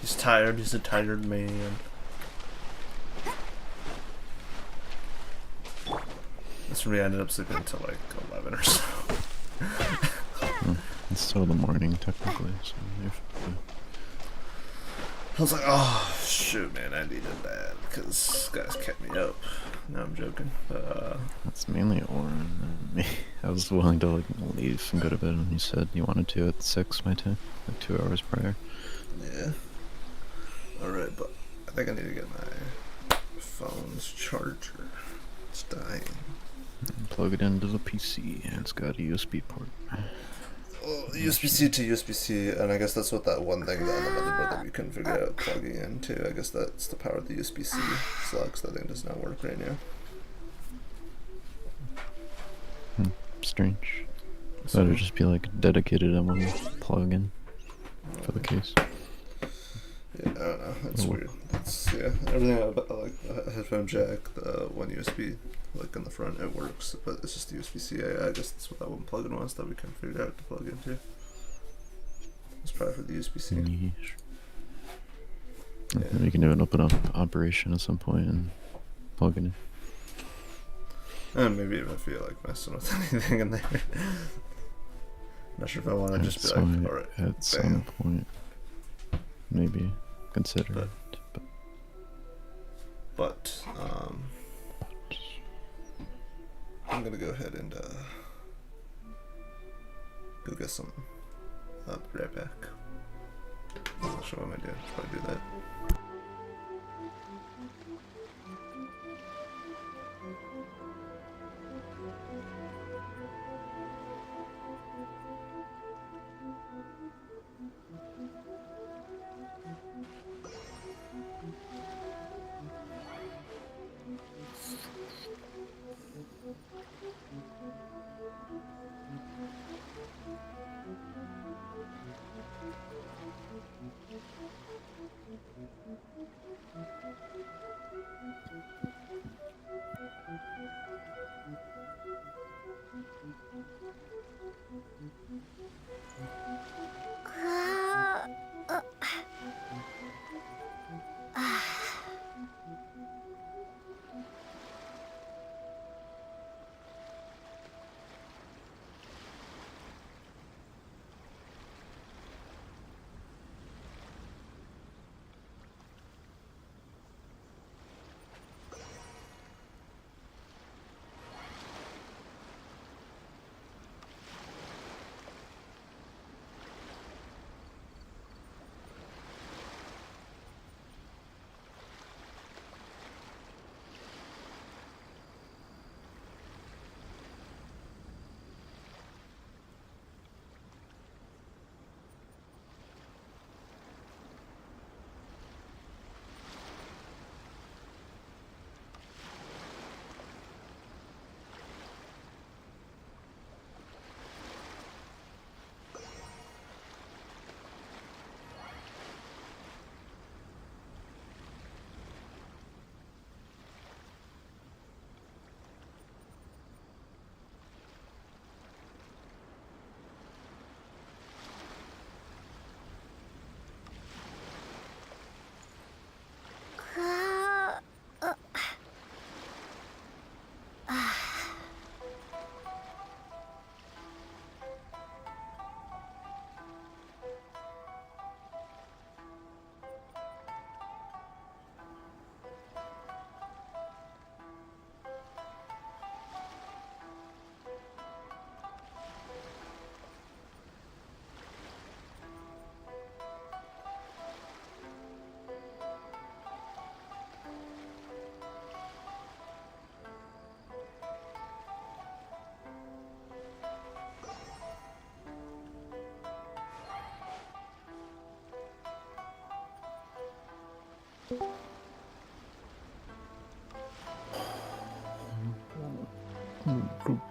He's tired, he's a tired man. That's when we ended up sleeping until like 11 or so. It's still the morning technically, so I was like, oh shoot man, I needed that because guys kept me up. No, I'm joking. that's mainly Oren and me. I was willing to like leave and go to bed when you said you wanted to at 6 my time, like 2 hours prior. Yeah. Alright, but I think I need to get my phone's charger. It's dying. And plug it into the PC and it's got a USB port. Well, USB-C to USB-C, and I guess that's what that one thing on the motherboard that we couldn't figure out plugging into. I guess that's the power of the USB-C slugs. That thing does not work right now. Strange. That would just be like dedicated on one plug-in for the case. Yeah, I don't know. It's weird. It's, yeah, everything about like the headphone jack, the one USB like in the front, it works, but it's just the USB-C. I guess that's what that one plug-in was that we couldn't figure out to plug into. It's probably for the USB-C. Yeah. We can do an open up operation at some point and plug it in. And maybe even if you like messing with anything in there. Not sure if I want to just be like, alright, at some point, maybe consider it. But I'm gonna go ahead and go get some. I'll be right back. I'm not sure what I'm gonna do. Probably do that.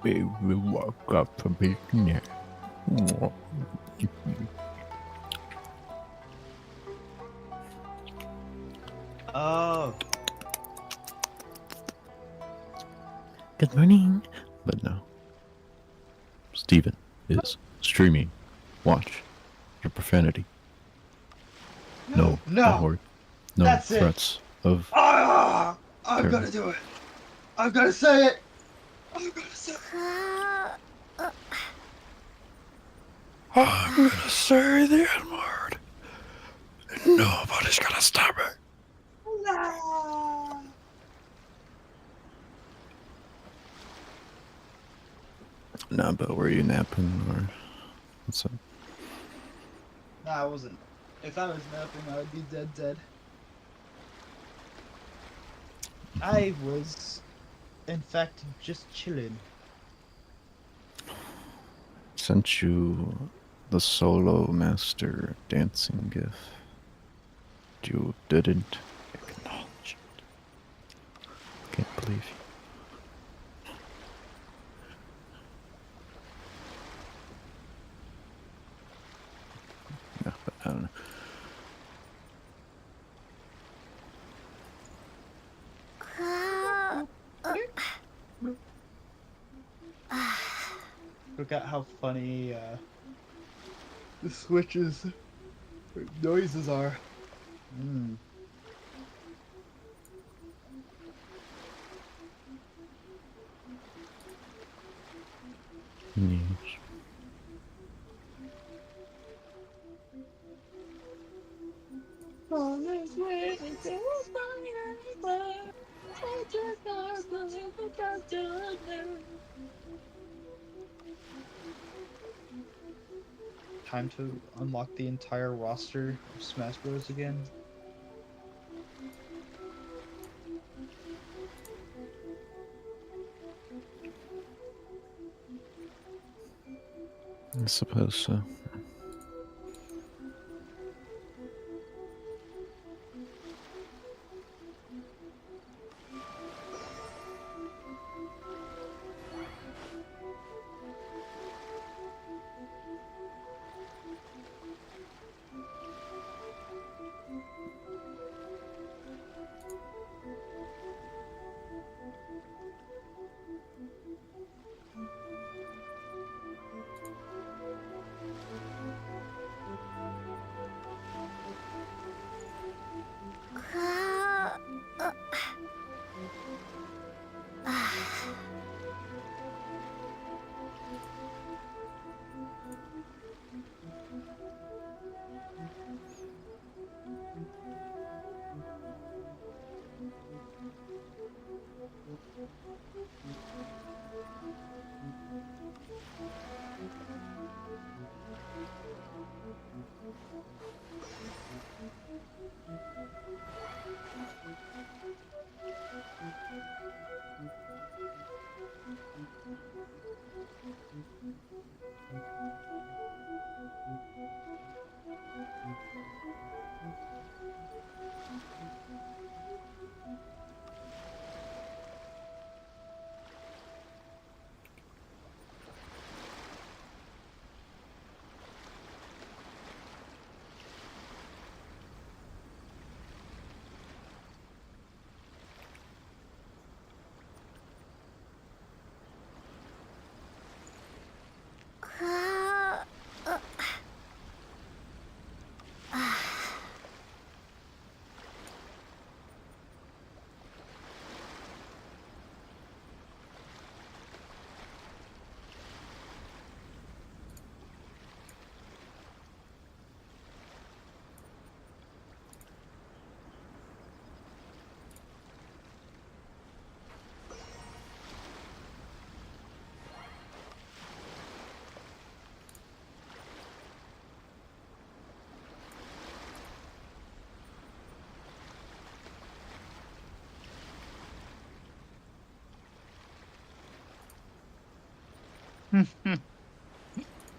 Baby, walk up a bit near. Oh. Good morning. But no. Steven is streaming. Watch your profanity. No, No. or no That's it. threats of. Ah, I'm terror. gonna do it. I'm gonna say it. I'm gonna say it. I'm gonna say the N-word. And nobody's gonna stop me. Nah, but were you napping or what's up? Nah, I wasn't. If I was napping, I would be dead. I was, in fact, just chilling. Sent you the solo master dancing gif. You didn't acknowledge it. Can't believe you. No, but I don't know. Look at how funny the switches noises are. Mm. Yes. Time to unlock the entire roster of Smash Bros. Again. I suppose so.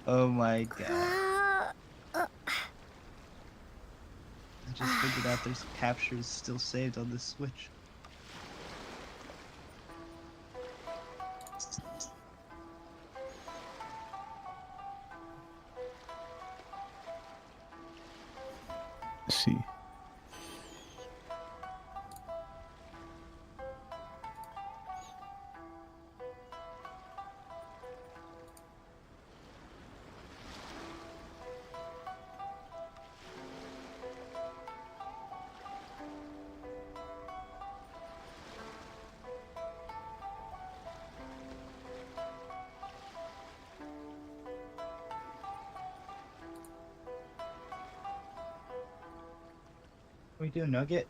Oh my god. just figured out there's captures still saved on this Switch. See. What we do, Nugget?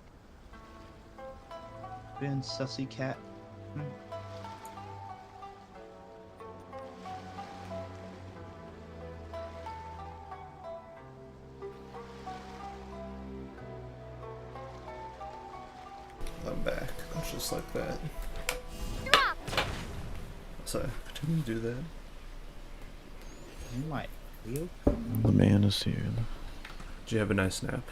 Been sussy cat. I'm back. It's just like that. So, continue to do that. You might. You? The man is here. Did you have a nice nap?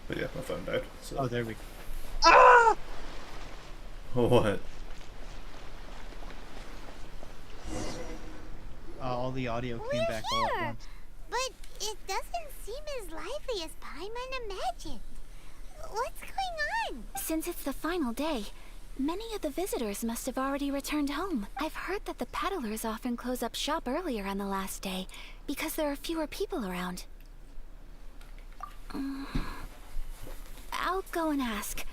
But yeah, my phone died. So. Oh, there we go. Ah! What? All the audio came We're back all at here, once. but it doesn't seem as lively as Paimon imagined. What's going on? Since it's the final day, many of the visitors must have already returned home. I've heard that the peddlers often close up shop earlier on the last day because there are fewer people around. I'll go and ask.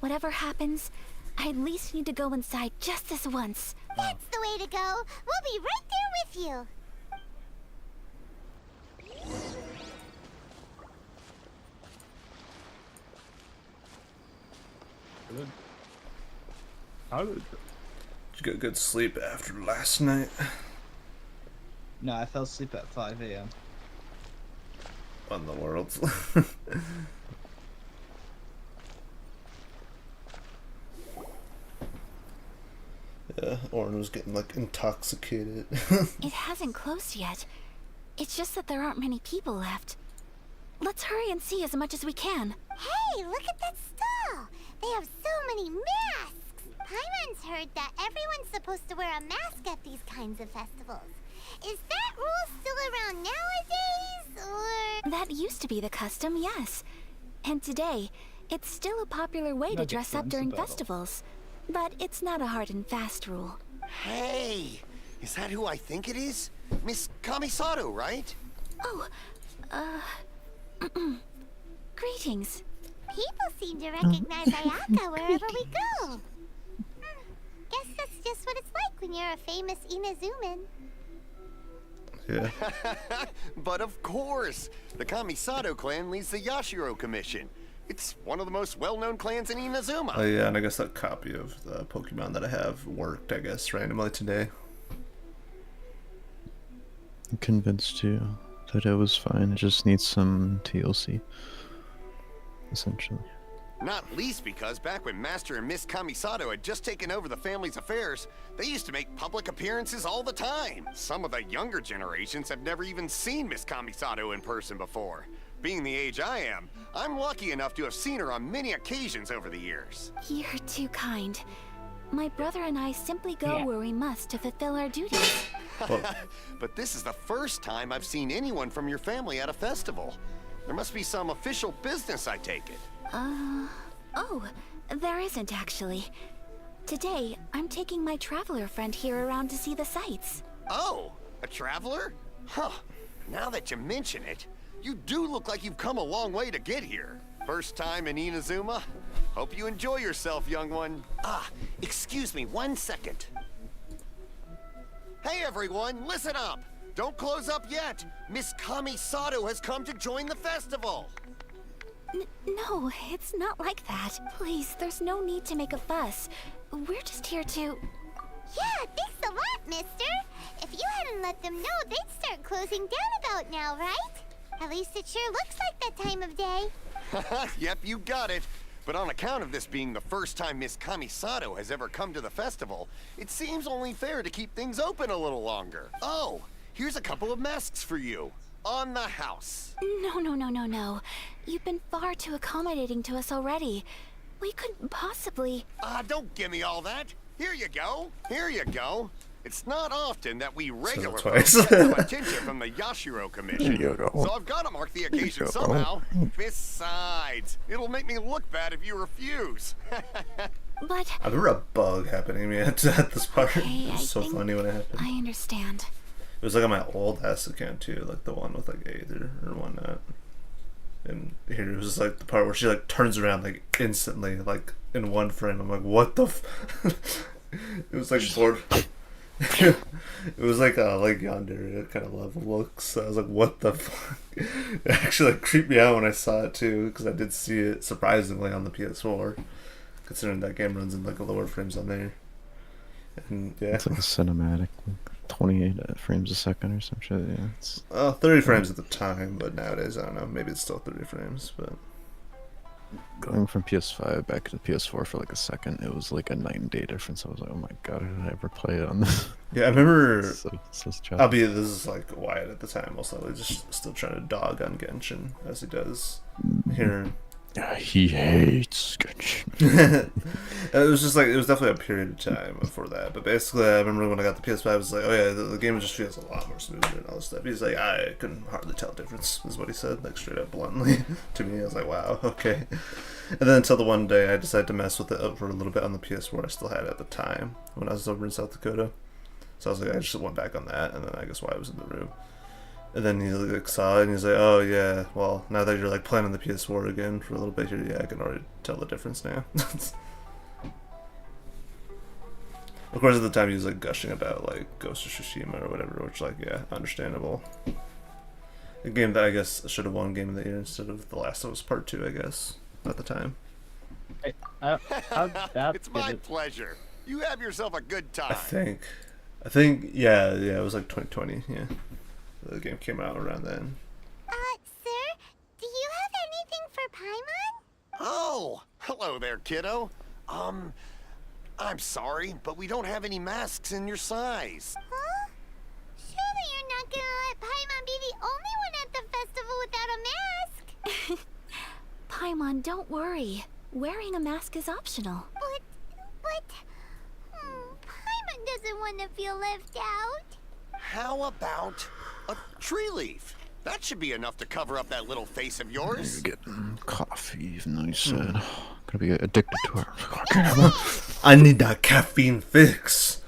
Whatever happens, I at least need to go inside just this once. That's the way to go. We'll be right there with you. Good. How did... Did you get good sleep after last night? No, I fell asleep at 5 a.m. On the worlds. Yeah, Orin was getting like intoxicated. It hasn't closed yet. It's just that there aren't many people left. Let's hurry and see as much as we can. Hey, look at that stall. They have so many masks. Paimon's heard that everyone's supposed to wear a mask at these kinds of festivals. Is that rule still around nowadays, or...? That used to be the custom, yes. And today, it's still a popular way to dress up during festivals. But it's not a hard and fast rule. Hey! Is that who I think it is? Miss Kamisato, right? Oh, greetings. People seem to recognize Ayaka wherever we go. Guess that's just what it's like when you're a famous Inazuman. Yeah. But of course! The Kamisato clan leads the Yashiro Commission. It's one of the most well-known clans in Inazuma. Oh yeah, and I guess that copy of the Pokemon that I have worked, I guess, randomly today. I'm convinced you that it was fine. It just needs some TLC, essentially. Not least because back when Master and Miss Kamisato had just taken over the family's affairs, they used to make public appearances all the time. Some of the younger generations have never even seen Miss Kamisato in person before. Being the age I am, I'm lucky enough to have seen her on many occasions over the years. You're too kind. My brother and I simply go where we must to fulfill our duties. But this is the first time I've seen anyone from your family at a festival. There must be some official business, I take it. Oh, there isn't actually. Today, I'm taking my traveler friend here around to see the sights. Oh, a traveler? Huh. Now that you mention it, you do look like you've come a long way to get here. First time in Inazuma? Hope you enjoy yourself, young one. Ah, excuse me 1 second. Hey everyone, listen up! Don't close up yet! Miss Kamisato has come to join the festival! No, it's not like that. Please, there's no need to make a fuss. We're just here to... Yeah, thanks a lot, mister. If you hadn't let them know, they'd start closing down about now, right? At least it sure looks like that time of day. Yep, you got it. But on account of this being the first time Miss Kamisato has ever come to the festival, it seems only fair to keep things open a little longer. Oh, Here's a couple of masks for you. On the house. No. You've been far too accommodating to us already. We couldn't possibly... Don't give me all that. Here you go. Here you go. It's not often that we regular twice. folks get some attention from the Yashiro Commission. Here you go. So I've got to mark the occasion you go. somehow. Besides, it'll make me look bad if you refuse. But... I remember a bug happening to me at this part. Okay, It was so funny when it happened. I understand. It was like on my old ass account too, like the one with like Aether or whatnot. And here it was like the part where she like turns around like instantly, like in one frame. I'm like, what the? It was like bored. It was like yandere kind of level looks. So I was like, what the fuck? It actually like creeped me out when I saw it too, because I did see it surprisingly on the PS4, considering that game runs in like lower frames on there. And yeah, it's like a cinematic, like 28 frames a second or some shit. Yeah, it's 30 frames at the time, but nowadays I don't know. Maybe it's still 30 frames, but going from PS5 back to PS4 for like a second. It was like a night and day difference. I was like, oh my god, did I ever play it on this? Yeah, I remember. so Albeit this is like Wyatt at the time, most likely just still trying to dog on Genshin as he does here. Yeah, he hates Genshin. It was just like, it was definitely a period of time before that. But basically, I remember when I got the PS5, I was like, oh yeah, the game just feels a lot more smoother and all this stuff. He's like, I couldn't hardly tell the difference, is what he said, like straight up bluntly to me. I was like, wow, okay. And then until the one day I decided to mess with it for a little bit on the PS4 I still had at the time when I was over in South Dakota. So I was like, I just went back on that, and then I guess Wyatt was in the room. And then he like saw it, and he's like, "Oh yeah, well now that you're like playing on the PS4 again for a little bit here, yeah, I can already tell the difference now." Of course, at the time he was like gushing about like Ghost of Tsushima or whatever, which like yeah, understandable. A game that I guess should have won Game of the Year instead of The Last of Us Part 2, I guess, at the time. It's my pleasure. You have yourself a good time. I think, yeah, it was like 2020, yeah. The game came out around then. Sir, do you have anything for Paimon? Oh, hello there, kiddo. I'm sorry, but we don't have any masks in your size. Huh? Surely you're not gonna let Paimon be the only one at the festival without a mask? Paimon, don't worry. Wearing a mask is optional. But... Paimon doesn't want to feel left out. How about a tree leaf? That should be enough to cover up that little face of yours. You're getting coffee, even though you said gonna be addicted to it. I need that caffeine fix.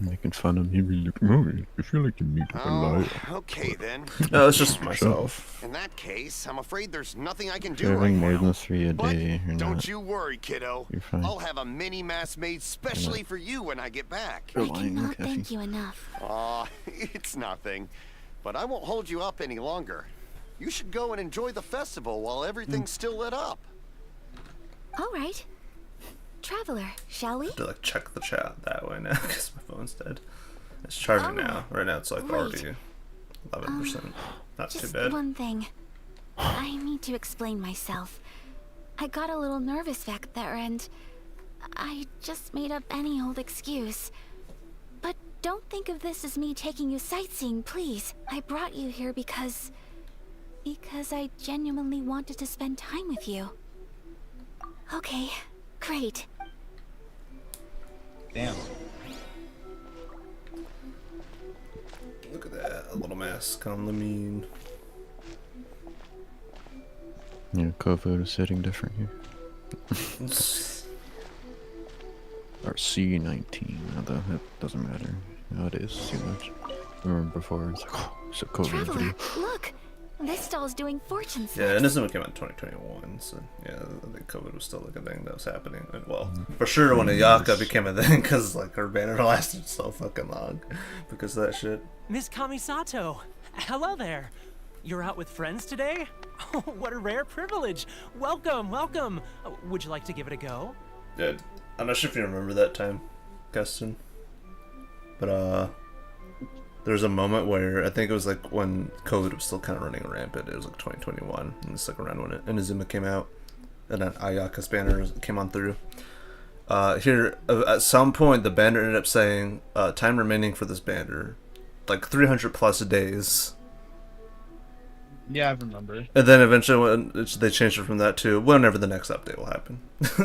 Making fun of me. Like, oh, I feel like you need a light. Okay then. No, it's just myself. In that case, I'm afraid there's nothing I can do Having right more now. than 3 a day, you're Don't not. you worry, kiddo. You're fine. I'll have a mini mask made specially for you when I get back. I cannot thank you enough. Aw, it's nothing. But I won't hold you up any longer. You should go and enjoy the festival while everything's still lit up. All right. Traveler, shall we? I have to like check the chat that way now because my phone's dead. It's charging now. Right now it's like already 11%. Not too Just bad. one thing. I need to explain myself. I got a little nervous back there and I just made up any old excuse. But don't think of this as me taking you sightseeing, please. I brought you here because I genuinely wanted to spend time with you. Okay, great. Damn. Look at that, a little mask on the mean. Yeah, Kovo is hitting different here. Or C19, although it doesn't matter. No, it is too much. I remember before, it's like, oh, it's a Kovo Traveler, video. look! This stall's doing fortune Yeah, slips. Inazuma came out in 2021, so yeah, I think COVID was still like a thing that was happening. And, well, for sure when Ayaka became a thing, because like her banner lasted so fucking long because of that shit. Miss Kamisato, hello there. You're out with friends today? Oh, what a rare privilege. Welcome, welcome. Would you like to give it a go? Yeah, I'm not sure if you remember that time, Gustin, but there was a moment where I think it was like when COVID was still kind of running rampant. It was like 2021, and it's like around when Inazuma came out, and then Ayaka's banner came on through. Here, at some point, the banner ended up saying, "Time remaining for this banner like 300 plus days. Yeah, I remember. And then eventually, they changed it from that to whenever the next update will happen.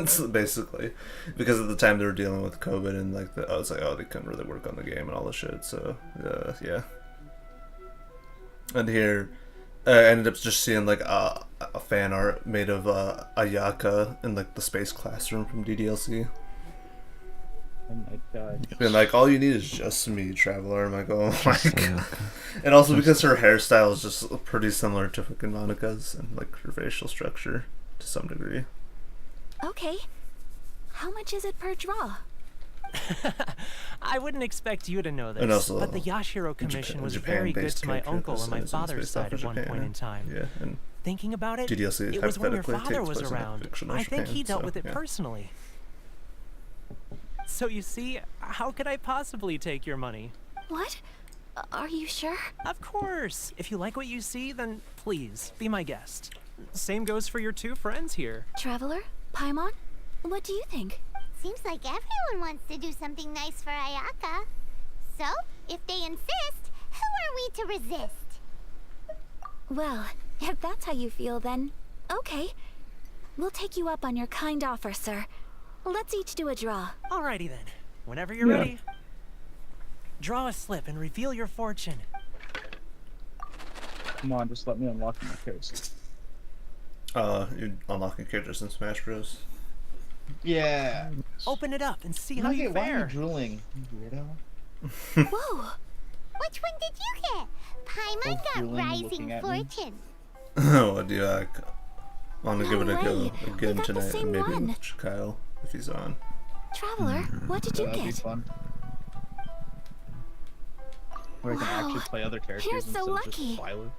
So basically, because at the time they were dealing with COVID and like I was like, oh, they couldn't really work on the game and all this shit. So yeah. And here, I ended up just seeing like a fan art made of Ayaka in like the space classroom from DDLC. Oh my god. And like, all you need is just me, Traveler. I'm like, oh my god. And also because her hairstyle is just pretty similar to fucking Monica's and like her facial structure to some degree. Okay. How much is it per draw? I wouldn't expect you to know this, And also, but the Yashiro Commission was Japan very good based to my character uncle on my percentages father's based off side of at one Japan, point in time. Yeah, and Thinking about it, DDLC it was when your hypothetically father takes was place in a around. fictional I think Japan, he dealt so, with it yeah. personally. So you see, how could I possibly take your money? What? Are you sure? Of course. If you like what you see, then please, be my guest. Same goes for your two friends here. Traveler? Paimon? What do you think? Seems like everyone wants to do something nice for Ayaka. So, if they insist, who are we to resist? Well, if that's how you feel, then okay. We'll take you up on your kind offer, sir. Let's each do a draw. Alrighty then. Whenever you're ready. Draw a slip and reveal your fortune. Come on, just let me unlock my characters. You're unlocking characters in Smash Bros. Yeah. Open it up and see how you Why are you fare. drooling, weirdo? Whoa! Which one did you get? Paimon got drooling, Rising looking at me. Fortune. What do you like? I'm gonna give it a way. go again got the tonight, same and maybe one. with Kyle if he's on. Traveler, what did you That'd be get? fun. Where I can actually Wow, play other characters you're so instead of lucky. just Violet.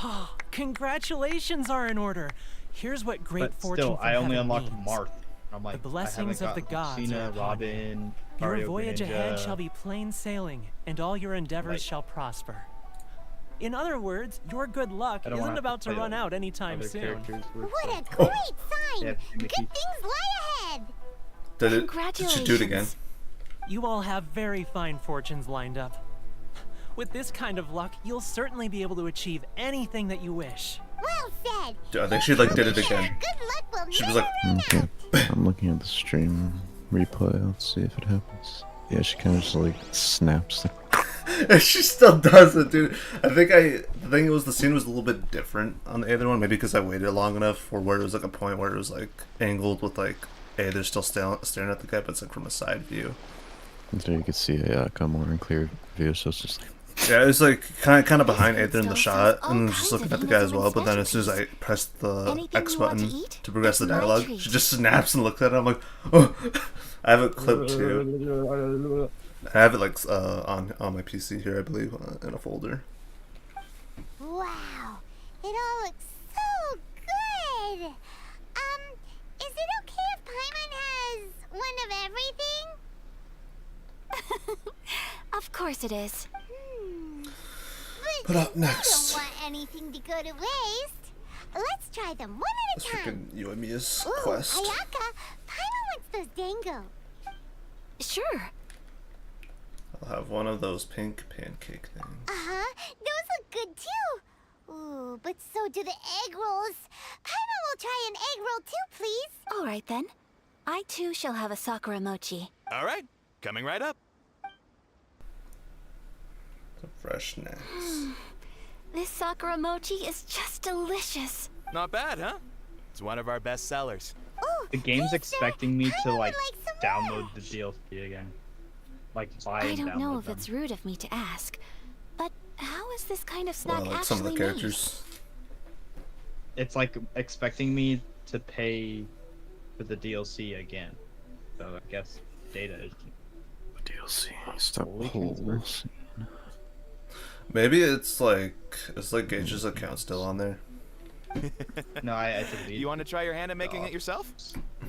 Oh, congratulations are in order. Here's what great But fortune still, from I only heaven unlocked means. Marth. I'm like, The blessings I of the haven't gods gotten are Cena, upon you. Robin, Your Mario voyage ahead Greninja. shall be plain sailing, and all your endeavors shall prosper. In other words, your good luck I don't wanna isn't about to play run out anytime other soon. characters with, What a Oh. great sign! Yeah, Good things lie ahead! Did she do it again? You all have very fine fortunes lined up. With this kind of luck, you'll certainly be able to achieve anything that you wish. Well said! Dude, I think she like did it again. Good luck will She was never like, run Okay, I'm looking at the stream replay. Let's see if it happens. Yeah, she kind of just like snaps. she still does it, dude. I think the thing was the scene was a little bit different on the other one, maybe because I waited long enough for where it was like a point where it was like angled with like, hey, they're still staring at the guy, but it's like from a side view. And so you can see a more in clear view, so it's just like. Yeah, it's like kind of behind Aether in the shot, and I'm just looking at the guy as well. But then as soon as I press the X button to progress the dialogue, she just snaps and looks at it. I'm like, oh, I have it clipped too. I have it like on my PC here, I believe, in a folder. Wow, it all looks so good! Is it okay if Paimon has one of everything? Of course it is. But up I next, don't want anything to go to waste. Let's try them one at this a time. freaking Yoimiya's Ooh, quest. Ayaka, Paimon wants those dango. Sure. I'll have one of those pink pancake things. Uh-huh, those look good too. Ooh, but so do the egg rolls. Paimon will try an egg roll too, please. All right then. I too shall have a Sakura mochi. All right, coming right up. Some fresh snacks. This Sakura mochi is just delicious. Not bad, huh? It's one of our best sellers. The game's expecting me to like download the DLC again. Like buy I and don't know download if them. it's rude of me to ask, but how is this kind of snack Well, like actually some of the characters. It's like expecting me to pay for the DLC again. So I guess data is DLC. Stop Holy holes. Maybe it's like Gage's account still on there. No, I deleted. You want to try your hand at making it yourself?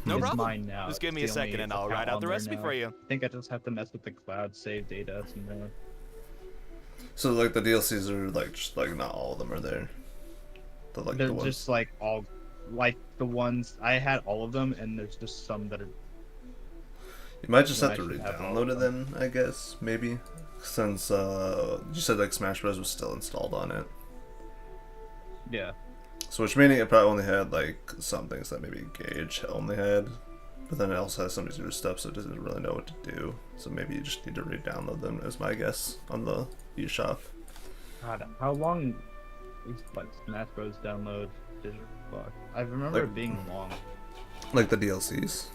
No It's problem. mine now. Just give It's me a the only second and I'll account write out on the there recipe now. for you. I think I just have to mess with the cloud save data somewhere. So like the DLCs are like just like not all of them are there. Like They're the ones. just like all, like the ones I had all of them, and there's just some that are. You might just No, have to I should have all re-download of it then, I guess, maybe. since you said like Smash Bros was still installed on it. Yeah. So which meaning it probably only had like some things that maybe Gage only had, but then it also has some of these other stuff, so it doesn't really know what to do. So maybe you just need to re-download them, is my guess on the eShop. God, how long is like Smash Bros download digital box? I remember Like- it being long. Like the DLCs.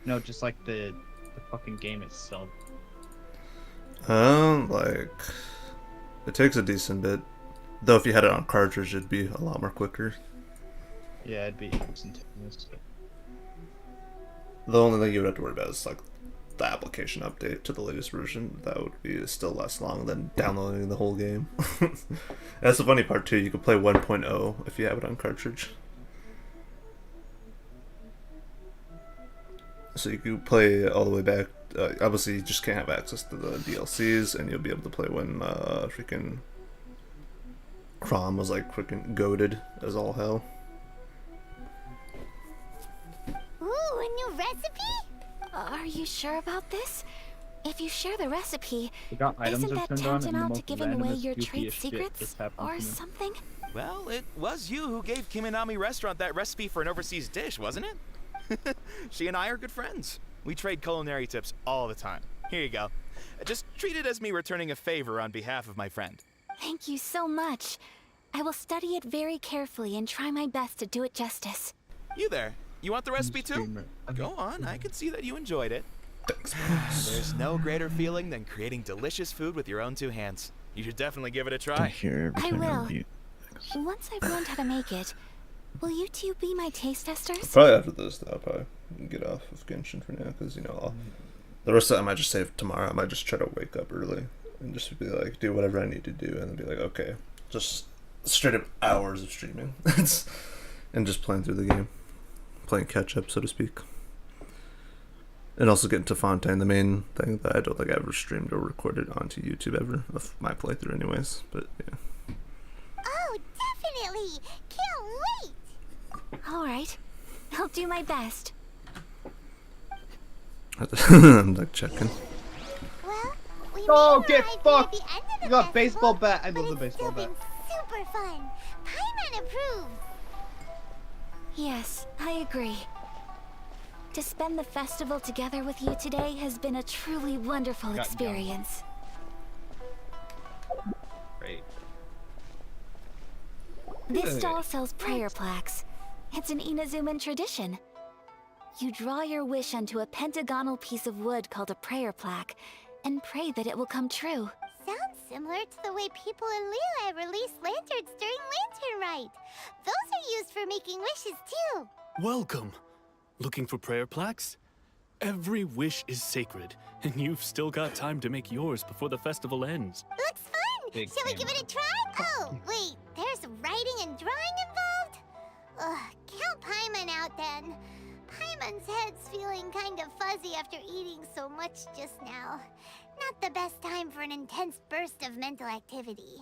No, just like the fucking game itself. Like it takes a decent bit. Though if you had it on cartridge, it'd be a lot more quicker. Yeah, it'd be instantaneous. The only thing you would have to worry about is like the application update to the latest version. That would be still less long than downloading the whole game. That's the funny part too. You could play 1.0 if you have it on cartridge. So you could play all the way back. Obviously, you just can't have access to the DLCs, and you'll be able to play when freaking Crom was like freaking goated as all hell. Ooh, a new recipe? Are you sure about this? If you share the recipe, We got items isn't are that turned on and the tantamount to most giving away randomest, your goofiest trade shit secrets just happened or to me. something? Well, it was you who gave Kiminami Restaurant that recipe for an overseas dish, wasn't it? She and I are good friends. We trade culinary tips all the time. Here you go. Just treat it as me returning a favor on behalf of my friend. Thank you so much. I will study it very carefully and try my best to do it justice. You there. You want the recipe too? Go on, I can see that you enjoyed it. There's no greater feeling than creating delicious food with your own two hands. You should definitely give it a try. I will. Once I've learned how to make it, will you two be my taste testers? Probably after this, though, I'll probably get off of Genshin for now, because, you know, the rest of it I might just save tomorrow. I might just try to wake up early and just be like, do whatever I need to do, and then be like, okay, just straight up hours of streaming. And just playing through the game. Playing catch up, so to speak. And also getting to Fontaine, the main thing that I don't think I ever streamed or recorded onto YouTube ever, of my playthrough anyways, but yeah. Oh, definitely! Can't wait! Alright. I'll do my best. I'm like checking. Well, we Oh, may get arrive fucked! near the end of the You got festival, baseball bat. I but love the it's baseball still bat. been super fun. Paimon approves. Yes, I agree. To spend the festival together with you today has been a truly wonderful Got experience. Great. This stall sells prayer plaques. It's an Inazuman tradition. You draw your wish onto a pentagonal piece of wood called a prayer plaque, and pray that it will come true. Sounds similar to the way people in Liyue release lanterns during Lantern Rite. Those are used for making wishes too. Welcome. Looking for prayer plaques? Every wish is sacred, and you've still got time to make yours before the festival ends. Looks fun. Big Shall we give it a try? Oh, wait, there's writing and drawing involved? Ugh, count Paimon out then. Paimon's head's feeling kind of fuzzy after eating so much just now. Not the best time for an intense burst of mental activity.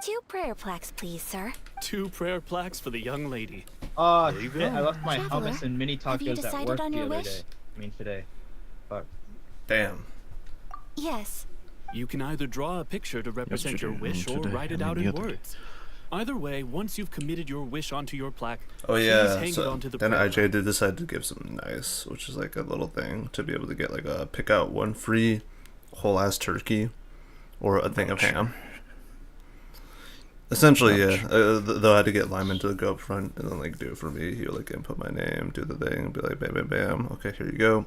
2 prayer plaques, please, sir. 2 prayer plaques for the young lady. Oh, There you shit, go. I left my Traveler, hummus and mini have you tacos at decided work on the your other wish? day. I mean today. Fuck. Damn. Yes. You can either draw a picture to represent your Yesterday wish and or today, write it I mean out the in other day. words. Either way, once you've committed your wish onto your plaque, Oh please yeah, hang it so onto the then prayer IJ did decide to give something nice, which is like a little thing to be able to get like a pick out one free whole ass turkey or a thing of ham. Essentially, yeah. Though I had to get Lyman to go up front and then like do it for me. He would like input my name, do the thing, and be like bam bam bam. Okay, here you go.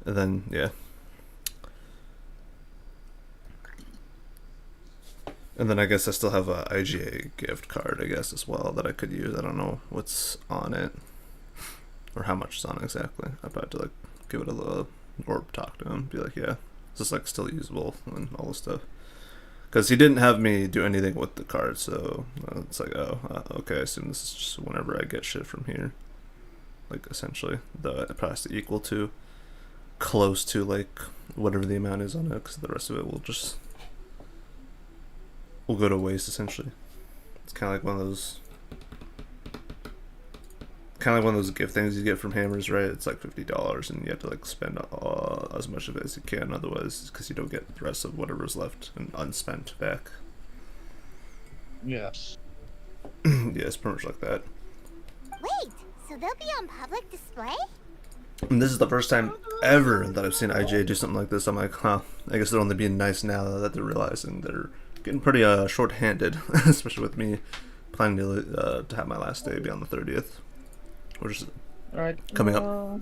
And then yeah. And then I guess I still have a IGA gift card, I guess, as well, that I could use. I don't know what's on it. Or how much is on it exactly. I'd probably have to, like, give it a little... Or talk to him. Be like, yeah, is this, like, still usable? And all this stuff. Because he didn't have me do anything with the card, so... it's like, oh, okay, I assume this is just whenever I get shit from here. Like, essentially. Though it probably has to equal to... Close to, like, whatever the amount is on it. Because the rest of it will just... will go to waste essentially. It's kind of like one of those kind of like one of those gift things you get from Hammers, right? It's like $50, and you have to like spend as much of it as you can, otherwise, because you don't get the rest of whatever's left and unspent back. Yes. Yeah, it's pretty much like that. Wait, so they'll be on public display? And this is the first time ever that I've seen IGA do something like this. I'm like, huh, I guess they're only being nice now that they're realizing they're getting pretty short-handed, especially with me planning to have my last day be on the 30th, which is coming up.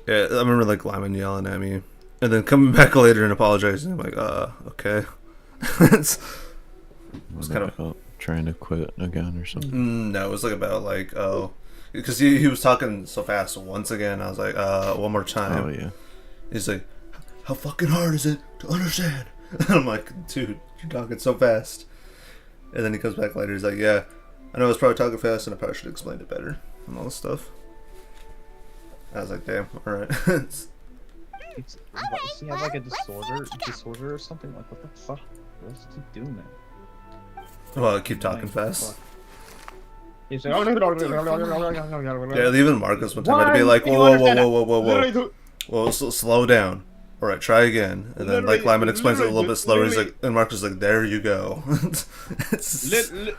Yeah, I remember like Lyman yelling at me, and then coming back later and apologizing. I'm like, okay. It's kind of trying to quit again or something. No, it was like about like because he was talking so fast once again. I was like, one more time. Oh yeah. He's like, how fucking hard is it to understand? And I'm like, dude, you're talking so fast. And then he comes back later. He's like, yeah, I know I was probably talking fast, and I probably should have explained it better and all this stuff. I was like, damn, all right. Does he have like a disorder or something? Like, what the fuck? What's he doing there? Well, I keep talking fast. He's like, yeah, even Marcus one time had to be like, whoa, slow down. All right, try again. And then like Lyman explains it a little bit slower. He's like, and Marcus is like, there you go.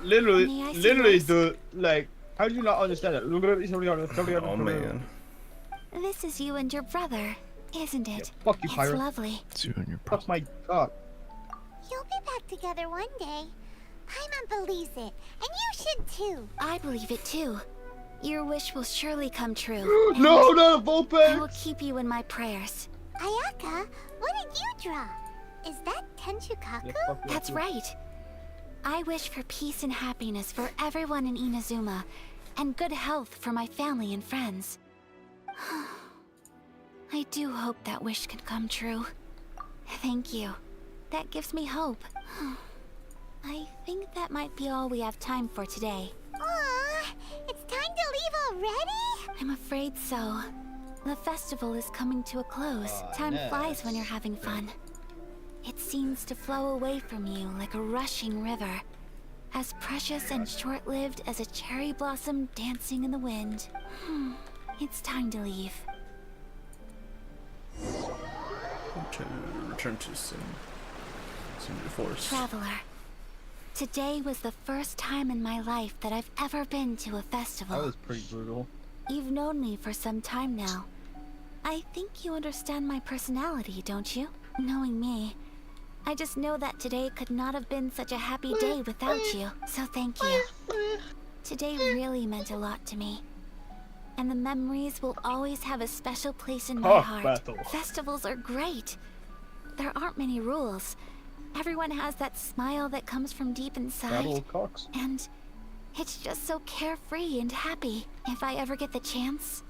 literally, dude, like, how do you not understand it? Oh man. This is you and your brother, isn't it? Yeah, fuck you, it's pirate. Lovely. It's you and your brother. Fuck my god. You'll be back together one day. Paimon believes it, and you should too. I believe it too. Your wish will surely come true. No, not a Vulpix! I will keep you in my prayers. Ayaka, what did you draw? Is that Tenchukaku? Yeah, That's right. I wish for peace and happiness for everyone in Inazuma, and good health for my family and friends. I do hope that wish can come true. Thank you. That gives me hope. I think that might be all we have time for today. Aw, it's time to leave already? I'm afraid so. The festival is coming to a close. Time flies when you're having fun. It seems to flow away from you like a rushing river, as precious and short-lived as a cherry blossom dancing in the wind. It's time to leave. Return to Senior Force. Traveler, today was the first time in my life that I've ever been to a festival. That was pretty brutal. You've known me for some time now. I think you understand my personality, don't you? Knowing me, I just know that today could not have been such a happy day without you, so thank you. Today really meant a lot to me. And the memories will always have a special place in my heart. Battle. Festivals are great. There aren't many rules. Everyone has that smile that comes from deep inside. Battle Cox. And it's just so carefree and happy. If I ever get the chance,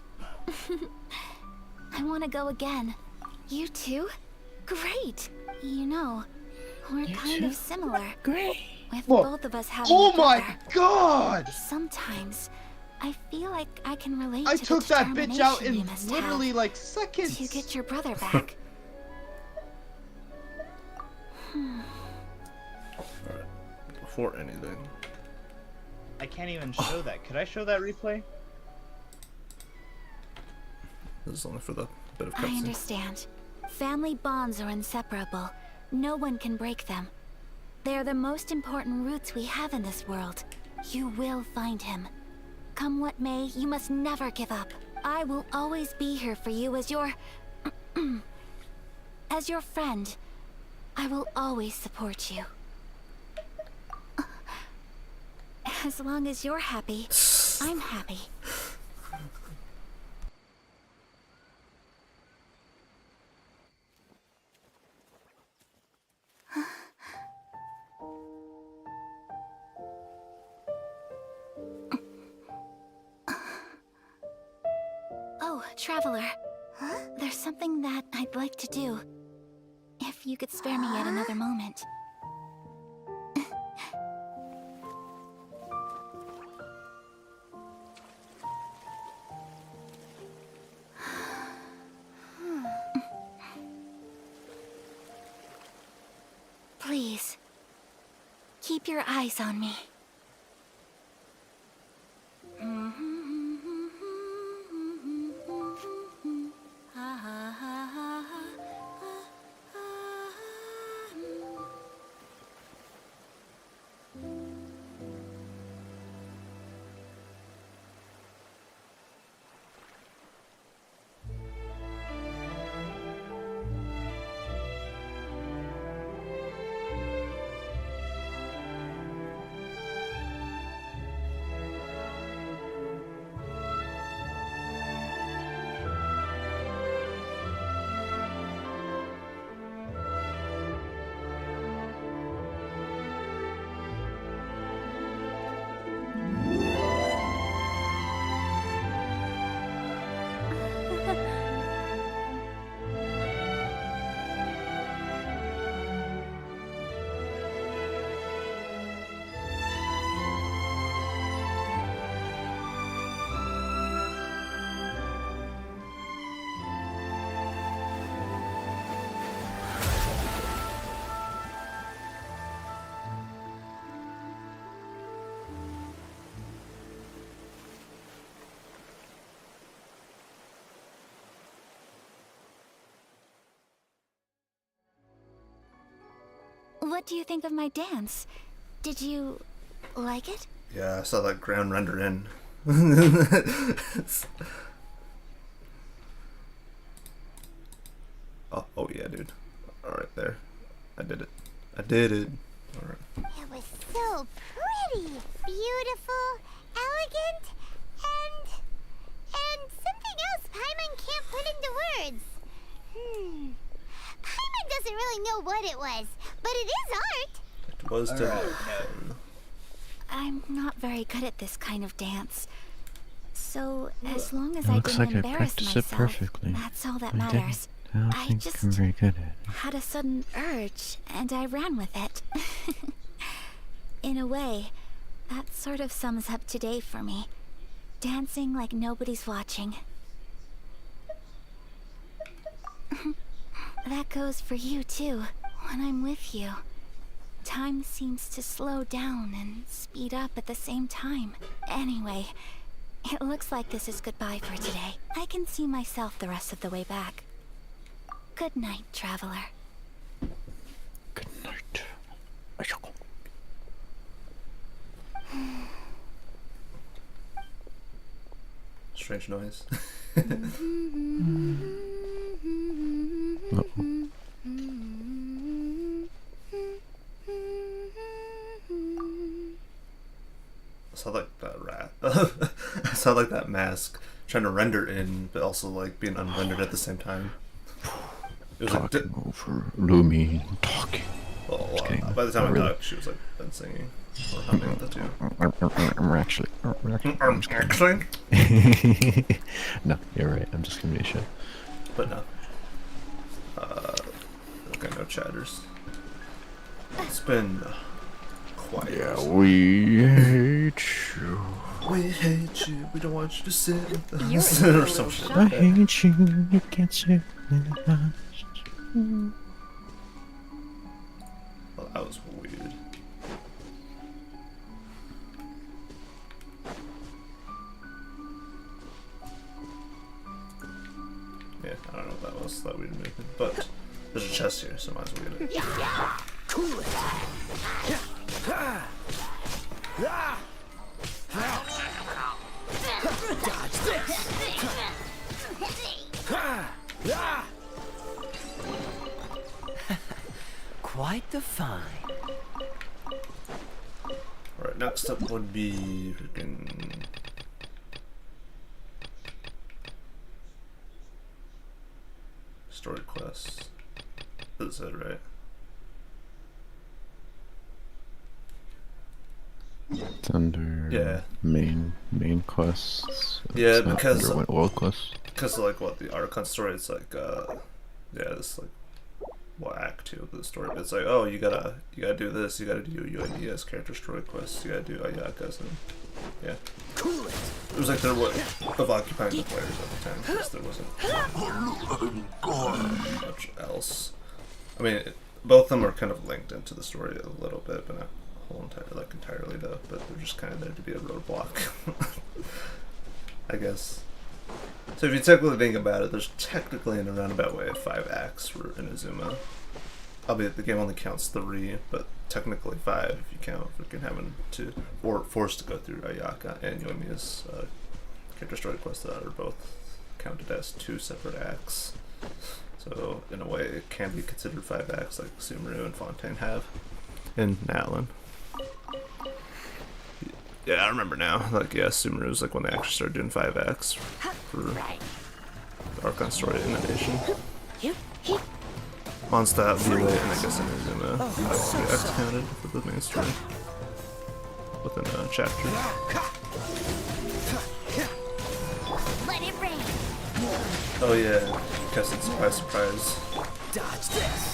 I want to go again. You too? Great. You know, we're kind of similar. Great. With both of us having Oh a my brother. god! Sometimes I feel like I can relate I to took the that bitch out determination you in must literally have like seconds. to get your brother back. Alright, before anything. I can't even show that. Could I show that replay? This is only for the bit of I cutscene. understand. Family bonds are inseparable. No one can break them. They are the most important roots we have in this world. You will find him. Come what may, you must never give up. I will always be here for you as your... as your friend. I will always support you. As long as you're happy, I'm happy. Oh, Traveler. Huh? There's something that I'd like to do. If you could spare me yet another moment. Please, keep your eyes on me. What do you think of my dance? Did you like it? Yeah, I saw that ground render in. Oh yeah, dude. Alright, there. I did it. I did it. Alright. It was so pretty, beautiful, elegant, and something else Paimon can't put into words. Paimon doesn't really know what it was, but it is art. It was to I'm not very good at this kind of dance. So, as long as It I looks didn't like I embarrass practiced myself, it perfectly. that's all that I didn't. matters. I don't I think just I'm very good at it. had a sudden urge, and I ran with it. In a way, that sort of sums up today for me. Dancing like nobody's watching. That goes for you too. When I'm with you, time seems to slow down and speed up at the same time. Anyway, it looks like this is goodbye for today. I can see myself the rest of the way back. Good night, traveler. Good night. strange noise. I saw like that rat. I saw like that mask trying to render in, but also like being unrendered at the same time. It was talking over Lumi talking. Well, by the time I talked, she was like done singing or humming with the two. I'm actually. Actually? No, you're right. I'm just giving you shit. But no. Okay, no chatters. It's been quiet. Yeah, we hate you. We hate you. We don't want you to sit with us. Or some shit. I hate you. You can't sit with us. Well, that was weird. Yeah, I don't know what that was. That weird movement. But there's a chest here, so might as well get it. Cool it. Dodge this. Quite the find. Alright, next up would be freaking story quests. That's it, right? It's under main quests. Yeah, it's not because under world quests. Because like what the Archon story, it's like yeah, this like what act 2 of the story. But it's like, oh, you gotta do this, you gotta do UID's character story quests, you gotta do Ayaka's, and yeah. It was like there was of occupying the players at the time, because there wasn't much else. I mean, both of them are kind of linked into the story a little bit, but not entirely though. But they're just kind of there to be a roadblock, I guess. So if you technically think about it, there's technically in a roundabout way 5 acts for Inazuma. Albeit the game only counts 3, but technically 5 if you count freaking having to or forced to go through Ayaka and Yoimiya's character story quests that are both counted as 2 separate acts. So in a way it can be considered 5 acts like Sumeru and Fontaine have in Natlin. Yeah, I remember now. Like, yeah, Sumeru's like when they actually started doing 5 acts for the Archon story inundation. Mondstadt, Vile, and I guess Inazuma have the acts counted for the main story within a chapter. Let it rain. Oh yeah, because it's surprise. Dodge this.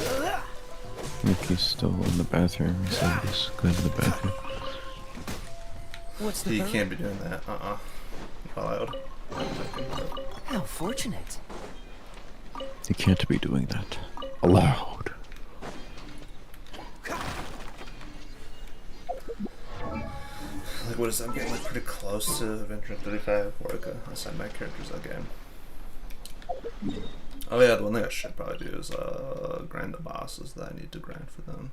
I think he's still in the bathroom. He said he's going to the bathroom. What's the He hurry? can't be doing that. Not allowed. How fortunate. He can't be doing that. Allowed. Like, what is that? I'm getting like pretty close to Adventure 35 where I can assign my characters again. Oh yeah, the one thing I should probably do is grind the bosses that I need to grind for them,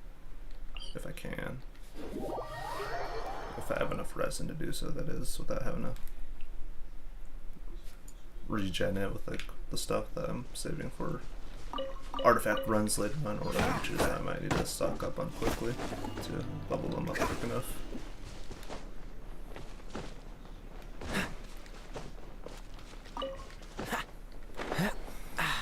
if I can. If I have enough resin to do so, that is, without having to regen it with like the stuff that I'm saving for artifact runs later on, or adventures that I might need to stock up on quickly to level them up quick enough.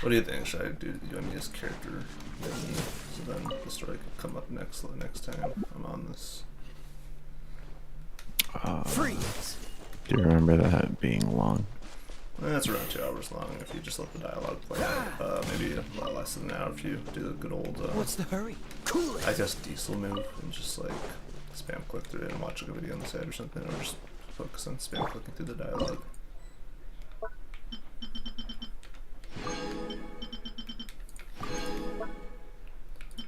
What do you think? Should I do Yonia's character then, so then the story can come up next time I'm on this? Freeze! Do you remember that being long? It's around 2 hours long if you just let the dialogue play out. Maybe a lot less than an hour if you do the good old What's the hurry? Cool it. I guess diesel move and just like spam click through it and watch like a video on the side or something, or just focus on spam clicking through the dialogue.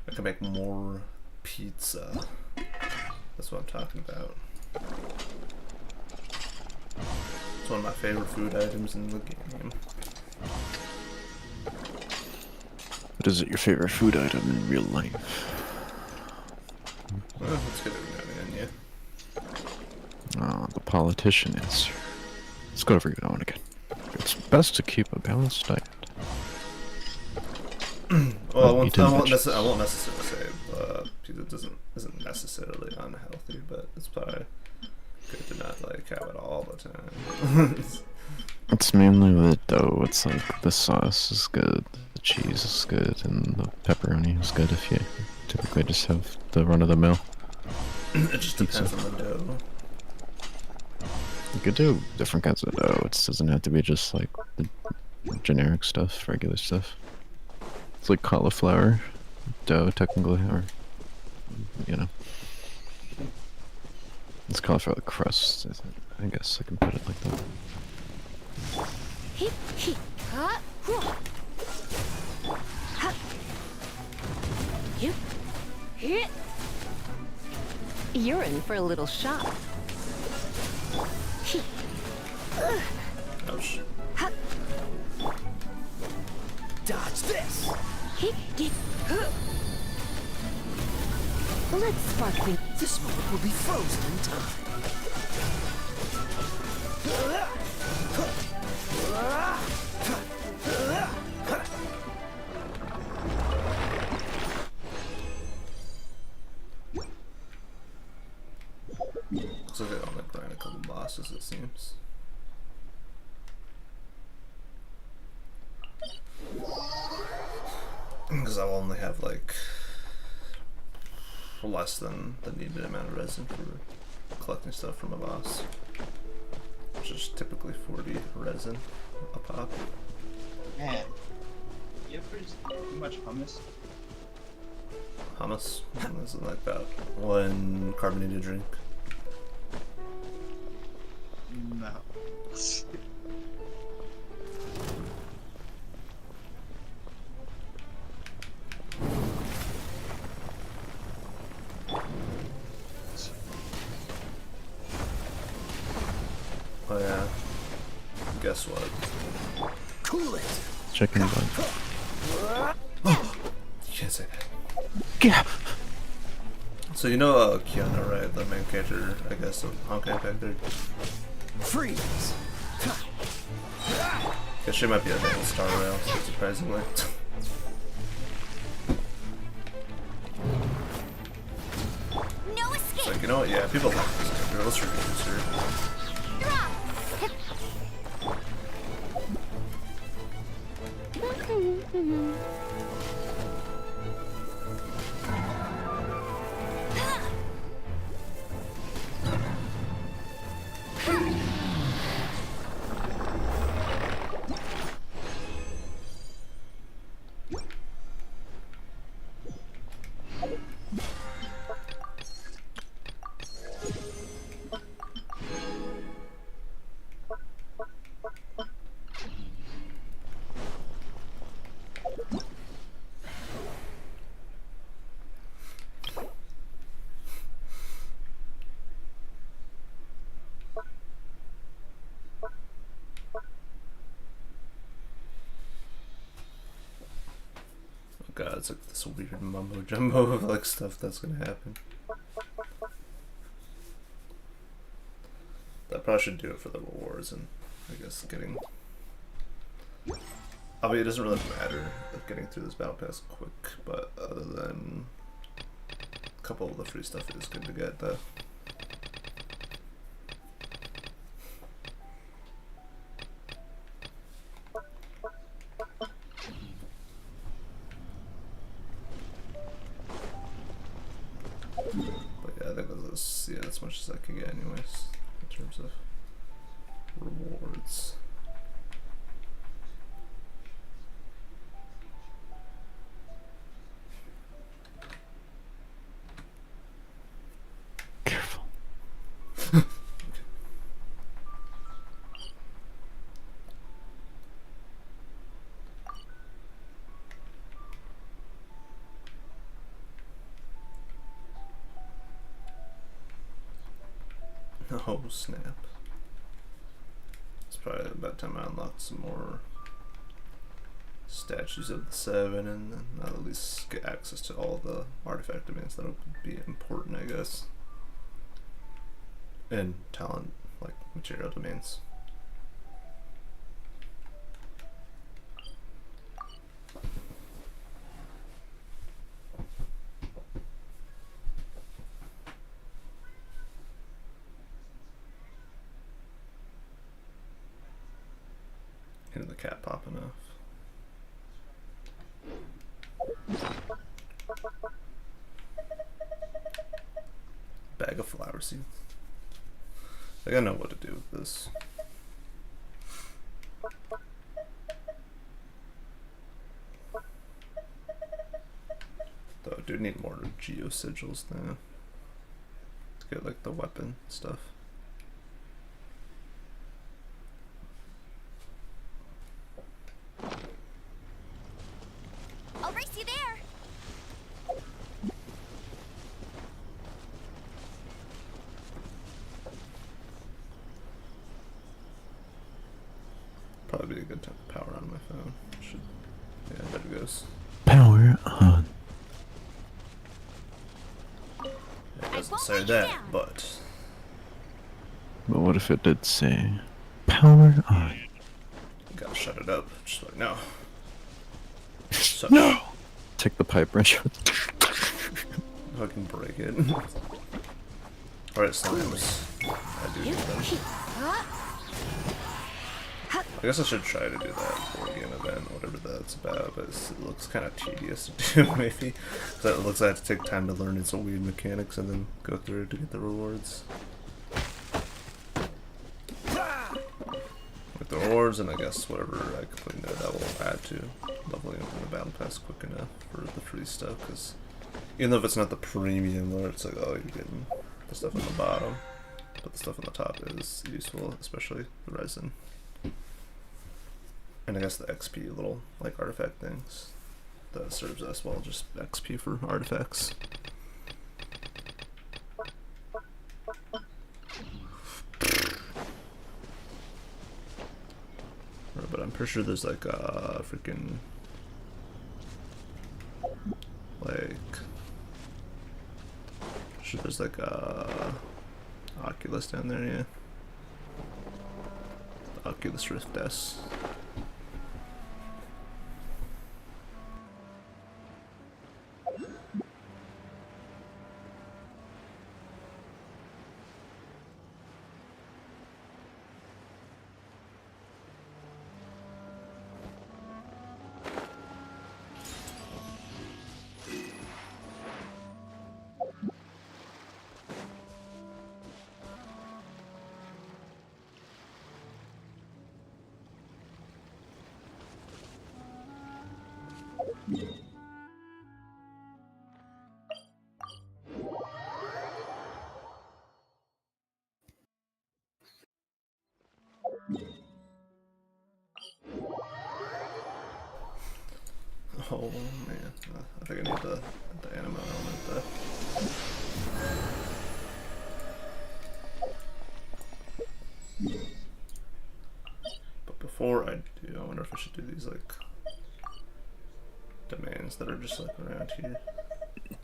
I can make more pizza. That's what I'm talking about. It's one of my favorite food items in the game. What is it, your favorite food item in real life? Well, let's get every now and then, yeah. The politician answer. Let's go over that one again. It's best to keep a balanced diet. Well, I won't necessarily say pizza isn't necessarily unhealthy, but it's probably good to not like have it all the time. It's mainly the dough. It's like the sauce is good, the cheese is good, and the pepperoni is good if you typically just have the run-of-the-mill. It just depends on the dough. You could do different kinds of dough. It doesn't have to be just like the generic stuff, regular stuff. It's like cauliflower dough, technically, or, you know. It's cauliflower crust, I guess I can put it like that. You're in for a little shock. Ouch. Dodge this! Let's spark things. This moment will be frozen in time. Looks like I only grind a couple bosses, it seems. Because I'll only have like less than the needed amount of resin for collecting stuff from a boss, which is typically 40 resin a pop. Man, you ever just too much hummus? Hummus? Isn't like that one carbonated drink? No. Oh yeah. Guess what? Cool it. Chicken bun. Oh, you can't say that. Yeah. So you know Kiana, right? The main character, I guess, of Honkai Impact 3. Freeze. Guess she might be a little Star Rail, surprisingly. No escape. It's like, you know what? Yeah, people like this character. Let's reintroduce her. God, it's like this weird mumbo jumbo of like stuff that's gonna happen. That probably should do it for the rewards and I guess getting. I mean, it doesn't really matter like getting through this battle pass quick, but other than a couple of the free stuff, it is good to get though. But yeah, I think that's as much as I can get anyways in terms of rewards. Careful. Oh snap. It's probably about time I unlocked some more statues of the 7 and then I'll at least get access to all the artifact domains. That'll be important, I guess. And talent, like material domains. Hear the cat popping off. Bag of flower seeds. I gotta know what to do with this. Though I do need more geo sigils now to get like the weapon stuff. I'll race you there. Probably be a good time to power on my phone. Should, yeah, there it goes. Power on. It doesn't say that, but But what if it did say power on? gotta shut it up. Just like no. No! Take the pipe wrench. Fucking break it. Alright, slimes. I do need them. I guess I should try to do that board game event, whatever that's about, but it looks kind of tedious to do, maybe. So it looks like I have to take time to learn some weird mechanics and then go through to get the rewards. With the rewards, and I guess whatever I complete there, that will add to leveling up in the battle pass quick enough for the free stuff, because even though if it's not the premium where it's like, oh, you're getting the stuff on the bottom, but the stuff on the top is useful, especially the resin. And I guess the XP little like artifact things that serves as well, just XP for artifacts. But I'm pretty sure there's like a freaking like sure there's like a Oculus down there, yeah. The Oculus Rift S. Oh man, I think I need the anima element though. But before I do, I wonder if I should do these like domains that are just like around here.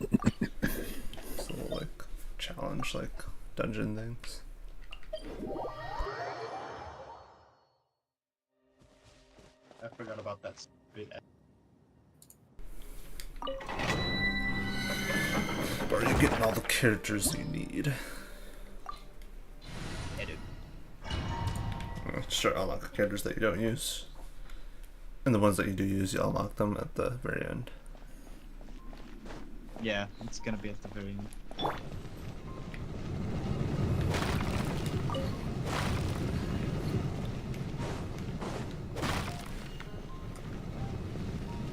It's a little like challenge, like dungeon things. I forgot about that stupid. Are you getting all the characters you need? Sure, unlock the characters that you don't use. And the ones that you do use, you unlock them at the very end. Yeah, it's gonna be at the very end.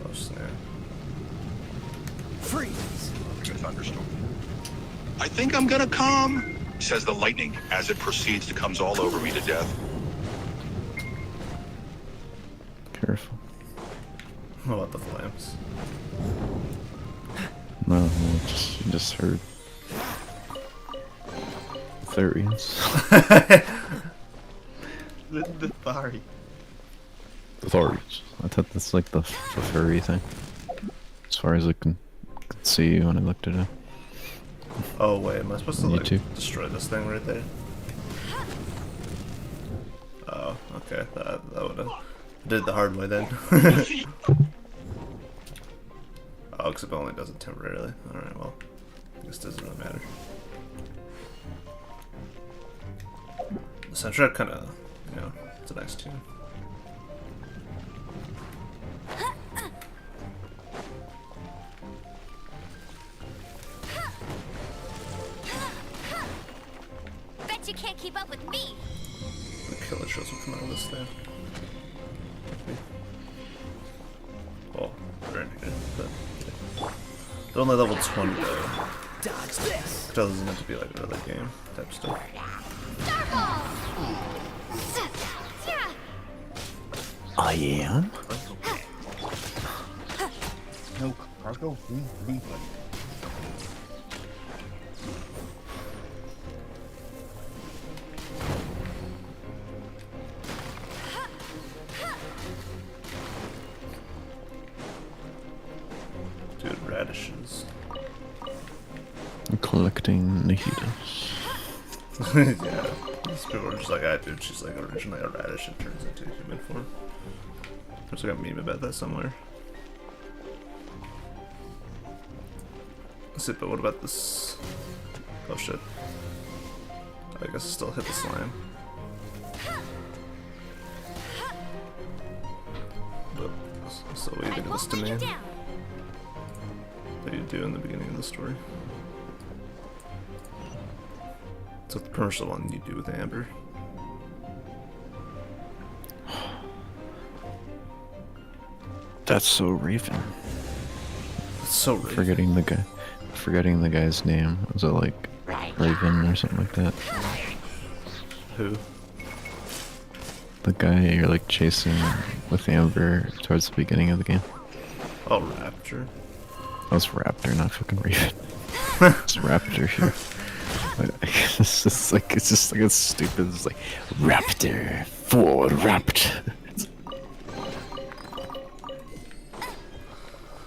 Oh snap. Freeze! A thunderstorm. I think I'm gonna come, says the lightning as it proceeds to come all over me to death. Careful. What about the flames? No, you just heard. There he is. The furry. The furries. I thought that's like the furry thing. As far as I could see when I looked at it. Oh wait, am I supposed to You like too. destroy this thing right there? Oh, okay. That would have did the hard way then. Oh, except it only does it temporarily. Alright, well, I guess it doesn't really matter. The soundtrack kind of, you know, it's a nice tune. Bet you can't keep up with me. The killer shows will come out of this thing. Oh, they're in here, but yeah. They're only level 20 though. Dodge this. It doesn't have to be like a early game type stuff. I am? No cargo? Dude, radishes. I'm collecting Nahitas. Yeah, these people are just like, ah, dude, she's like originally a radish and turns into human form. There's like a meme about that somewhere. Let's see, but what about this? Oh shit. I guess I still hit the slime. But, so what do you think of this domain? What do you do in the beginning of the story? So the commercial one you do with Amber. That's so Raven. It's so Raven. Forgetting the guy's name. Was it like Raven or something like that? Who? The guy you're like chasing with Amber towards the beginning of the game. Oh, Raptor. That was Raptor, not fucking Raven. It's Raptor here. It's just like it's stupid. It's like Raptor, forward Raptor.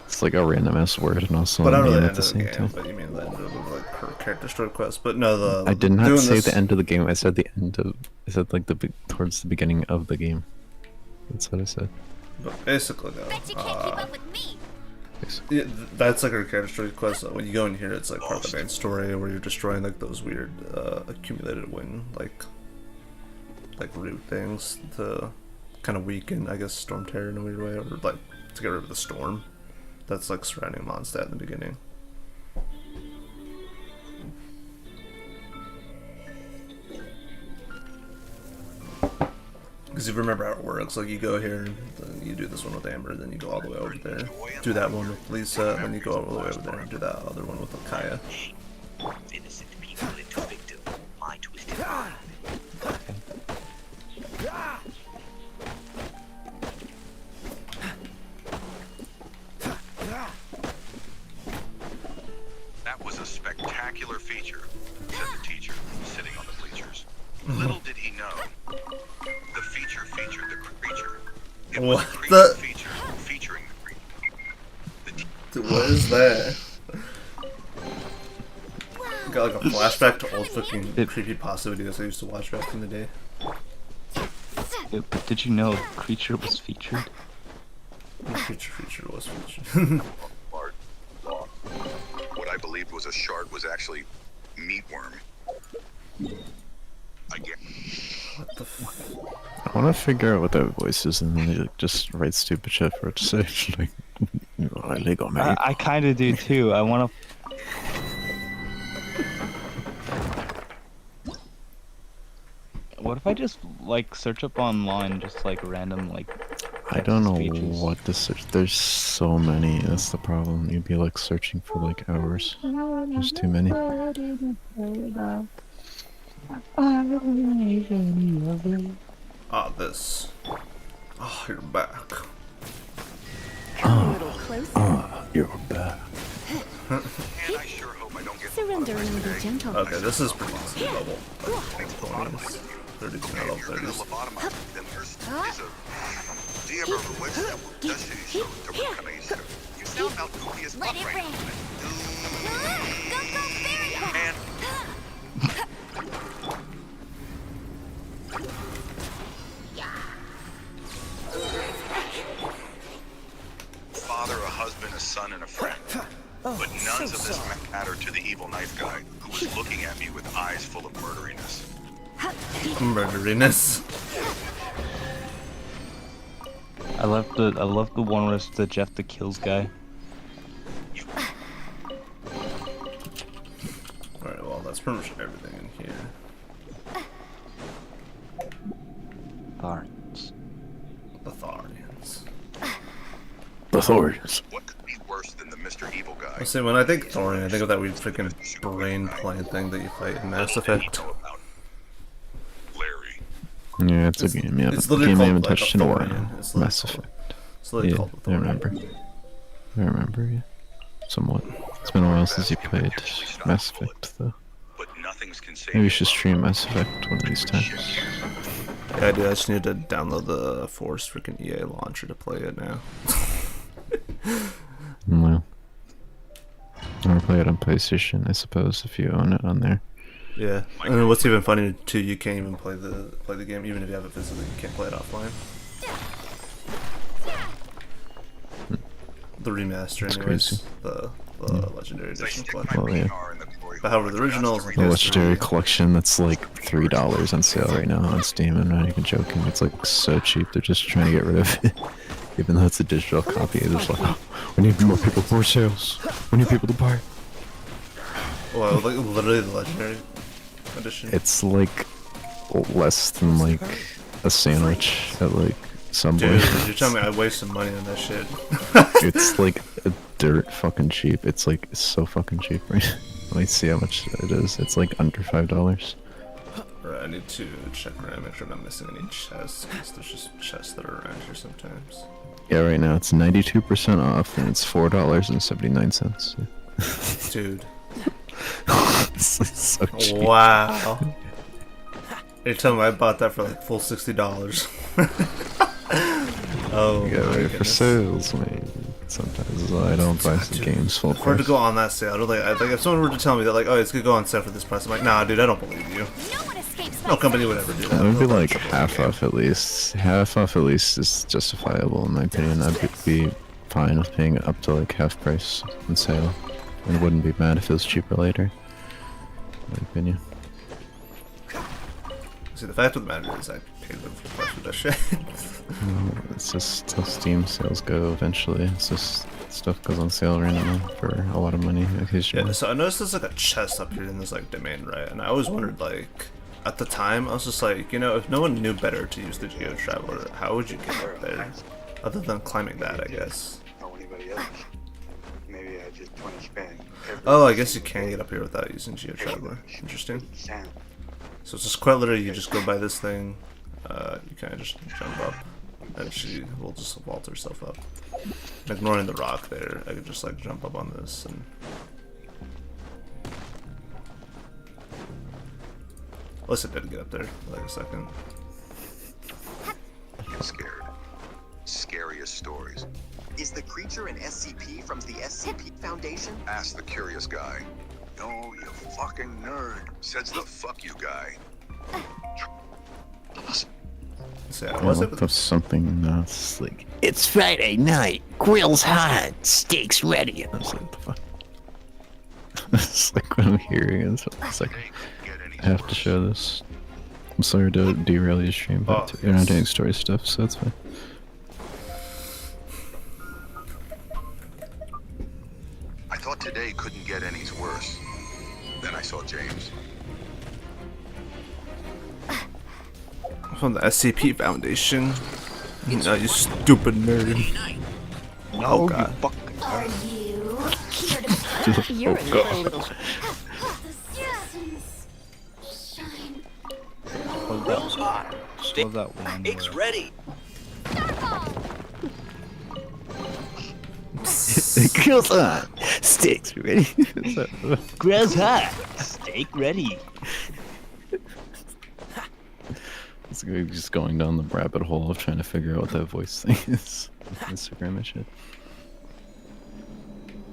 It's like a random ass word and also But a not really name the at the end of the same game, time. but you mean the end of the, like her character story quest. But no, the I did not doing say this, the end of the game. I said the end of. I said like towards the beginning of the game. That's what I said. But basically, though, Bet you can't keep up with me. yeah, that's like her character story quest. When you go in here, it's like part of the main story where you're destroying like those weird accumulated wing like root things to kind of weaken, I guess, Storm Terror in a weird way, or like to get rid of the storm that's like surrounding Mondstadt in the beginning. Because if you remember how it works, like you go here, then you do this one with Amber, then you go all the way over there, do that one with Lisa, then you go all the way over there and do that other one with Kaya. Innocent people into victim. My twisted mind. That was a spectacular feature, said the teacher, sitting on the bleachers. Little did he know, the feature featured the creature. It was What a creature the? feature featuring the creature. What is that? Got like a flashback to old fucking creepypasta videos I used to watch back in the day. But did you know Creature was featured? Creature was featured. What I believed was a shard was actually meatworm. I get. What the f? I want to figure out what that voice is and then like, just write stupid shit for it to say. Like, illegal, man. I kind of do too. I want to. What if I just like search up online just like random like I don't know speeches? what to search. There's so many. That's the problem. You'd be like searching for like hours. There's too many. Ah, this. Oh, you're back. You're back. Surrender and be gentle. Okay, this is pretty easy level. 32 out of 30s. You sound about goofy as fuck right Father, a husband, a son, and a friend. But none of this mattered to the evil knife guy, who was looking at me with eyes full of murderiness. Murderiness. I love the one where it's the Jeff the Kills guy. Alright, well, that's pretty much everything in here. Thorns. The Thorians. The Thorians. What could be worse than the Mr. Evil guy? I see, when I think Thorian, I think of that weird freaking brain plant thing that you fight in Mass Effect. Yeah, it's a game. Yeah, it's but the literally game I called, haven't like, touched a in a Thorian. while. It's literally Mass called- Effect. it's literally Yeah, called a I Thorian. remember. I remember. Yeah, somewhat. It's been a while since you played Mass Effect, though. Maybe we should stream Mass Effect one of these times. Yeah, I do. I just need to download the Force freaking EA launcher to play it now. Well, I'm gonna play it on PlayStation, I suppose, if you own it on there. Yeah, and what's even funny too, you can't even play the game even if you have it physically. You can't play it offline. The remaster, That's anyways. crazy. The Legendary Edition collection. Well, yeah. But however, the original is like The Legendary Collection, that's like $3 on sale right now on Steam. I'm not even joking. It's like so cheap. They're just trying to get rid of it. Even though it's a digital copy, they're just like, oh, we need more people, more sales. We need people to buy. Well, like literally the Legendary Edition. It's like less than like a sandwich at like Subway. Dude, you're telling me I wasted money on that shit. It's like a dirt fucking cheap. It's like so fucking cheap, right? Let me see how much it is. It's like under $5. Right, I need to check around, make sure I'm not missing any chests, because there's just chests that are around here sometimes. Yeah, right now it's 92% off, and it's $4.79. Dude. It's so cheap. Wow. You're telling me I bought that for like full $60. Oh, You gotta wait for sales, man. Sometimes I don't buy some games full For it to price. go on that sale, like if someone were to tell me that, like, oh, it's gonna go on sale for this price, I'm like, nah, dude, I don't believe you. No company would ever do that. It would be like half off at least. Half off at least is justifiable in my opinion. I'd be fine with paying up to like half price on sale. And wouldn't be mad if it was cheaper later. In my opinion. See, the fact of the matter is I paid them full price for that shit. It's just how Steam sales go eventually. It's just stuff goes on sale randomly for a lot of money occasionally. Yeah, so I noticed there's like a chest up here in this like domain, right? And I always wondered, like, at the time, I was just like, you know, if no one knew better to use the Geo Traveler, how would you get up there? Other than climbing that, I guess. Maybe I just want to spend. Oh, I guess you can get up here without using Geo Traveler. Interesting. So it's just quite literally, you just go by this thing, you kind of just jump up, and she will just vault herself up. Ignoring the rock there, I could just like jump up on this and... At least I did get up there, like a second. Scared. Scariest stories. Is the creature an SCP from the SCP Foundation? Ask the curious guy. No, you fucking nerd. Says the fuck you guy. So, I was it? looked up something nuts like It's Friday night. Grill's hot. Steaks ready. I was like, what the fuck? It's like what I'm hearing is it's like I have to show this. I'm sorry to derail your stream, but you're not doing story stuff, so it's fine. I thought today couldn't get any worse. Then I saw James. From the SCP Foundation. No, you stupid nerd. Oh god. Are you here Oh, to You're in for a God. little Grill's hot. Still that one. Steak's ready. Grill's hot. Steaks ready. Grill's hot. Steak ready. It's like just going down the rabbit hole of trying to figure out what that voice thing is. Instagram and shit.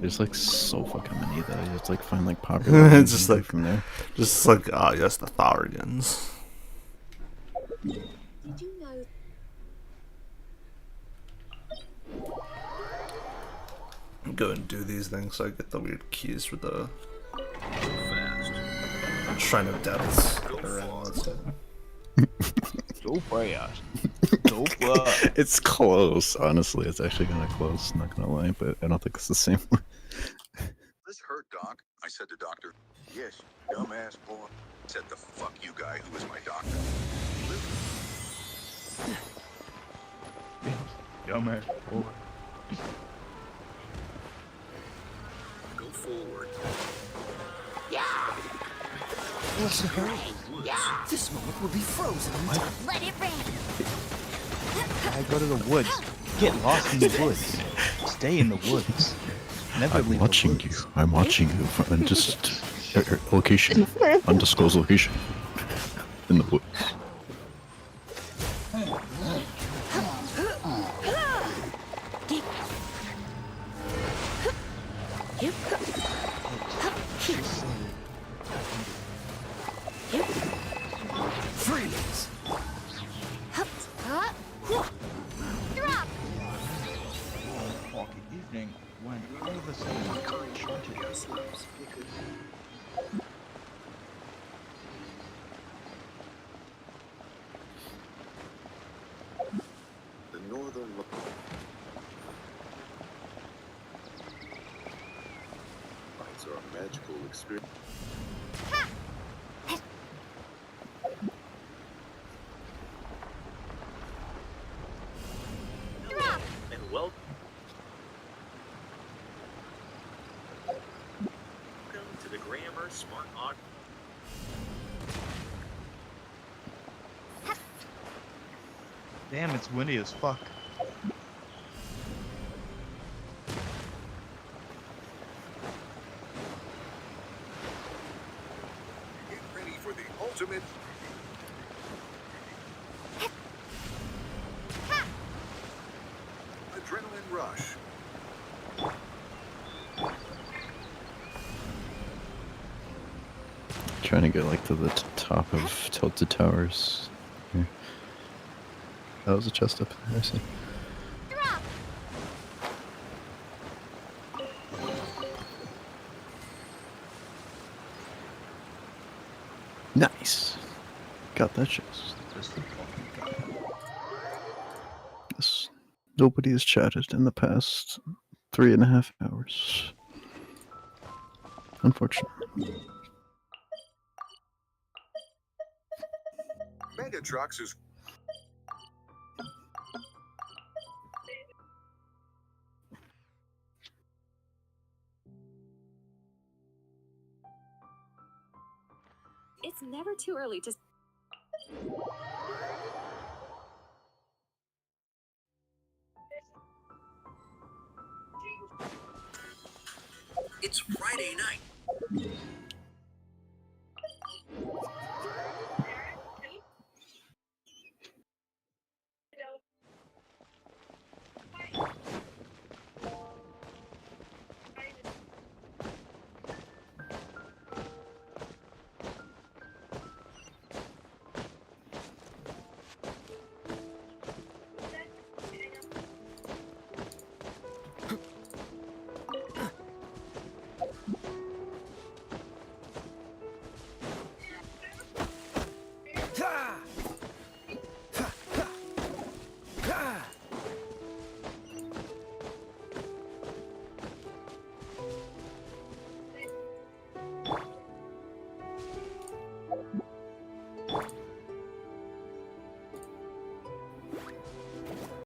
There's like so fucking many that I have to like find like popular. It's ones just and go like from there. Just like yes, the Thorgans. Did you know? Go and do these things so I get the weird keys for the Shrine of Depths or all that stuff. Go fast. Go fast. It's close, honestly. It's actually kind of close, not gonna lie, but I don't think it's the same one. This hurt, Doc. I said to Doctor. Yes, dumbass boy. Said the fuck you guy who was my doctor. Dumbass boy. Go forward. What's the hurry? This moment will be frozen in time. Let it rain. I go to the woods. Get lost in the woods. Stay in the woods. Never I'm leave watching the you. woods. I'm watching you from just location, undisclosed location, in the woods. Freeze! Drop! Foggy evening when all of a sudden shorted. The northern lights are a magical experience. Drop! And welcome to the Grammar Smart Odd. Damn, it's windy as fuck. Get ready for the ultimate. Adrenaline rush. Trying to get like to the top of Tilted Towers. Here. That was a chest up there, I see. Drop! Nice. Got that chest. Yes. Nobody has chatted in the past 3.5 hours. Unfortunately. Mega Trucks is It's never too early to. It's Friday night.